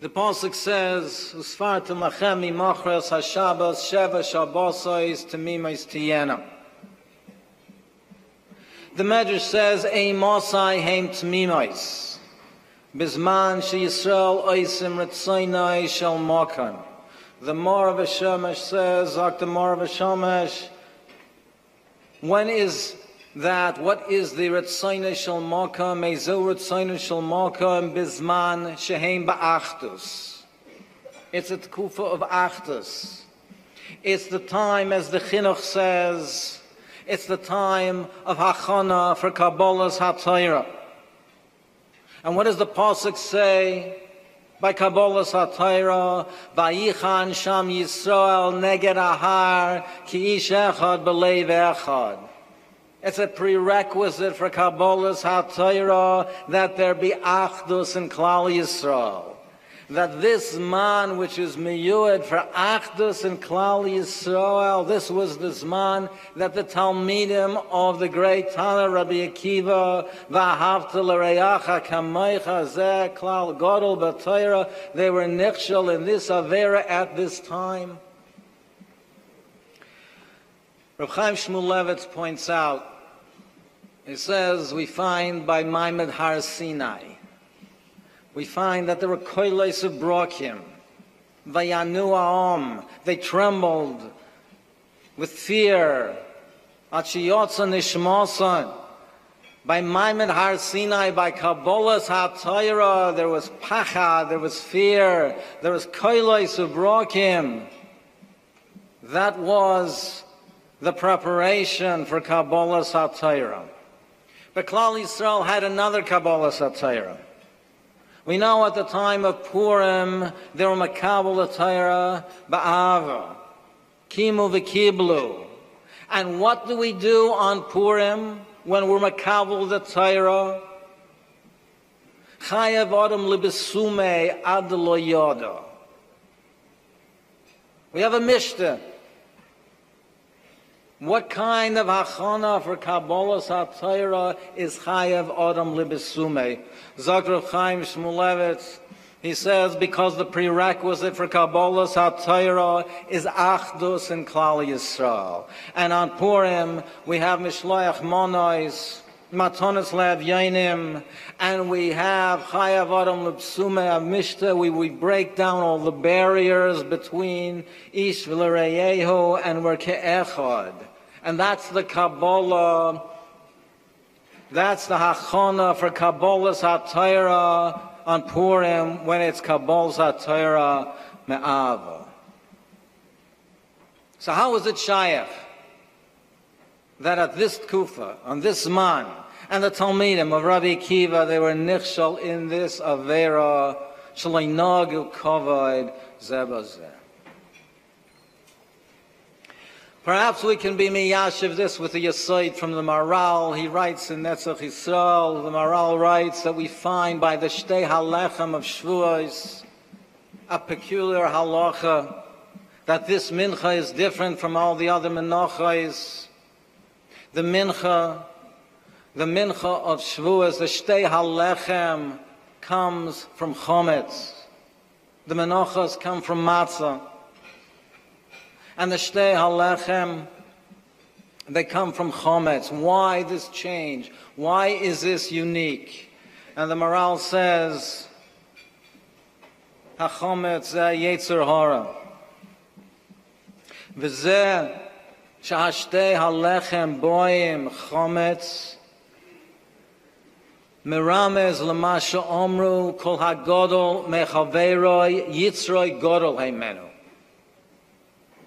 the Passaic says, Usfartum lachem mimachras hashabbos sheva shabbosos temimis tiyena. The Medrash says, Ein mosai heim temimis, bizman she Yisrael oisim retzainai shel mokan. The Mar V'Shemesh says, Dr. Mar V'Shemesh, when is that? What is the Retzaina Shel Makam? Mezo Retzaina Shel Makam Bizman Shehem Ba'achtus. It's a Tkufa of Achtus. It's the time, as the Chinuch says, it's the time of Hachana for Kabbalah's HaTorah. And what does the Passaic say? By Kabbalah's HaTorah, Vayichan Sham Yisrael Neged Ahar Ki Ish Echad B'Leiv Echad. It's a prerequisite for Kabbalah's HaTorah that there be Achdus in Klal Yisrael. That this man which is miyued for Achdus in Klal Yisrael, this was the Zman that the Talmidim of the great Tana Rabbi Akiva, V'ahavta l'reyacha kamaycha zeh Klal Gadol b'Torah, they were nichshel in this Avera at this time. Reb Chaim Shmulevitz points out, he says, we find by Maimed Har Sinai, we find that there were koiles of brokim, vayanu ha'om, they trembled with fear, achiyotza nishmasan. By Maimed Har Sinai, by Kabbalah's HaTorah, there was pachad, there was fear, there was koiles of brokim. That was the preparation for Kabbalah's HaTorah. But Klal Yisrael had another Kabbalah's HaTorah. We know at the time of Purim, there were Makabal HaTorah Ba'ava, Kimu v'Kiblu. And what do we do on Purim when we're Makabal the Torah? Chayav Adam Libesume Ad Lo Yoda. We have a Mishnah. What kind of hachana for Kabbalah's HaTorah is Chayav Adam Libesume? Zok Rav Chaim Shmulevitz, he says, because the prerequisite for Kabbalah's HaTorah is Achdus in Klal Yisrael. And on Purim, we have Mishloach Monois, Matonis Lev Yainim, and we have Chayav Adam Libesume of Mishnah. We break down all the barriers between Ish v'Lereyehu and we're Ke'echad. And that's the Kabbalah, that's the Hachana for Kabbalah's HaTorah on Purim when it's Kabbalah's HaTorah Me'ava. So how is it Shayach that at this Tkufa, on this man, and the Talmidim of Rabbi Akiva, they were nichshal in this Avera, Shalai Nagu Kavod Zebazeh. Perhaps we can be miyashiv this with a yasaid from the Maral. He writes in Netzach Yisrael, the Maral writes that we find by the Shtei Halechem of Shavuos a peculiar halacha, that this mincha is different from all the other menachos. The mincha of Shavuos, the Shtei Halechem, comes from chometz. The menachos come from matzah. And the Shtei Halechem, they come from chometz. Why this change? Why is this unique? And the Maral says, HaChometz Yetzer Hara. V'zeh shehashtei halechem boim chometz Meramez l'masha omru kol hagodol mechaveroi yitzroi godol heimenu.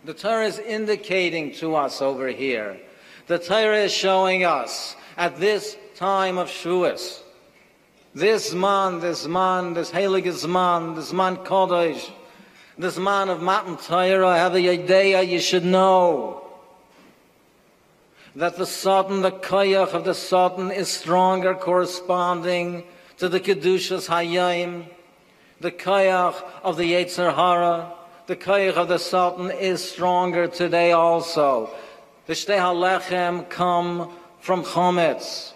The Torah is indicating to us over here. The Torah is showing us at this time of Shavuos, this heilige Zman, this man Kodesh, this man of Matan Torah, have a idea you should know that the Satan, the Koyach of the Satan is stronger corresponding to the Kedushas Hayim, the Koyach of the Yetzer Hara, the Koyach of the Satan is stronger today also. The Shtei HaLechem come from Chometz.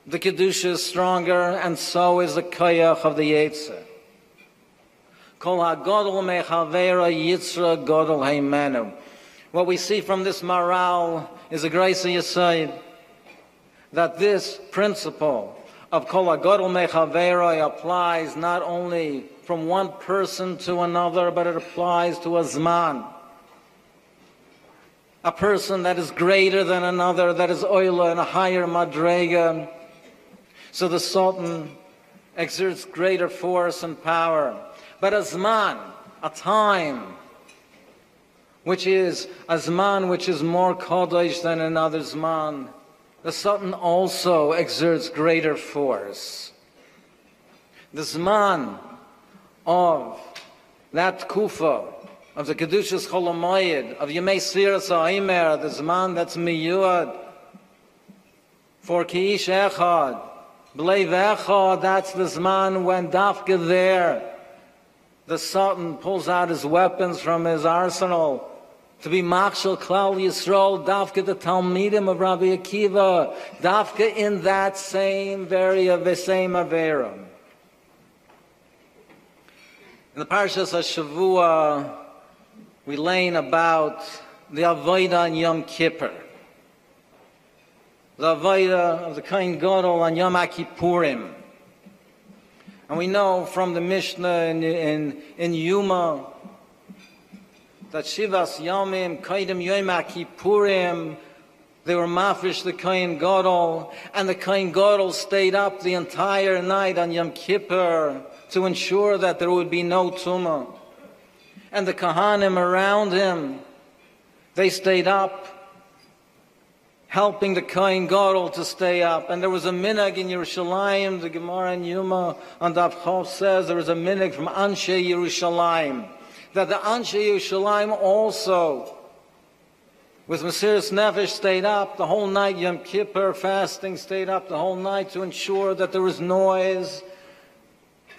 The Kedusha is stronger, and so is the Koyach of the Yetzer. Kol HaGodol Mechavera Yitzra Godol Heimenu. What we see from this Maral is a grace of Yesod, that this principle of Kol HaGodol Mechavera applies not only from one person to another, but it applies to a Zman. A person that is greater than another, that is Oila in a higher Madrega. So the Sultan exerts greater force and power. But a Zman, a time, which is a Zman which is more Kodesh than another Zman, the Sultan also exerts greater force. The Zman of that Kufa, of the Kedushas Cholamayid, of Yemei Siras HaImer, the Zman that's Miyuad, for Ki'ish Echad, Bleiv Echad, that's the Zman when Dafka there, the Sultan pulls out his weapons from his arsenal to be Machshel Klal Yisrael, Dafka the Talmidim of Rabbi Akiva, Dafka in that same same Averim. In the Parshas HaShavua, we learn about the Avodah on Yom Kippur, the Avodah of the Kohen Gadol on Yom HaKippurim. And we know from the Mishnah in Yuma that Shivas Yomim, Kodim Yom HaKippurim, they were mafresh the Kohen Gadol, and the Kohen Gadol stayed up the entire night on Yom Kippur to ensure that there would be no tumah. And the Kahanim around him, they stayed up, helping the Kohen Gadol to stay up. And there was a minhag in Yerushalayim, the Gemara in Yuma on Daf Chof says there was a minhag from Anshe Yerushalayim, that the Anshe Yerushalayim also, with Mesiras Nefesh, stayed up the whole night. Yom Kippur fasting, stayed up the whole night to ensure that there was noise,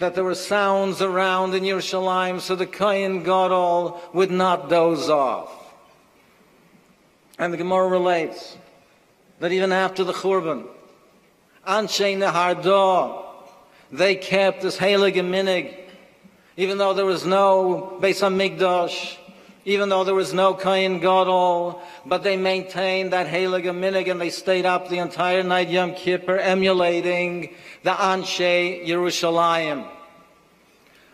that there were sounds around in Yerushalayim, so the Kohen Gadol would not doze off. And the Gemara relates that even after the Churban, Anshe Nehardah, they kept this heilige minhag, even though there was no Beis HaMikdash, even though there was no Kohen Gadol, but they maintained that heilige minhag, and they stayed up the entire night Yom Kippur, emulating the Anshe Yerushalayim,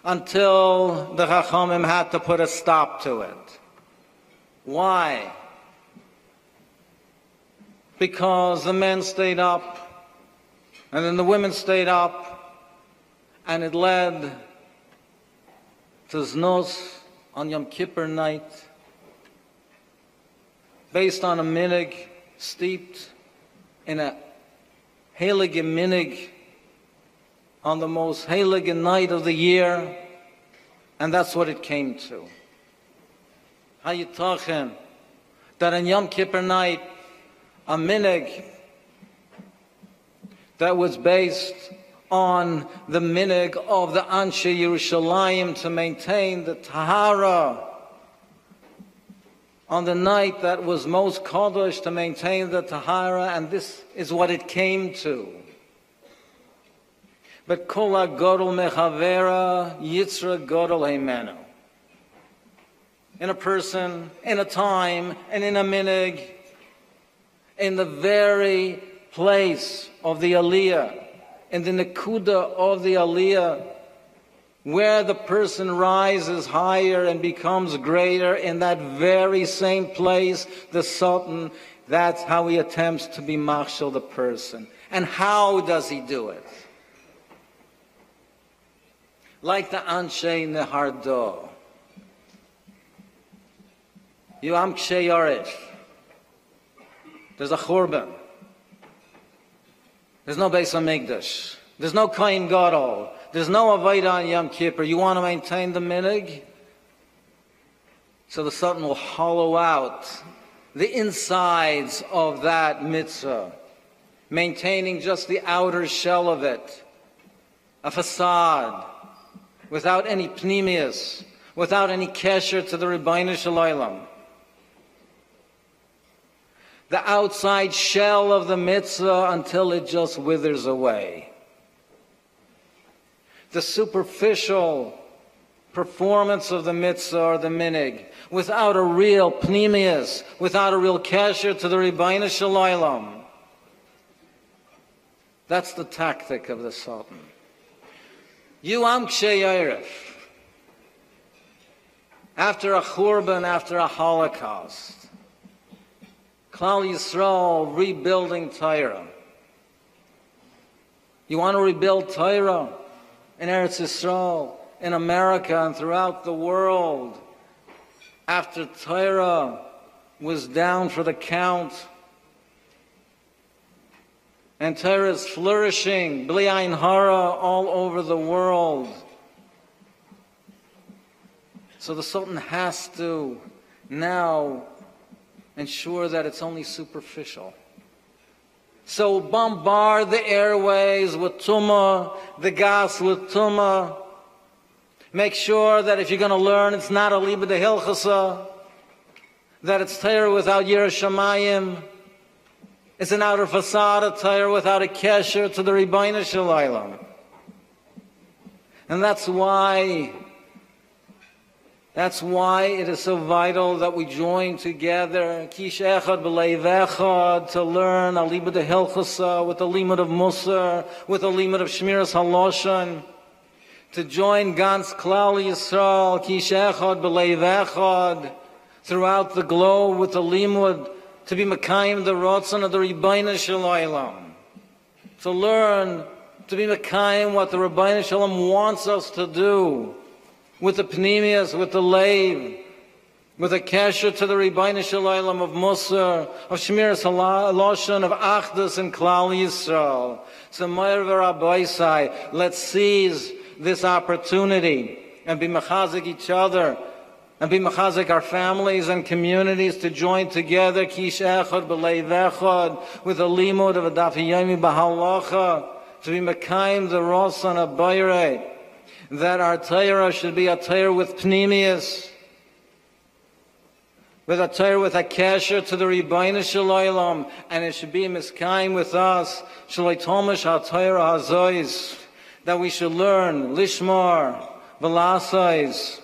until the Chachamim had to put a stop to it. Why? Because the men stayed up, and then the women stayed up, and it led to Znos on Yom Kippur night, based on a minhag steeped in a heilige minhag on the most heilige night of the year, and that's what it came to. Hayitachem, that on Yom Kippur night, a minhag that was based on the minhag of the Anshe Yerushalayim to maintain the Tahara, on the night that was most Kodesh to maintain the Tahara, and this is what it came to. But Kol HaGodol Mechavera Yitzra Godol Heimenu. In a person, in a time, and in a minhag, in the very place of the Aliyah, in the Nekuda of the Aliyah, where the person rises higher and becomes greater, in that very same place, the Sultan, that's how he attempts to be machshel the person. And how does he do it? Like the Anshe Nehardo. You am Kshe Yarish. There's a Churban. There's no Beis HaMikdash. There's no Kohen Gadol. There's no Avodah on Yom Kippur. You want to maintain the minig? So the Sultan will hollow out the insides of that mitzvah, maintaining just the outer shell of it, a facade, without any pnimius, without any kesher to the Rebbeinu Shalom. The outside shell of the mitzvah until it just withers away. The superficial performance of the mitzvah or the minig, without a real pnimius, without a real kesher to the Rebbeinu Shalom. That's the tactic of the Sultan. You am Kshe Yarif. After a Churban, after a Holocaust, Klal Yisrael rebuilding Torah. You want to rebuild Torah in Eretz Yisrael, in America, and throughout the world. After Torah was down for the count, and Torah is flourishing, Bli Ayin Hara, all over the world. So the Sultan has to now ensure that it's only superficial. So bombard the airways with Tumah, the gas with Tumah. Make sure that if you're going to learn, it's not a Liba de Hilchasa, that it's Torah without Yiras Shamayim. It's an outer facade of Torah without a kesher to the Rebbeinu Shalom. And that's why it is so vital that we join together, Kish Echad B'Leiv Echad, to learn a Liba de Hilchasa, with the limud of Musar, with the limud of Shmiras Haloshan, to join Gans Klal Yisrael, Kish Echad B'Leiv Echad, throughout the globe with the limud, to be Mekayim the Ratzon of the Rebbeinu Shalom. To learn to be Mekayim what the Rebbeinu Shalom wants us to do, with the Pnimius, with the Leiv, with the Kesher to the Rebbeinu Shalom of Musar, of Shmiras Haloshan, of Achdus and Klal Yisrael. So Meir v'Rabbaisai, let's seize this opportunity and be mechazik each other, and be mechazik our families and communities to join together, Kish Echad B'Leiv Echad, with a limud of a Daf HaYomi B'Halacha, to be Mekayim the Rosan of Berurah, that our Torah should be a Torah with Pnimius, with a Torah with a Kesher to the Rebbeinu Shalom, and it should be Mekayim with us, Shaloi Tomash HaTorah HaZois, that we should learn Lishmar, V'Lasais,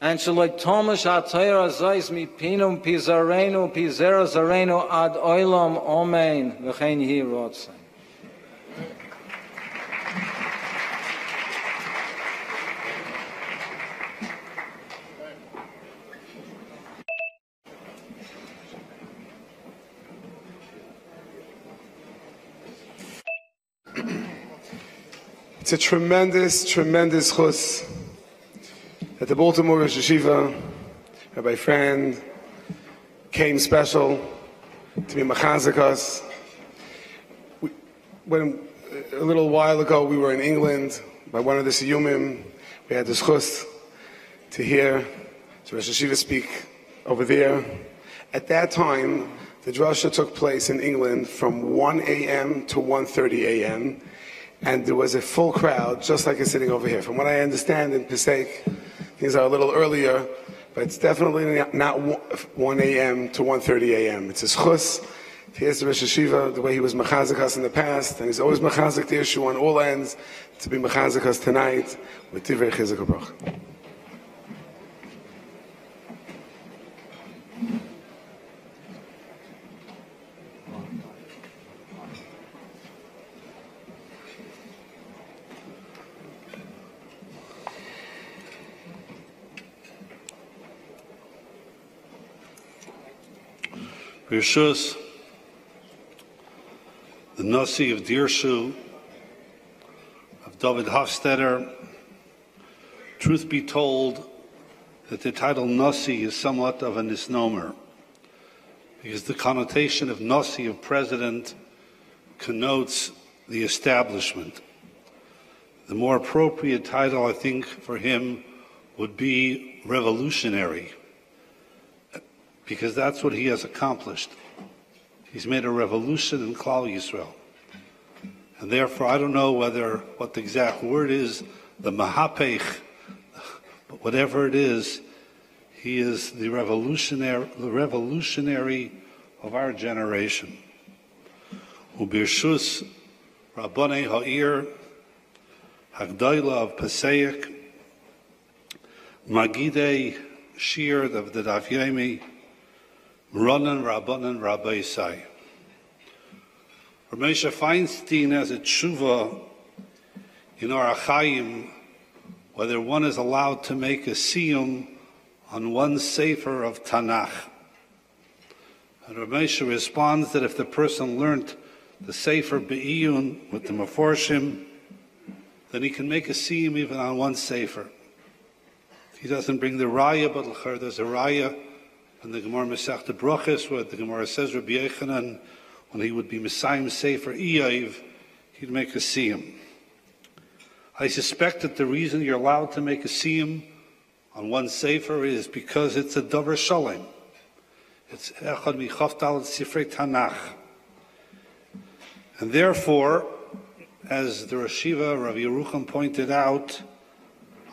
and Shaloi Tomash HaTorah HaZois Mipinum Pizarenu Pizera Zarenu Ad Olam Omein V'chein Hi Rotzai. It's a tremendous, tremendous chus that the Baltimore Rosh Yeshiva, Rabbi Friend, came special to be machazik us. When a little while ago we were in England by one of the Siyumim, we had this chus to hear the Rosh Yeshiva speak over there. At that time, the drasha took place in England from 1 a.m. to 1:30 a.m., and there was a full crowd, just like it's sitting over here. From what I understand in Passaic, things are a little earlier, but it's definitely not 1 a.m. to 1:30 a.m. It's his chus. Here's the Rosh Yeshiva, the way he was mechazik us in the past, and he's always mechazik the issue on all ends, to be mechazik us tonight with Divrei Chizuk U'Bracha. Berurah, the Nasi of Dirshu, of David Hofstetter. Truth be told, that the title Nasi is somewhat of a misnomer, because the connotation of Nasi, of president, connotes the establishment. The more appropriate title, I think, for him would be revolutionary, because that's what he has accomplished. He's made a revolution in Klal Yisrael. And therefore, I don't know what the exact word is, the Mahapech, but whatever it is, he is the revolutionary of our generation. Ubirshus Rabbanei Ha'ir, Hagdaila of Passaic, Magidei Shir of the Daf HaYomi, Mronan Rabbanan Rabbi Sai. Ramesha Feinstein has a tshuva in our Achayim, whether one is allowed to make a Siyum on one sefer of Tanakh. And Ramesha responds that if the person learned the sefer Be'iyun with the Meforshim, then he can make a Siyum even on one sefer. He doesn't bring the Raya, but there's a Raya in the Gemara Masechta Brachos, where the Gemara says Rabbi Yechanan, when he would be Messiah Sefer Iyav, he'd make a Siyum. I suspect that the reason you're allowed to make a Siyum on one Sefer is because it's a Davar Shalem. It's Echad Michaftal Sifrei Tanakh. And therefore, as the Rosh Yeshiva, Rav Yerucham, pointed out,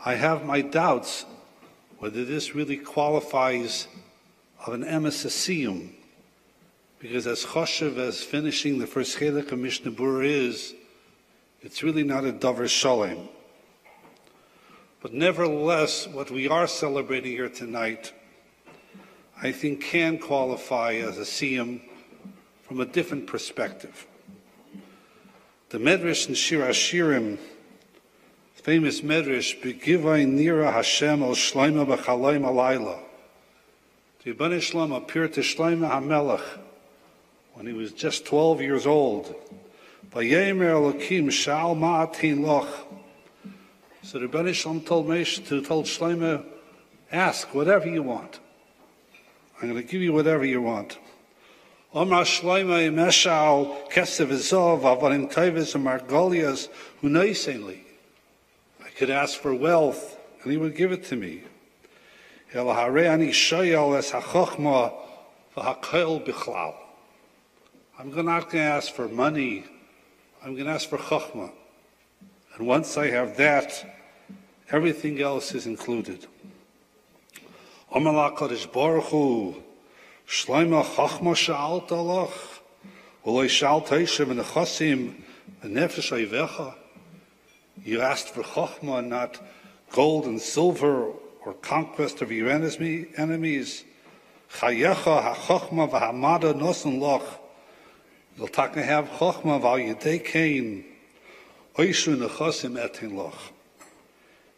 I have my doubts whether this really qualifies of an emes Siyum, because as choshev as finishing the first Cheilek of Mishnah Berurah is, it's really not a Davar Shalem. But nevertheless, what we are celebrating here tonight, I think can qualify as a Siyum from a different perspective. The Medrash in Shir HaShirim, famous Medrash, Begivai Nira Hashem al Shlomo b'Chalaim Alayla. The Rebbeinu Shalom appeared to Shlomo HaMelech when he was just 12 years old. Vayemer Elokim Sha'al Ma'atin Loch. So the Rebbeinu Shalom told Shlomo, ask whatever you want. I'm going to give you whatever you want. Omar Shlomo Meshal Kesev Ezov Avanim Teves and Margolias Hunaysenli. I could ask for wealth, and he would give it to me. El Hareani Shoyal Es HaChochma VaHaKol Bichlal. I'm not going to ask for money. I'm going to ask for Chochma. And once I have that, everything else is included. Omar LaKadosh Baruch Hu Shlomo Chochma Sha'alt Alach V'loi Sha'alt Hashem and Nechasim V'nefesh Oivecha. You asked for Chochma, not gold and silver or conquest of your enemies. Chayecha HaChochma V'hamada Nosen Loch. You'll talk to have Chochma V'al Yedei Kain Oishu Nechasim Etin Loch.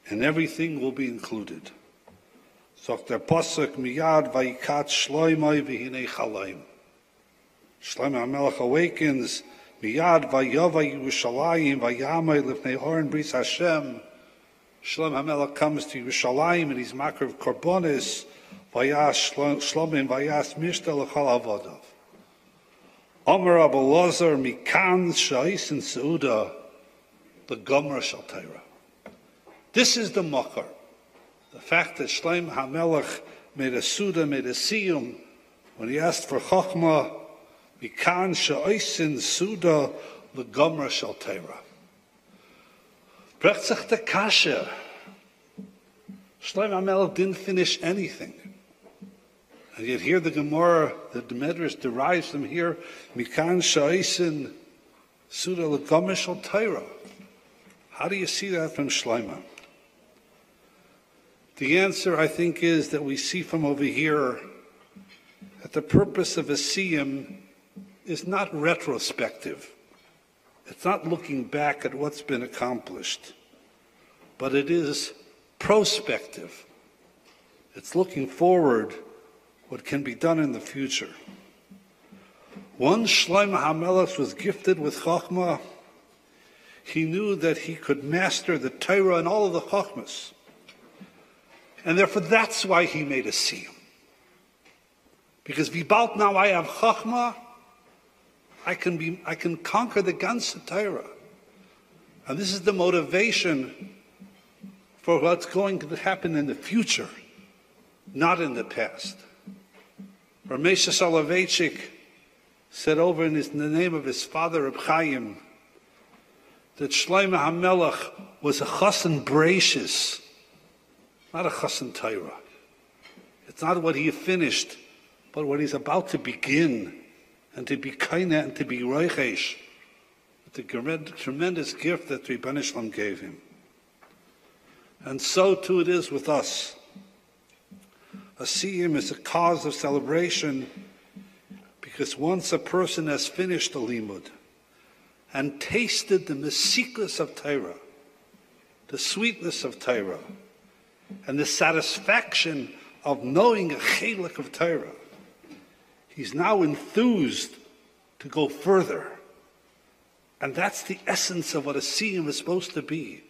And everything will be included. Dr. Passaic miyad vayikat shloimai v'hinei chalaim. Shlomo HaMelech awakens miyad vayava Yerushalayim vayamai lifnei horon bris Hashem. Shlomo HaMelech comes to Yerushalayim and he's makriv korbanos vayas shlomim vayas mishta l'chal avodav. Omer Abba Lazar mikan sha'is and seuda the gomer shal Torah. This is the makar. The fact that Shlomo HaMelech made a Suda, made a Siyum, when he asked for Chochma, Mikan Sha'oisin Suda L'Gomra Shal Torah. Brechzach de Kasha. Shlomo HaMelech didn't finish anything. And yet here the Gemara, the Medrash derives from here, Mikan Sha'oisin Suda L'Gomra Shal Torah. How do you see that from Shlomo? The answer, I think, is that we see from over here that the purpose of a Siyum is not retrospective. It's not looking back at what's been accomplished, but it is prospective. It's looking forward what can be done in the future. Once Shlomo HaMelech was gifted with Chokhmah, he knew that he could master the Torah and all of the Chokhmas. And therefore that's why he made a Siyum. Because Vibalt, now I have Chokhmah, I can conquer the ganze Torah. And this is the motivation for what's going to happen in the future, not in the past. Ramesha Soloveitchik said over in the name of his father, Reb Chaim, that Shlomo HaMelech was a chassan Bereshis, not a chassan Torah. It's not what he finished, but what he's about to begin, and to be kaina and to be roichesh, the tremendous gift that Rebbeinu Shalom gave him. And so too it is with us. A Siyum is a cause of celebration because once a person has finished the limud and tasted the mesikus of Torah, the sweetness of Torah, and the satisfaction of knowing a cheilek of Torah, he's now enthused to go further. And that's the essence of what a Siyum is supposed to be.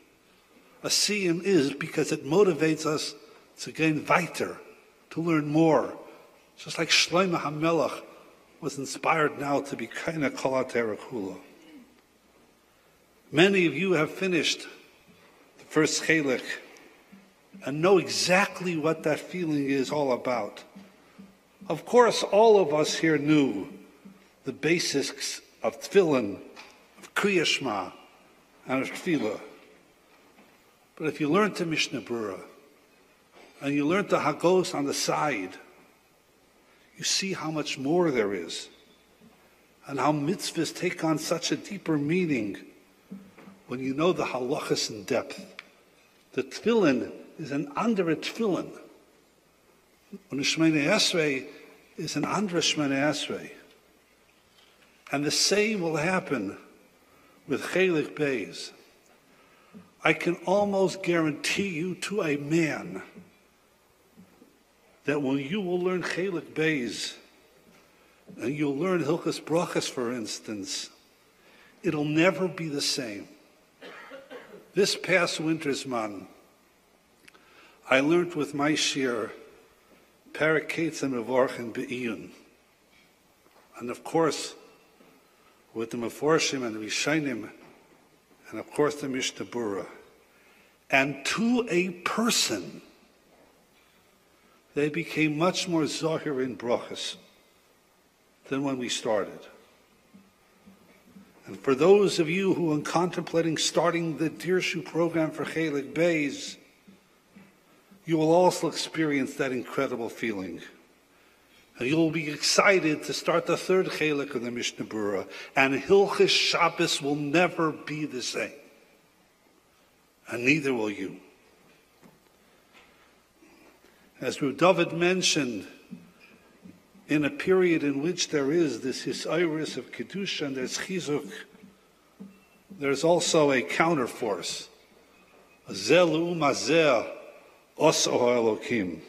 A Siyum is because it motivates us to gain weiter, to learn more. Just like Shlomo HaMelech was inspired now to be kaina kol haTorah kula. Many of you have finished the first Cheilek and know exactly what that feeling is all about. Of course, all of us here knew the basics of tefillin, of Kriya Shema, and of tefillah. But if you learn the Mishnah Berurah, and you learn the Hagos on the side, you see how much more there is, and how mitzvahs take on such a deeper meaning when you know the halachas in depth. The tefillin is an andere tefillin. When the Shemini Esrei is an andere Shemini Esrei. And the same will happen with Cheilek Beis. I can almost guarantee you to a man that when you will learn Cheilek Beis, and you'll learn Hilchas Brachas, for instance, it'll never be the same. This past winter's man, I learned with my shir, Perek Ketz and Mevorchen Be'iyun. And of course, with the Meforshim and the Rishonim, and of course the Mishnah Berurah. And to a person, they became much more zohir in brachas than when we started. And for those of you who are contemplating starting the Dirshu program for Cheilek Beis, you will also experience that incredible feeling. And you'll be excited to start the third Cheilek of the Mishnah Berurah, and Hilchos Shabbos will never be the same. And neither will you. As Rav David mentioned, in a period in which there is this Hisayrus of Kedusha and there's Chizuk, there's also a counterforce. Zel u'mazeh oso ha'elokim.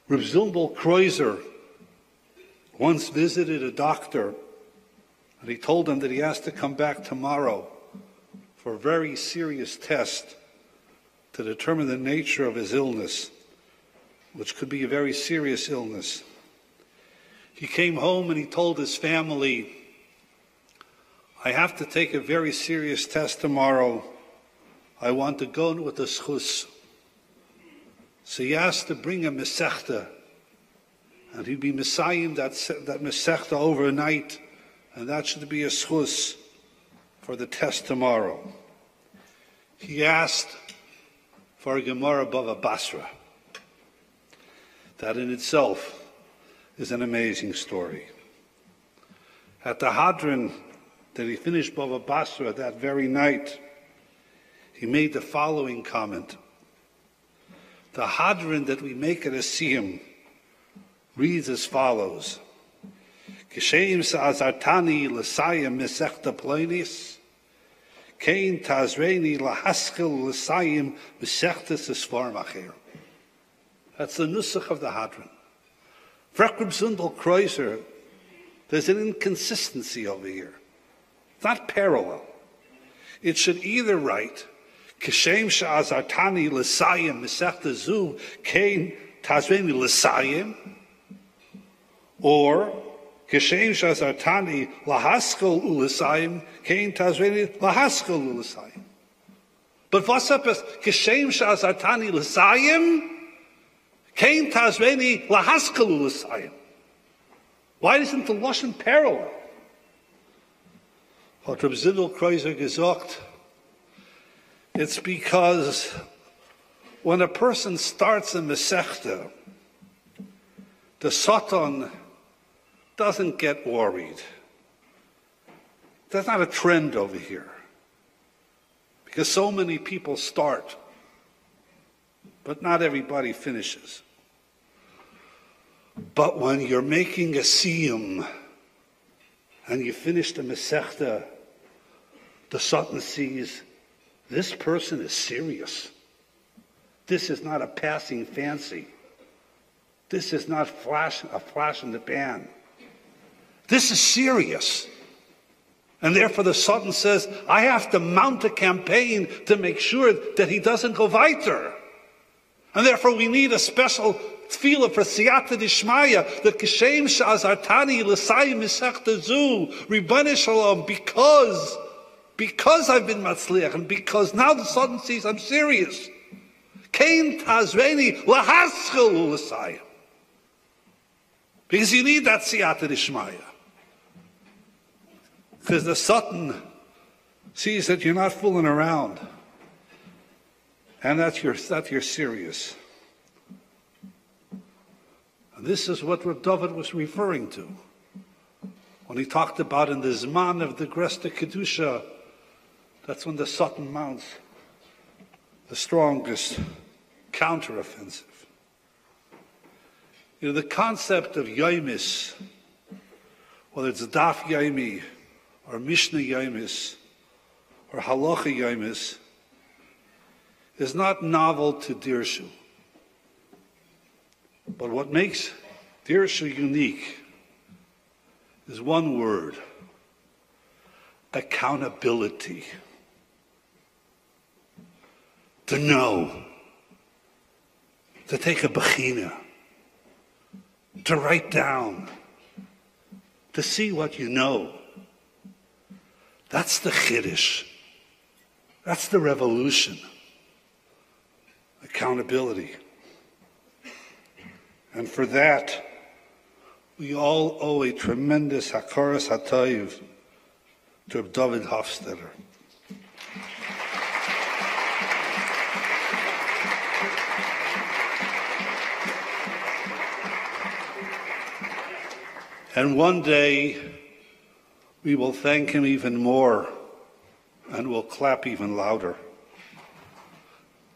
Reb Zilbel Kreuzer once visited a doctor, and he told him that he has to come back tomorrow for a very serious test to determine the nature of his illness, which could be a very serious illness. He came home and he told his family, I have to take a very serious test tomorrow. I want to go with the schus. So he asked to bring a mesechta, and he'd be messiahing that mesechta overnight, and that should be a schus for the test tomorrow. He asked for a Gemara Bava Basra. That in itself is an amazing story. At the Hadran that he finished Bava Basra that very night, he made the following comment. The Hadran that we make at a Siyum reads as follows. Kishem sa'azartani l'sayim mesechta ploinis, kein tazreini lahaskil l'sayim mesechta sisvar macher. That's the nusach of the Hadran. Frek Reb Zundel Kreuzer, there's an inconsistency over here. It's not parallel. It should either write, Kishem sha'azartani l'sayim mesechta zu kein tazveni l'sayim, or Kishem sha'azartani lahaskol u'l'sayim kein tazveni lahaskol u'l'sayim. But what's up is Kishem sha'azartani l'sayim kein tazveni lahaskol u'l'sayim. Why isn't the Lashon parallel? What Reb Zindel Kreuzer gesagt, it's because when a person starts a Masechta, the Satan doesn't get worried. There's not a trend over here. Because so many people start, but not everybody finishes. But when you're making a Siyum and you finish the Masechta, the Satan sees this person is serious. This is not a passing fancy. This is not a flash in the pan. This is serious. And therefore the Satan says, I have to mount a campaign to make sure that he doesn't go weiter. And therefore we need a special tefillah for siyata dishmaya, that kishem sha'azartani l'sayim misechta zu, Ribbonei Shalom, because I've been matzliach, and because now the Satan sees I'm serious. Kein tazveni lahaschel l'sayim. Because you need that siyata dishmaya. Because the Satan sees that you're not fooling around, and that you're serious. And this is what Reb David was referring to when he talked about in the Zman of the Gresta Kedusha. That's when the Satan mounts the strongest counteroffensive. You know, the concept of Yomis, whether it's Daf Yomi or Mishnah Yomis or Halacha Yomis, is not novel to Dirshu. But what makes Dirshu unique is one word: accountability. To know, to take a bechina, to write down, to see what you know. That's the chiddush. That's the revolution. Accountability. And for that, we all owe a tremendous hakaras hatayv to David Hofstetter. And one day, we will thank him even more, and we'll clap even louder.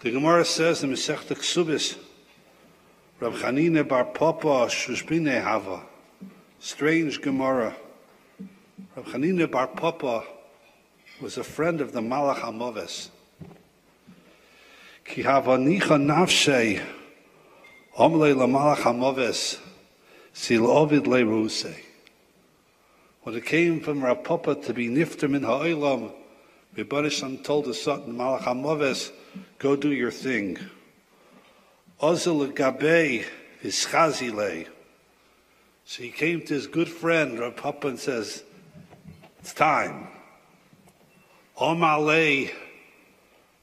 The Gemara says in Masechta Ksubis, Rab Chanina bar Papa Shushbine Hava. Strange Gemara. Rab Chanina bar Papa was a friend of the Malach HaMoves. Ki hava nicha nafshei omle la Malach HaMoves sil ovid le ruse. When it came from Rab Papa to be nifter min ha'olam, Berurah Shem told the Satan Malach HaMoves, go do your thing. Ozel Gabei is Chazile. So he came to his good friend, Rab Papa, and says, it's time. Omalei,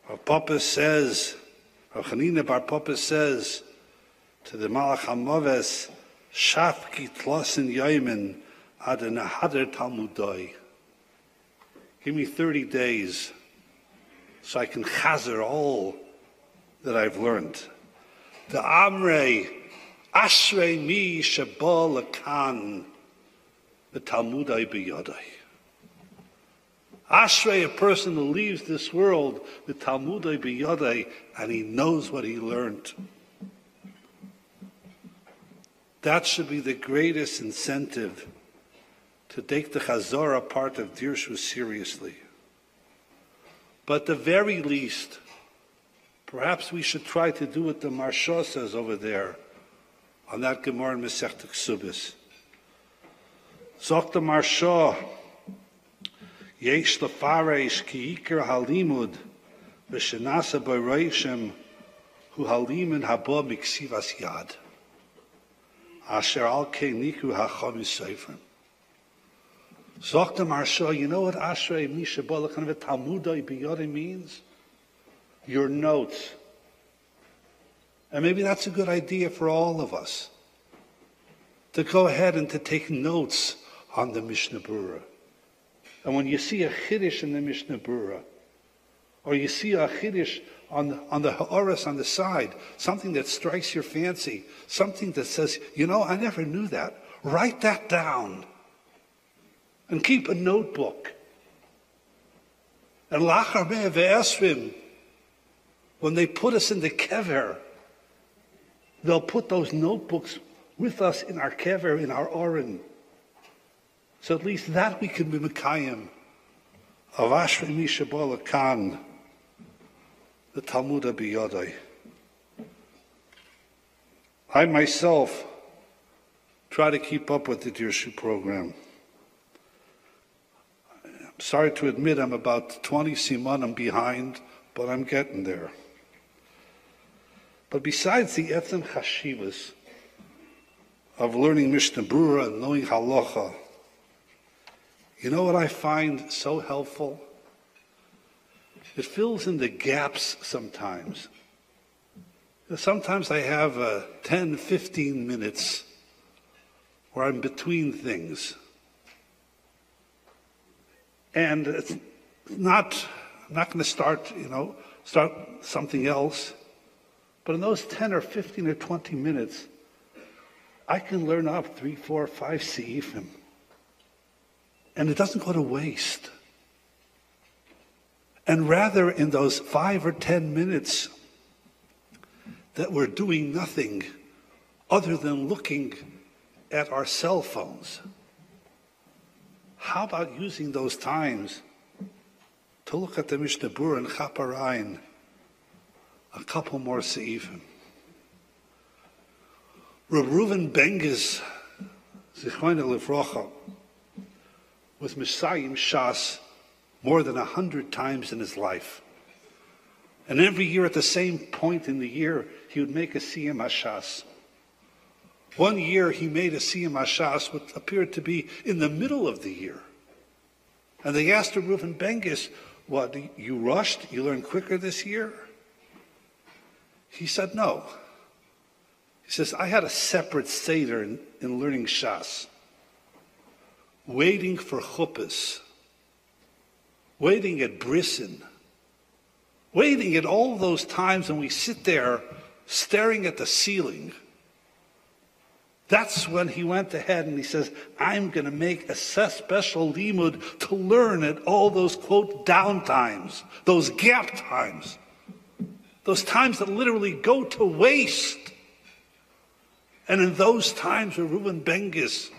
Rab Papa says, Rab Chanina bar Papa says to the Malach HaMoves, Shafki tlosin yoimin ad nahader talmudoi. Give me 30 days so I can chazer all that I've learned. The Amrei, Ashrei mi sheba lakan, the Talmudai biyodai. Ashrei, a person who leaves this world, the Talmudai biyodai, and he knows what he learned. That should be the greatest incentive to take the Chazorah part of Dirshu seriously. But at the very least, perhaps we should try to do what the Marsha says over there. on that Gemara in Masechta Ksubis. Sagt der Marsha, Yesh lefaresh ki ikar halimud v'shenasa b'reishim hu halimin haba miksivas yad asher al kei niku hacham yisayfim. Sagt der Marsha, you know what Ashrei Misha Balachan v'talmudai b'yadai means? Your notes. And maybe that's a good idea for all of us, to go ahead and to take notes on the Mishnah Berurah. And when you see a chiddush in the Mishnah Berurah, or you see a chiddush on the ha'aras on the side, something that strikes your fancy, something that says, you know, I never knew that, write that down and keep a notebook. And lachar ve'esrim, when they put us in the kever, they'll put those notebooks with us in our kever, in our oren. So at least that we can be mekayim of Ashrei Misha Balakan, the Talmud Biyadai. I myself try to keep up with the Dirshu program. I'm sorry to admit I'm about 20 simanim behind, but I'm getting there. But besides the etzem chashivas of learning Mishnah Berurah and knowing halacha, you know what I find so helpful? It fills in the gaps sometimes. Sometimes I have 10, 15 minutes where I'm between things. And it's not, I'm not going to start something else. But in those 10 or 15 or 20 minutes, I can learn up 3, 4, 5 seifim. And it doesn't go to waste. And rather, in those 5 or 10 minutes that we're doing nothing other than looking at our cell phones, how about using those times to look at the Mishnah Berurah and Chaparayin, a couple more seifim? Reb Reuven Bengiz, Zichrono Livrocha, was Misayim Shas more than 100 times in his life. And every year at the same point in the year, he would make a Siyum HaShas. One year he made a Siyum HaShas, what appeared to be in the middle of the year. And they asked Reb Reuven Bengiz, what, you rushed? You learned quicker this year? He said, no. He says, I had a separate seder in learning Shas, waiting for chuppahs, waiting at brisson, waiting at all those times when we sit there staring at the ceiling. That's when he went ahead and he says, I'm going to make a special limud to learn at all those, quote, down times, those gap times, those times that literally go to waste. And in those times where Reuven Bengiz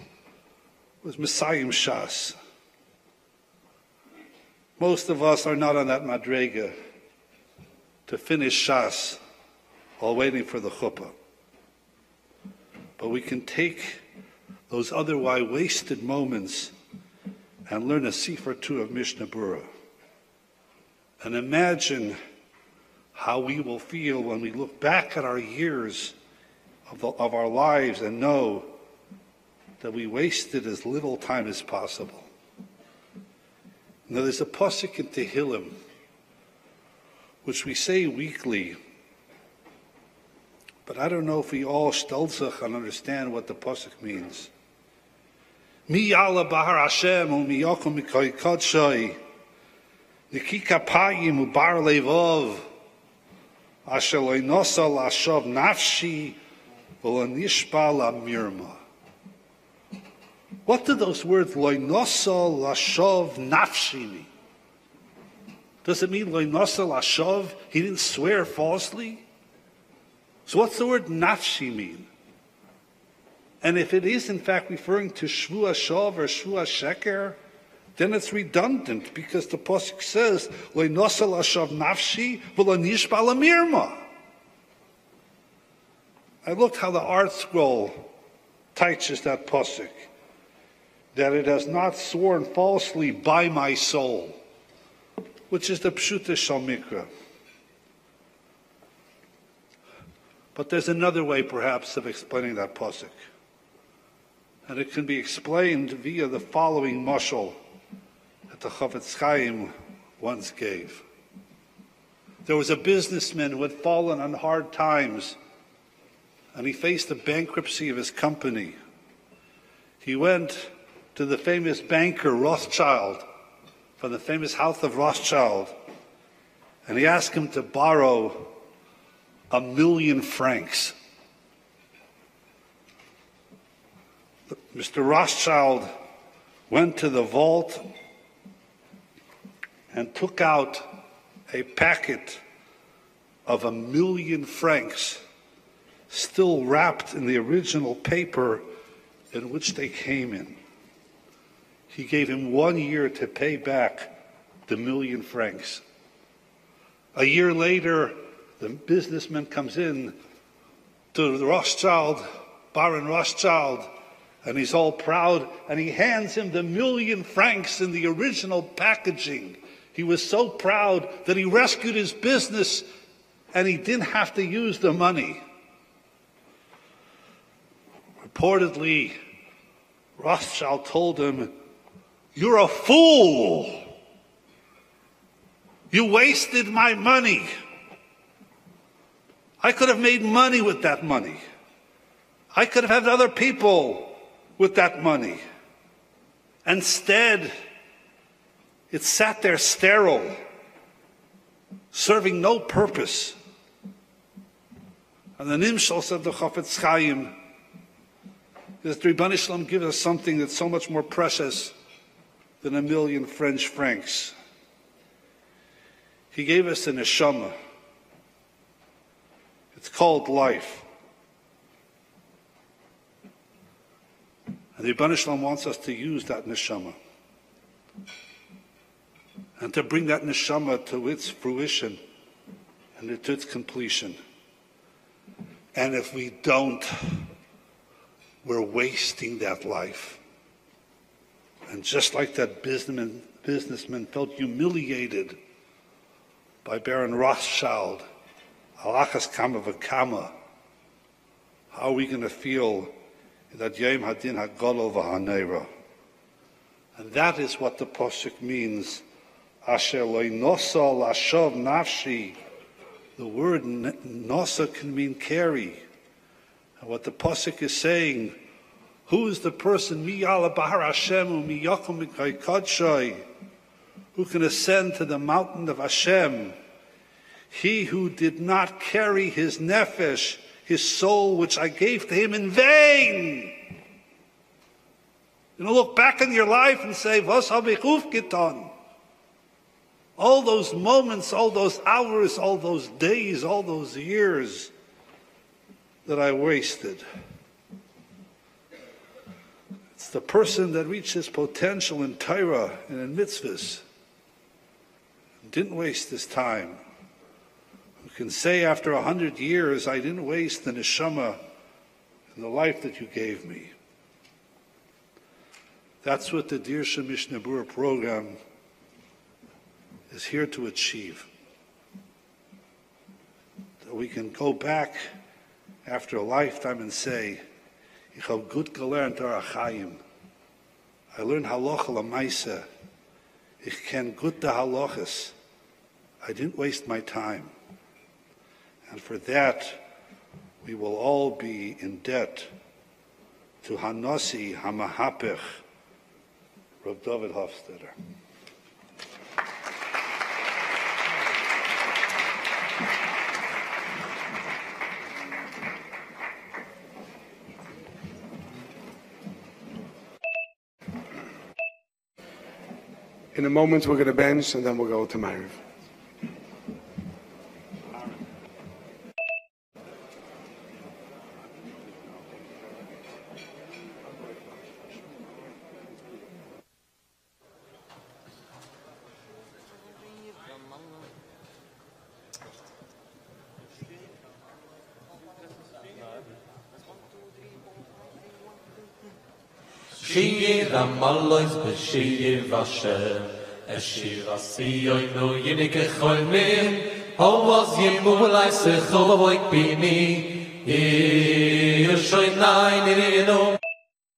was Misayim Shas, most of us are not on that madrega to finish Shas while waiting for the chuppah. But we can take those otherwise wasted moments and learn a seif or two of Mishnah Berurah. And imagine how we will feel when we look back at our years of our lives and know that we wasted as little time as possible. Now there's a Passaic in Tehillim, which we say weekly, but I don't know if we all stelzach and understand what the Passaic means. Mi yala bahar Hashem mi yakum mikay kadshay nikika payim ubar levov asher lo nosa lashav nafshi v'lo nishba la mirma. What do those words lo nosa lashav nafshi mean? Does it mean lo nosa lashav? He didn't swear falsely? So what's the word nafshi mean? And if it is in fact referring to shvu hashav or shvu hasheker, then it's redundant because the Passaic says lo nosa lashav nafshi v'lo nishba la mirma. I looked how the art scroll teaches that Passaic, that it has not sworn falsely by my soul, which is the Pshuta Shal Mikra. But there's another way, perhaps, of explaining that Passaic. And it can be explained via the following mashal that the Chafetz Chaim once gave. There was a businessman who had fallen on hard times, and he faced the bankruptcy of his company. He went to the famous banker Rothschild, from the famous house of Rothschild, and he asked him to borrow 1,000,000 francs. Mr. Rothschild went to the vault and took out a packet of 1,000,000 francs, still wrapped in the original paper in which they came in. He gave him 1 year to pay back the 1,000,000 francs. A year later, the businessman comes in to the Rothschild, Baron Rothschild, and he's all proud, and he hands him the 1,000,000 francs in the original packaging. He was so proud that he rescued his business and he didn't have to use the money. Reportedly, Rothschild told him, "You're a fool. You wasted my money. I could have made money with that money. I could have had other people with that money. Instead, it sat there sterile, serving no purpose." And the Nimshal said to Chafetz Chaim, that the Rebbeinu Shalom gives us something that's so much more precious than 1,000,000 French francs. He gave us a neshama. It's called life. And the Rebbeinu Shalom wants us to use that neshama and to bring that neshama to its fruition and to its completion. And if we don't, we're wasting that life. And just like that businessman felt humiliated by Baron Rothschild, Alachas Kama V'Kama, how are we going to feel that Yom Hadin HaGadol V'Haneira? And that is what the Passaic means. Asher lo nosa lashov nafshi. The word nosa can mean carry. And what the Passaic is saying, who is the person, mi yala bahar Hashem, mi yakum mikay, who can ascend to the mountain of Hashem? He who did not carry his nefesh, his soul, which I gave to him in vain. You know, look back in your life and say, "Was habe ich aufgetan?" All those moments, all those hours, all those days, all those years that I wasted. It's the person that reached his potential in Torah and in mitzvahs, and didn't waste his time, who can say after 100 years, "I didn't waste the neshama and the life that you gave me." That's what the Dirshu Mishnah Berurah program is here to achieve. That we can go back after a lifetime and say, "Ich habe gut gelernt Orach Chaim. I learned halacha l'maisa. Ich ken gut the halachas. I didn't waste my time." And for that, we will all be in debt to Hanasi Hamahapech, Rav David Hofstadter. In a moment, we're going to bench, and then we'll go to Ma'ariv. Shir Amalois B'Shir Vashem Eshir Asiyoy No Yinike Cholmim Hovaz Yimulai Sechovoik Bini Yeshoy Nain Irino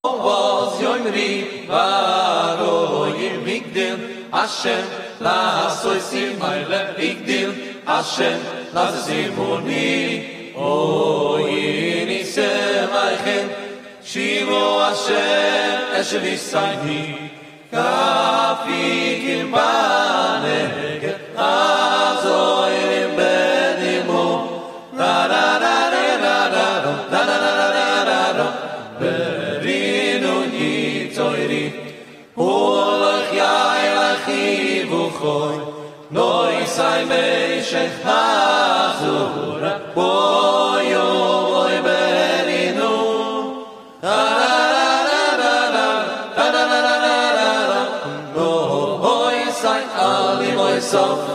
Hovaz Yoimri Varo Yimigdil Hashem Lasoy Simayle Igdil Hashem Lazimuni O Yini Semaichen Shivo Hashem Eshev Yisayni Kafi Kilbanege Azoirim Benimu Ra-ra-ra-ra-ra-ra Ra-ra-ra-ra-ra-ra Berinu Yitoiri Ulach Yailachi Vuchoi Noi Saimei Shech Hazura Boyo Boy Berinu Sof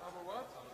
Aber what?